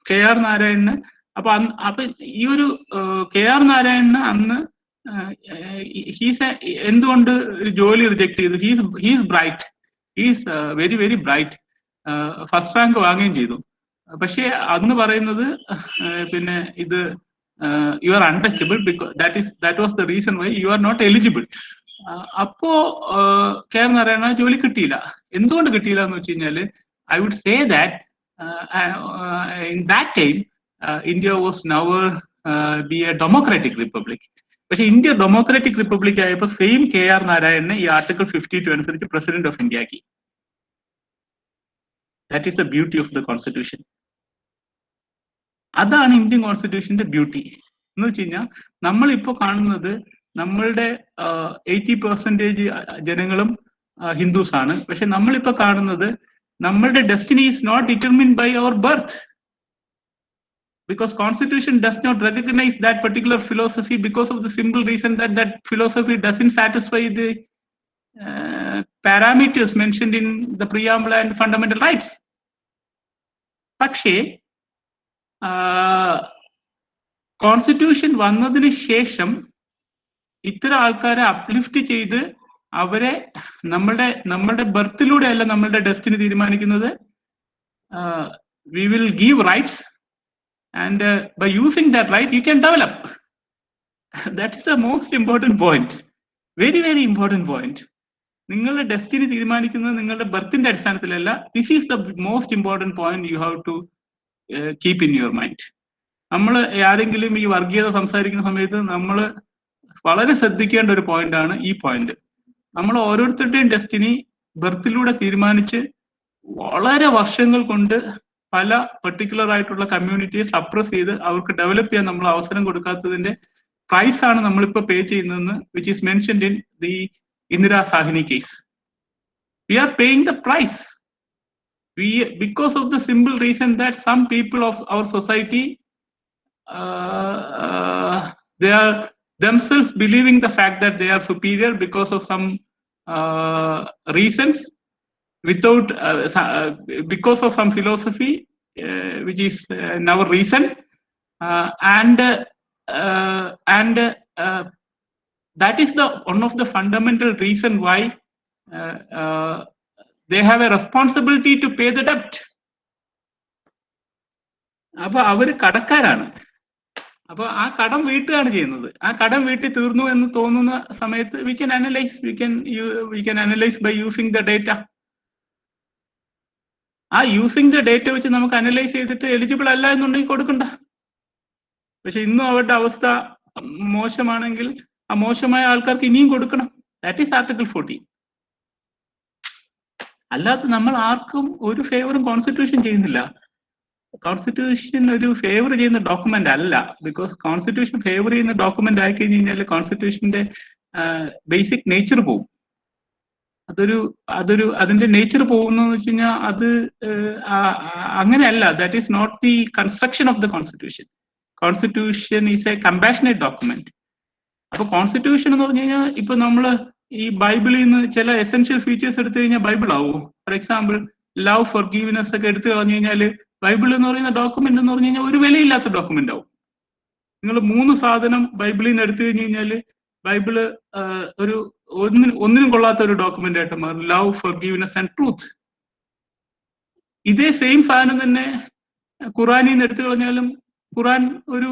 KR നാരായണന് അപ്പൊ ഈ ഒരു KR നാരായണന് അന്ന് എന്തുകൊണ്ട് ഒരു ജോലി റിജക്ട് ചെയ്തു? He's bright, he's very very bright, first rank വാങ്ങുകയും ചെയ്തു. പക്ഷെ അന്ന് പറയുന്നത് പിന്നെ ഇത് you are untouchable, because that was the reason why you are not eligible. അപ്പോ KR നാരായണ ജോലി കിട്ടിയില്ല. എന്തുകൊണ്ട് കിട്ടിയില്ല എന്ന് വെച്ച് കഴിഞ്ഞാല്, I would say that in that time India was never be a democratic republic. പക്ഷെ ഇന്ത്യ ഡെമോക്രാറ്റിക് റിപ്പബ്ലിക് ആയപ്പോൾ സെയിം KR നാരായണനെ ഈ ആർട്ടിക്കിൾ 52 അനുസരിച്ച് പ്രസിഡന്റ് ഓഫ് ഇന്ത്യ ആക്കി. That is the beauty of the constitution. അതാണ് ഇന്ത്യൻ കോൺസ്റ്റിറ്റ്യൂഷന്റെ ബ്യൂട്ടി എന്ന് വെച്ച് കഴിഞ്ഞാൽ, നമ്മളിപ്പോ കാണുന്നത് നമ്മളുടെ 80% ജനങ്ങളും ഹിന്ദുസ് ആണ്. പക്ഷെ നമ്മളിപ്പോ കാണുന്നത് നമ്മളുടെ destiny is not determined by our birth, because constitution does not recognize that particular philosophy because of the simple reason that that philosophy doesn't satisfy the parameters mentioned in the preamble and fundamental rights. പക്ഷേ constitution വന്നതിന് ശേഷം ഇത്തരം ആൾക്കാരെ uplift ചെയ്ത് അവരെ നമ്മളുടെ ബർത്തിലൂടെ അല്ല നമ്മളുടെ ഡെസ്റ്റിനി തീരുമാനിക്കുന്നത്. We will give rights, and by using that right you can develop. That is the most important point, very very important point. നിങ്ങളുടെ ഡെസ്റ്റിനി തീരുമാനിക്കുന്നത് നിങ്ങളുടെ ബർത്തിന്റെ അടിസ്ഥാനത്തിലല്ല. This is the most important point you have to keep in your mind. നമ്മൾ ആരെങ്കിലും ഈ വർഗീയത സംസാരിക്കുന്ന സമയത്ത് നമ്മൾ വളരെ ശ്രദ്ധിക്കേണ്ട ഒരു പോയിന്റ് ആണ് ഈ പോയിന്റ്. നമ്മൾ ഓരോരുത്തരുടെയും ഡെസ്റ്റിനി ബർത്തിലൂടെ തീരുമാനിച്ച് വളരെ വർഷങ്ങൾ കൊണ്ട് പല പെർട്ടിക്കുലർ ആയിട്ടുള്ള കമ്മ്യൂണിറ്റിയെ സപ്രസ് ചെയ്ത് അവർക്ക് ഡെവലപ്പ് ചെയ്യാൻ നമ്മൾ അവസരം കൊടുക്കാത്തതിന്റെ പ്രൈസ് ആണ് നമ്മളിപ്പോ പേ ചെയ്യുന്നതെന്ന്, which is mentioned in the Indira Sawhney case. We are paying the price because of the simple reason that some people of our society they are themselves believing the fact that they are superior because of some reasons, without because of some philosophy which is never reason, and that is the one of the fundamental reason why they have a responsibility to pay the debt. അപ്പൊ അവര് കടക്കാരാണ്. അപ്പൊ ആ കടം വീട്ടുകയാണ് ചെയ്യുന്നത്. ആ കടം വീട്ടിൽ തീർന്നു എന്ന് തോന്നുന്ന സമയത്ത് we can analyze by using the data. ആ യൂസിങ് ദ ഡേറ്റ വെച്ച് നമുക്ക് അനലൈസ് ചെയ്തിട്ട് എലിജിബിൾ അല്ല എന്നുണ്ടെങ്കിൽ കൊടുക്കണ്ട. പക്ഷെ ഇന്നും അവരുടെ അവസ്ഥ മോശമാണെങ്കിൽ ആ മോശമായ ആൾക്കാർക്ക് ഇനിയും കൊടുക്കണം. That is article 14. അല്ലാതെ നമ്മൾ ആർക്കും ഒരു ഫേവറും കോൺസ്റ്റിറ്റ്യൂഷൻ ചെയ്യുന്നില്ല. കോൺസ്റ്റിറ്റ്യൂഷൻ ഒരു ഫേവർ ചെയ്യുന്ന ഡോക്യുമെന്റ് അല്ല. ബിക്കോസ് കോൺസ്റ്റിറ്റ്യൂഷൻ ഫേവർ ചെയ്യുന്ന ഡോക്യുമെന്റ് ആയി കഴിഞ്ഞ് കഴിഞ്ഞാൽ കോൺസ്റ്റിറ്റ്യൂഷന്റെ ബേസിക് നേച്ചർ പോകും. അതിന്റെ നേച്ചർ പോകുന്നു വെച്ച് കഴിഞ്ഞാൽ അത് അങ്ങനെയല്ല. That is not the construction of the constitution. Constitution is a compassionate document. അപ്പൊ കോൺസ്റ്റിറ്റ്യൂഷൻ എന്ന് പറഞ്ഞു കഴിഞ്ഞാൽ ഇപ്പൊ നമ്മള് ഈ ബൈബിളിൽ നിന്ന് ചില എസെൻഷ്യൽ ഫീച്ചേഴ്സ് എടുത്തു കഴിഞ്ഞാൽ ബൈബിൾ ആവും. ഫോർ എക്സാമ്പിൾ ലവ്, ഫോർഗീവ്നെസ് ഒക്കെ എടുത്തു കളഞ്ഞു കഴിഞ്ഞാൽ ബൈബിൾ എന്ന് പറയുന്ന ഡോക്യുമെന്റ് എന്ന് പറഞ്ഞു കഴിഞ്ഞാൽ ഒരു വിലയില്ലാത്ത ഡോക്യുമെന്റ് ആവും. നിങ്ങൾ 3 സാധനം ബൈബിളിൽ നിന്ന് എടുത്തു കഴിഞ്ഞു കഴിഞ്ഞാൽ ബൈബിള് ഒരു ഒന്നിനും കൊള്ളാത്ത ഒരു ഡോക്യുമെന്റ് ആയിട്ട് മാറും. Love, forgiveness and truth. ഇതേ സെയിം സാധനം തന്നെ ഖുറാനിൽ നിന്ന് എടുത്തു കളഞ്ഞാലും ഖുറാൻ ഒരു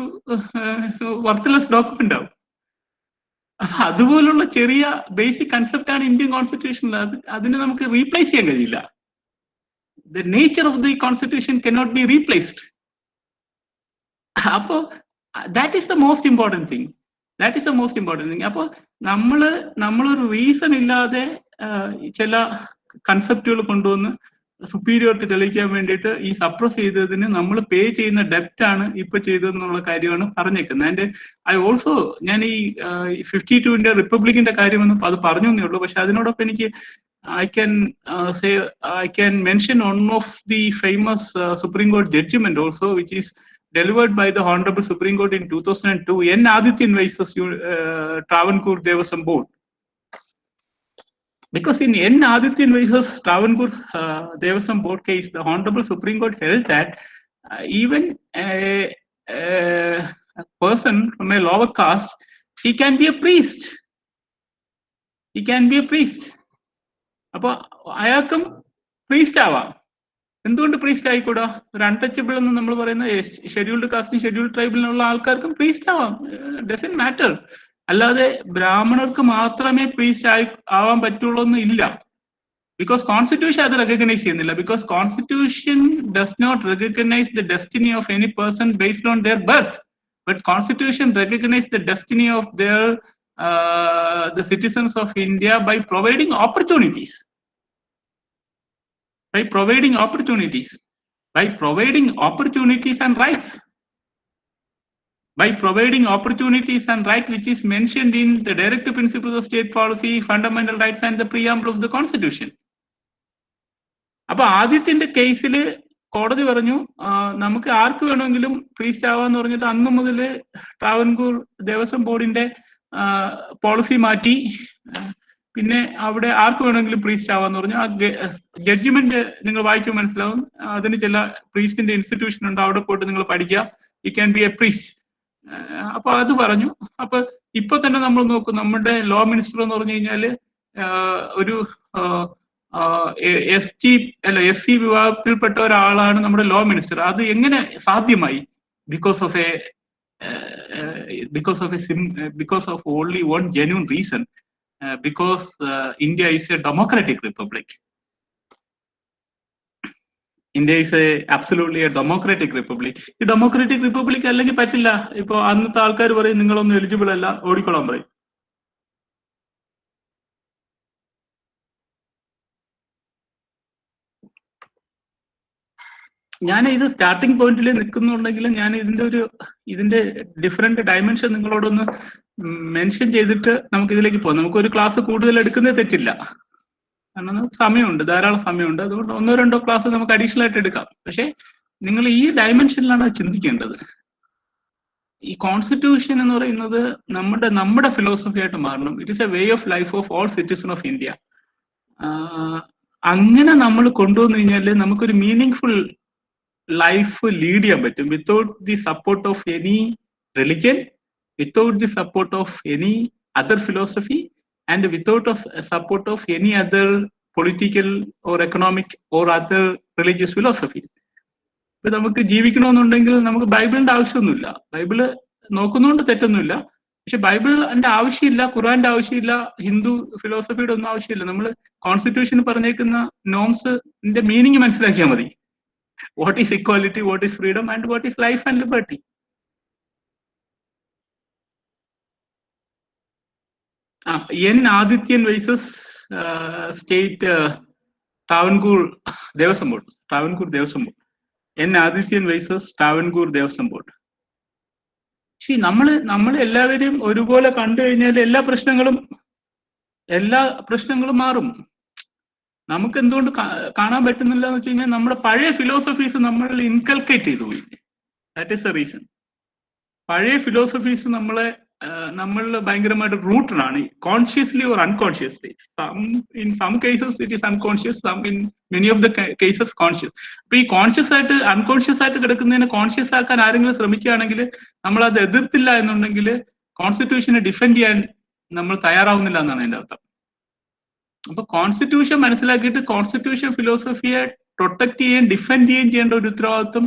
വർത്ത്ലെസ് ഡോക്യുമെന്റ് ആവും. അതുപോലുള്ള ചെറിയ ബേസിക് കൺസെപ്റ്റ് ആണ് ഇന്ത്യൻ കോൺസ്റ്റിറ്റ്യൂഷനിൽ. അതിനെ നമുക്ക് റീപ്ലേസ് ചെയ്യാൻ കഴിയില്ല. The nature of the constitution cannot be replaced. അപ്പോ that is the most important thing. അപ്പോ നമ്മളൊരു റീസൺ ഇല്ലാതെ ചില കൺസെപ്റ്റുകൾ കൊണ്ടുവന്ന് സുപ്പീരിയോറിറ്റി തെളിയിക്കാൻ വേണ്ടിയിട്ട് ഈ സപ്രസ് ചെയ്തതിന് നമ്മൾ പേ ചെയ്യുന്ന ഡെപ്റ്റ് ആണ് ഇപ്പൊ ചെയ്തതെന്നുള്ള കാര്യമാണ് പറഞ്ഞേക്കുന്നത്. ആൻഡ് ഞാൻ ഈ 52-ന്റെ റിപ്പബ്ലിക്കിന്റെ കാര്യമൊന്നും അത് പറഞ്ഞു എന്നേ ഉള്ളൂ. പക്ഷെ അതിനോടൊപ്പം എനിക്ക് I can mention one of the famous Supreme Court judgment also, which is delivered by the Honorable Supreme Court in 2002, N. Adityan versus Travancore Devasam Board. Because in N. Adityan versus Travancore Devasam Board case, the Honorable Supreme Court held that even a person from a lower caste, he can be a priest. He can be a priest. അപ്പോൾ അയാൾക്കും priest ആവാം. എന്തുകൊണ്ട് priest ആയിക്കൂടാ? ഒരു untouchable എന്ന് നമ്മൾ പറയുന്ന scheduled കാസ്റ്റും scheduled ട്രൈബിലുള്ള ആൾക്കാർക്കും priest ആവാം. Doesn't matter. അല്ലാതെ ബ്രാഹ്മണർക്ക് മാത്രമേ പ്രീസ്റ്റ് ആവാൻ പറ്റുള്ളൂ എന്ന് ഇല്ല. ബിക്കോസ് കോൺസ്റ്റിറ്റ്യൂഷൻ അത് റെക്കഗ്നൈസ് ചെയ്യുന്നില്ല. Because constitution does not recognise the destiny of any person based on their birth, but constitution recognise the destiny of their the citizens of India by providing opportunities. By providing opportunities and rights. By providing opportunities and rights which is mentioned in the directive principles of state policy, fundamental rights and the preamble of the constitution. അപ്പൊ ആദ്യത്തിന്റെ കേസിൽ കോടതി പറഞ്ഞു നമുക്ക് ആർക്ക് വേണമെങ്കിലും priest ആവാന്ന് പറഞ്ഞിട്ട് അന്ന് മുതൽ ട്രാവൻകൂർ ദേവസ്വം ബോർഡിന്റെ പോളിസി മാറ്റി. പിന്നെ അവിടെ ആർക്ക് വേണമെങ്കിലും പ്രീസ്റ്റ് ആവാന്ന് പറഞ്ഞു. ആ ജഡ്ജ്മെന്റ് നിങ്ങൾ വായിക്കുമ്പോൾ മനസ്സിലാവും. അതിന് ചില പ്രീസ്റ്റിന്റെ ഇൻസ്റ്റിറ്റ്യൂഷൻ ഉണ്ട്, അവിടെ പോയിട്ട് നിങ്ങൾ പഠിക്കുക, you can be A priest. അപ്പൊ അത് പറഞ്ഞു. അപ്പൊ ഇപ്പൊ തന്നെ നമ്മൾ നോക്കും, നമ്മുടെ ലോ മിനിസ്റ്റർ എന്ന് പറഞ്ഞു കഴിഞ്ഞാല് ഒരു SC വിഭാഗത്തിൽപ്പെട്ട ഒരാളാണ് നമ്മുടെ ലോ മിനിസ്റ്റർ. അത് എങ്ങനെ സാധ്യമായി? Because of only one genuine reason, because India is a democratic republic. India is absolutely a democratic republic. ഈ ഡെമോക്രാറ്റിക് റിപ്പബ്ലിക് അല്ലെങ്കിൽ പറ്റില്ല. ഇപ്പൊ അന്നത്തെ ആൾക്കാർ പറയും നിങ്ങളൊന്നും എലിജിബിൾ അല്ല, ഓടിക്കൊള്ളാൻ പറയും. ഞാൻ ഇത് സ്റ്റാർട്ടിംഗ് പോയിന്റിൽ നിൽക്കുന്നുണ്ടെങ്കിലും ഞാൻ ഇതിന്റെ ഡിഫറെന്റ് ഡയമെൻഷൻ നിങ്ങളോടൊന്ന് മെൻഷൻ ചെയ്തിട്ട് നമുക്ക് ഇതിലേക്ക് പോകാം. നമുക്കൊരു ക്ലാസ് കൂടുതൽ എടുക്കുന്നത് തെറ്റില്ല, കാരണം സമയമുണ്ട്, ധാരാളം സമയമുണ്ട്. അതുകൊണ്ട് 1-2 ക്ലാസ് നമുക്ക് അഡീഷണൽ ആയിട്ട് എടുക്കാം. പക്ഷെ നിങ്ങൾ ഈ ഡയമെൻഷനിലാണ് ചിന്തിക്കേണ്ടത്. ഈ കോൺസ്റ്റിറ്റ്യൂഷൻ എന്ന് പറയുന്നത് നമ്മുടെ ഫിലോസഫി ആയിട്ട് മാറണം. It is a way of life of all citizen of India. അങ്ങനെ നമ്മൾ കൊണ്ടുവന്നു കഴിഞ്ഞാൽ നമുക്കൊരു മീനിങ് ഫുൾ ലൈഫ് ലീഡ് ചെയ്യാൻ പറ്റും, without the support of any religion, without the support of any other philosophy, and without support of any other political or economic or other religious philosophies. ഇപ്പൊ നമുക്ക് ജീവിക്കണമെന്നുണ്ടെങ്കിൽ നമുക്ക് ബൈബിളിന്റെ ആവശ്യമൊന്നുമില്ല. ബൈബിള് നോക്കുന്നതുകൊണ്ട് തെറ്റൊന്നുമില്ല, പക്ഷെ ബൈബിളിന്റെ ആവശ്യമില്ല, ഖുർആന്റെ ആവശ്യമില്ല, ഹിന്ദു ഫിലോസഫിയുടെ ഒന്നും ആവശ്യമില്ല. നമ്മൾ കോൺസ്റ്റിറ്റ്യൂഷൻ പറഞ്ഞേക്കുന്ന നോംസിന്റെ മീനിങ് മനസ്സിലാക്കിയാൽ മതി. What is equality, what is freedom, and what is life and liberty? N. Adityan versus state Travancore Devasam Board. N. Adityan versus Travancore Devasam Board. നമ്മൾ എല്ലാവരും ഒരുപോലെ കണ്ടു കഴിഞ്ഞാൽ എല്ലാ പ്രശ്നങ്ങളും മാറും. നമുക്ക് എന്തുകൊണ്ട് കാണാൻ പറ്റുന്നില്ല എന്ന് വെച്ച് കഴിഞ്ഞാൽ നമ്മുടെ പഴയ ഫിലോസഫീസ് നമ്മൾ ഇൻകൾക്കേറ്റ് ചെയ്തു പോയി. That is a reason. പഴയ ഫിലോസഫീസ് നമ്മളിൽ ഭയങ്കരമായിട്ട് റൂട്ടഡ് ആണ്, consciously or unconsciously. In some cases it is unconscious, in many of the cases conscious. അപ്പൊ ഈ കോൺഷ്യസ് ആയിട്ട് അൺകോൺഷ്യസ് ആയിട്ട് കിടക്കുന്നതിനെ കോൺഷ്യസ് ആക്കാൻ ആരെങ്കിലും ശ്രമിക്കുകയാണെങ്കിൽ നമ്മൾ അത് എതിർത്തില്ല എന്നുണ്ടെങ്കിൽ കോൺസ്റ്റിറ്റ്യൂഷനെ ഡിഫെൻഡ് ചെയ്യാൻ നമ്മൾ തയ്യാറാവുന്നില്ല എന്നാണ് എൻ്റെ അർത്ഥം. അപ്പൊ കോൺസ്റ്റിറ്റ്യൂഷൻ മനസ്സിലാക്കിയിട്ട് കോൺസ്റ്റിറ്റ്യൂഷൻ ഫിലോസഫിയെ പ്രൊട്ടക്ട് ചെയ്യുകയും ഡിഫെൻഡ് ചെയ്യുകയും ചെയ്യേണ്ട ഒരു ഉത്തരവാദിത്വം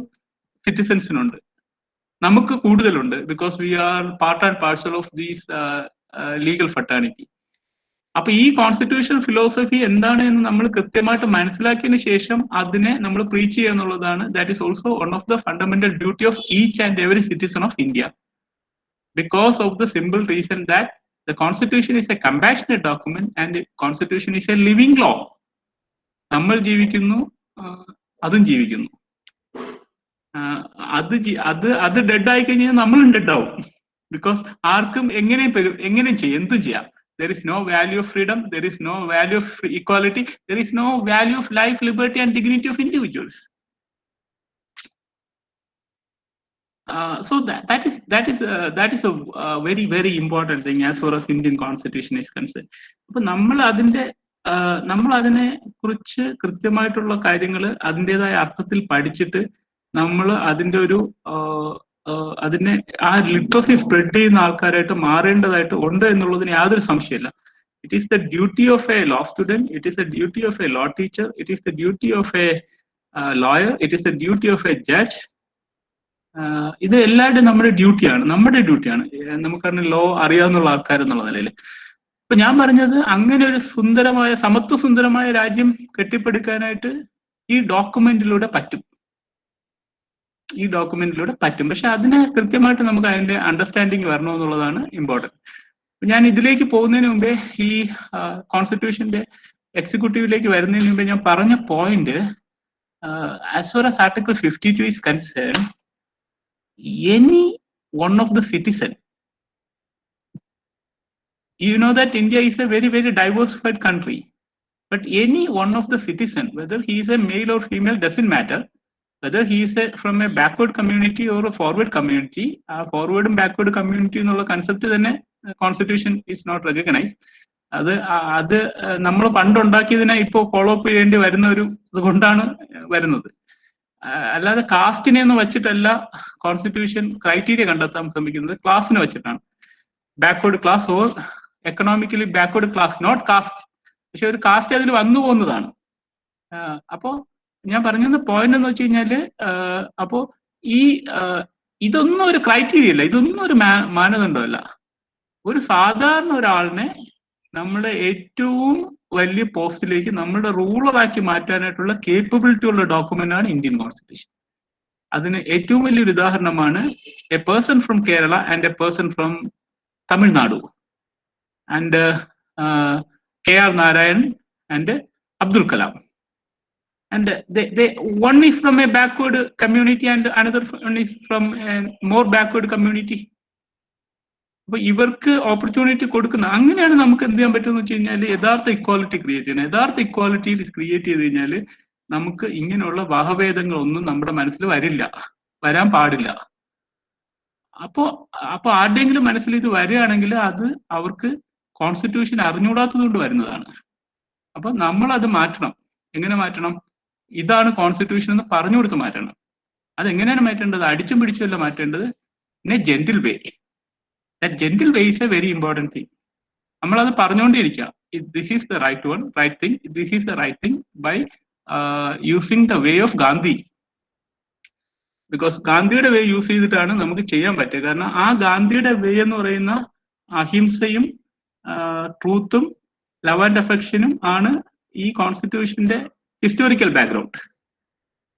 സിറ്റിസൺസിനുണ്ട്, നമുക്ക് കൂടുതലുണ്ട്. Because we are part and parcel of these legal fraternity. അപ്പൊ ഈ കോൺസ്റ്റിറ്റ്യൂഷൻ ഫിലോസഫി എന്താണ് എന്ന് നമ്മൾ കൃത്യമായിട്ട് മനസ്സിലാക്കിയതിനു ശേഷം അതിനെ നമ്മൾ പ്രീച്ച് ചെയ്യുക എന്നുള്ളതാണ്. That is also one of the fundamental duty of each and every citizen of India, because of the simple reason that the constitution is a compassionate document and the constitution is a living law. നമ്മൾ ജീവിക്കുന്നു, അതും ജീവിക്കുന്നു. അത് dead ആയി കഴിഞ്ഞാൽ നമ്മളും dead ആവും. Because ആർക്കും എങ്ങനെയും ചെയ്യാം, എന്തും ചെയ്യാം. There is no value of freedom, there is no value of equality, there is no value of life, liberty and dignity of individuals. So that is a very very important thing as far as Indian Constitution is concerned. അപ്പൊ നമ്മൾ അതിനെ കുറിച്ച് കൃത്യമായിട്ടുള്ള കാര്യങ്ങൾ അതിൻ്റെതായ അർത്ഥത്തിൽ പഠിച്ചിട്ട് നമ്മൾ അതിന്റെ ഒരു അതിനെ ആ ലിറ്ററസി സ്പ്രെഡ് ചെയ്യുന്ന ആൾക്കാരായിട്ട് മാറേണ്ടതായിട്ട് ഉണ്ട് എന്നുള്ളതിന് യാതൊരു സംശയമില്ല. It is the duty of a law student, it is the duty of a law teacher, it is the duty of a lawyer, it is the duty of a judge. ഇത് എല്ലാവരുടെയും നമ്മുടെ ഡ്യൂട്ടിയാണ്, നമുക്കറിയാം ലോ അറിയാവുന്ന ആൾക്കാരെന്നുള്ള നിലയിൽ. ഇപ്പൊ ഞാൻ പറഞ്ഞത് അങ്ങനെ ഒരു സുന്ദരമായ സമത്വസുന്ദരമായ രാജ്യം കെട്ടിപ്പടുക്കാനായിട്ട് ഈ ഡോക്യുമെന്റിലൂടെ പറ്റും. പക്ഷെ അതിന് കൃത്യമായിട്ട് നമുക്ക് അതിന്റെ അണ്ടർസ്റ്റാൻഡിങ് വരണമെന്നുള്ളതാണ് ഇമ്പോർട്ടൻറ്റ്. ഞാൻ ഇതിലേക്ക് പോകുന്നതിന് മുമ്പേ ഈ കോൺസ്റ്റിറ്റ്യൂഷന്റെ എക്സിക്യൂട്ടീവിലേക്ക് വരുന്നതിന് മുമ്പേ ഞാൻ പറഞ്ഞ point, as far as article 52 is concerned, any one of the citizen, you know that India is a very very diversified country, but any one of the citizen, whether he is a male or female doesn't matter, whether he is from a backward community or a forward community, forward and backward community എന്നുള്ള concept തന്നെ constitution is not recognized. അത് നമ്മൾ പണ്ടുണ്ടാക്കിയതിനെ ഇപ്പോൾ follow up ചെയ്യേണ്ടി വരുന്ന ഒരു ഇതുകൊണ്ടാണ് വരുന്നത്. അല്ലാതെ കാസ്റ്റിനെ ഒന്ന് വെച്ചിട്ടല്ല കോൺസ്റ്റിറ്റ്യൂഷൻ ക്രൈറ്റീരിയ കണ്ടെത്താൻ ശ്രമിക്കുന്നത്, ക്ലാസിനെ വെച്ചിട്ടാണ്. Backward class or economically backward class, not caste. പക്ഷെ ഒരു കാസ്റ്റ് അതിൽ വന്നു പോകുന്നതാണ്. അപ്പോ ഞാൻ പറഞ്ഞ പോയിന്റ് എന്ന് വെച്ച് കഴിഞ്ഞാല്, അപ്പോ ഇതൊന്നും ഒരു ക്രൈറ്റീരിയ അല്ല, ഇതൊന്നും ഒരു മാനദണ്ഡമല്ല. ഒരു സാധാരണ ഒരാളിനെ നമ്മുടെ ഏറ്റവും വലിയ പോസ്റ്റിലേക്ക് നമ്മുടെ റൂളറാക്കി മാറ്റാനായിട്ടുള്ള കേപ്പബിലിറ്റി ഉള്ള ഡോക്യുമെന്റ് ആണ് ഇന്ത്യൻ കോൺസ്റ്റിറ്റ്യൂഷൻ. അതിന് ഏറ്റവും വലിയൊരു ഉദാഹരണമാണ് A person from Kerala and A person from Tamil Nadu and KR Narayan and Abdul Kalam. And one is from a backward community and another one is from a more backward community. അപ്പൊ ഇവർക്ക് opportunity കൊടുക്കുന്ന, അങ്ങനെയാണ് നമുക്ക് എന്ത് ചെയ്യാൻ പറ്റുമെന്ന് വെച്ച് കഴിഞ്ഞാൽ യഥാർത്ഥ ഇക്വാലിറ്റി ക്രിയേറ്റ് ചെയ്യണം. യഥാർത്ഥ ഇക്വാലിറ്റി ക്രിയേറ്റ് ചെയ്ത് കഴിഞ്ഞാൽ നമുക്ക് ഇങ്ങനെയുള്ള വകഭേദങ്ങളൊന്നും നമ്മുടെ മനസ്സിൽ വരാൻ പാടില്ല. അപ്പോ ആരുടെയെങ്കിലും മനസ്സിൽ ഇത് വരികയാണെങ്കിൽ അത് അവർക്ക് കോൺസ്റ്റിറ്റ്യൂഷൻ അറിഞ്ഞുകൂടാത്തത് കൊണ്ട് വരുന്നതാണ്. അപ്പൊ നമ്മൾ അത് മാറ്റണം. എങ്ങനെ മാറ്റണം? ഇതാണ് കോൺസ്റ്റിറ്റ്യൂഷൻ എന്ന് പറഞ്ഞു കൊടുത്ത് മാറ്റണം. അതെങ്ങനെയാണ് മാറ്റേണ്ടത്? അടിച്ചും പിടിച്ചുമല്ല മാറ്റേണ്ടത്, in A gentle way. That gentle way is a very important thing. നമ്മളത് പറഞ്ഞുകൊണ്ടിരിക്കുക, this is the right thing, this is the right thing by using the way of Gandhi. Because ഗാന്ധിയുടെ വേ യൂസ് ചെയ്തിട്ടാണ് നമുക്ക് ചെയ്യാൻ പറ്റുക. കാരണം ആ ഗാന്ധിയുടെ വേ എന്ന് പറയുന്ന അഹിംസയും ട്രൂത്തും ലവ് ആൻഡ് അഫെക്ഷനും ആണ് ഈ കോൺസ്റ്റിറ്റ്യൂഷന്റെ ഹിസ്റ്റോറിക്കൽ ബാക്ക്ഗ്രൗണ്ട്.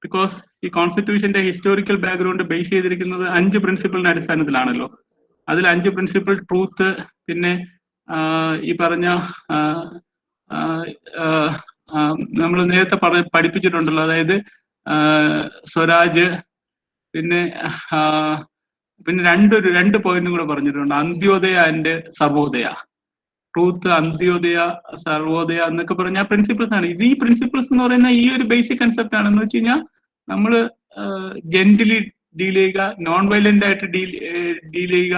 ബിക്കോസ് ഈ കോൺസ്റ്റിറ്റ്യൂഷന്റെ ഹിസ്റ്റോറിക്കൽ ബാക്ക്ഗ്രൗണ്ട് ബേസ് ചെയ്തിരിക്കുന്നത് 5 പ്രിൻസിപ്പിളിന്റെ അടിസ്ഥാനത്തിലാണല്ലോ. അതിൽ 5 പ്രിൻസിപ്പിൾ, ട്രൂത്ത്, പിന്നെ ഈ പറഞ്ഞ നമ്മൾ നേരത്തെ പഠിപ്പിച്ചിട്ടുണ്ടല്ലോ, അതായത് സ്വരാജ്, പിന്നെ രണ്ട് പോയിന്റും കൂടെ പറഞ്ഞിട്ടുണ്ട്, അന്ത്യോദയ ആൻഡ് സർവോദയ. ട്രൂത്ത്, അന്ത്യോദയ, സർവോദയ എന്നൊക്കെ പറഞ്ഞ പ്രിൻസിപ്പിൾസ് ആണ്. ഈ പ്രിൻസിപ്പിൾസ് എന്ന് പറയുന്ന ഈ ഒരു ബേസിക് കൺസെപ്റ്റ് ആണെന്ന് വെച്ച് കഴിഞ്ഞാൽ നമ്മൾ ജെന്റിലി ഡീൽ ചെയ്യുക, നോൺ വയലന്റ് ആയിട്ട് ഡീൽ ചെയ്യുക,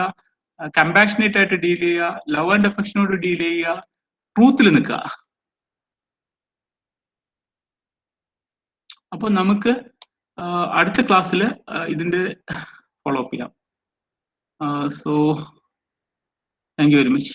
കമ്പാഷനേറ്റ് ആയിട്ട് ഡീൽ ചെയ്യുക, ലവ് ആൻഡ് അഫെക്ഷനോട് ഡീൽ ചെയ്യുക, ട്രൂത്തിൽ നിൽക്കുക. അപ്പൊ നമുക്ക് അടുത്ത ക്ലാസ്സിൽ ഇതിന്റെ ഫോളോ അപ്പ് ചെയ്യാം. So thank you very much.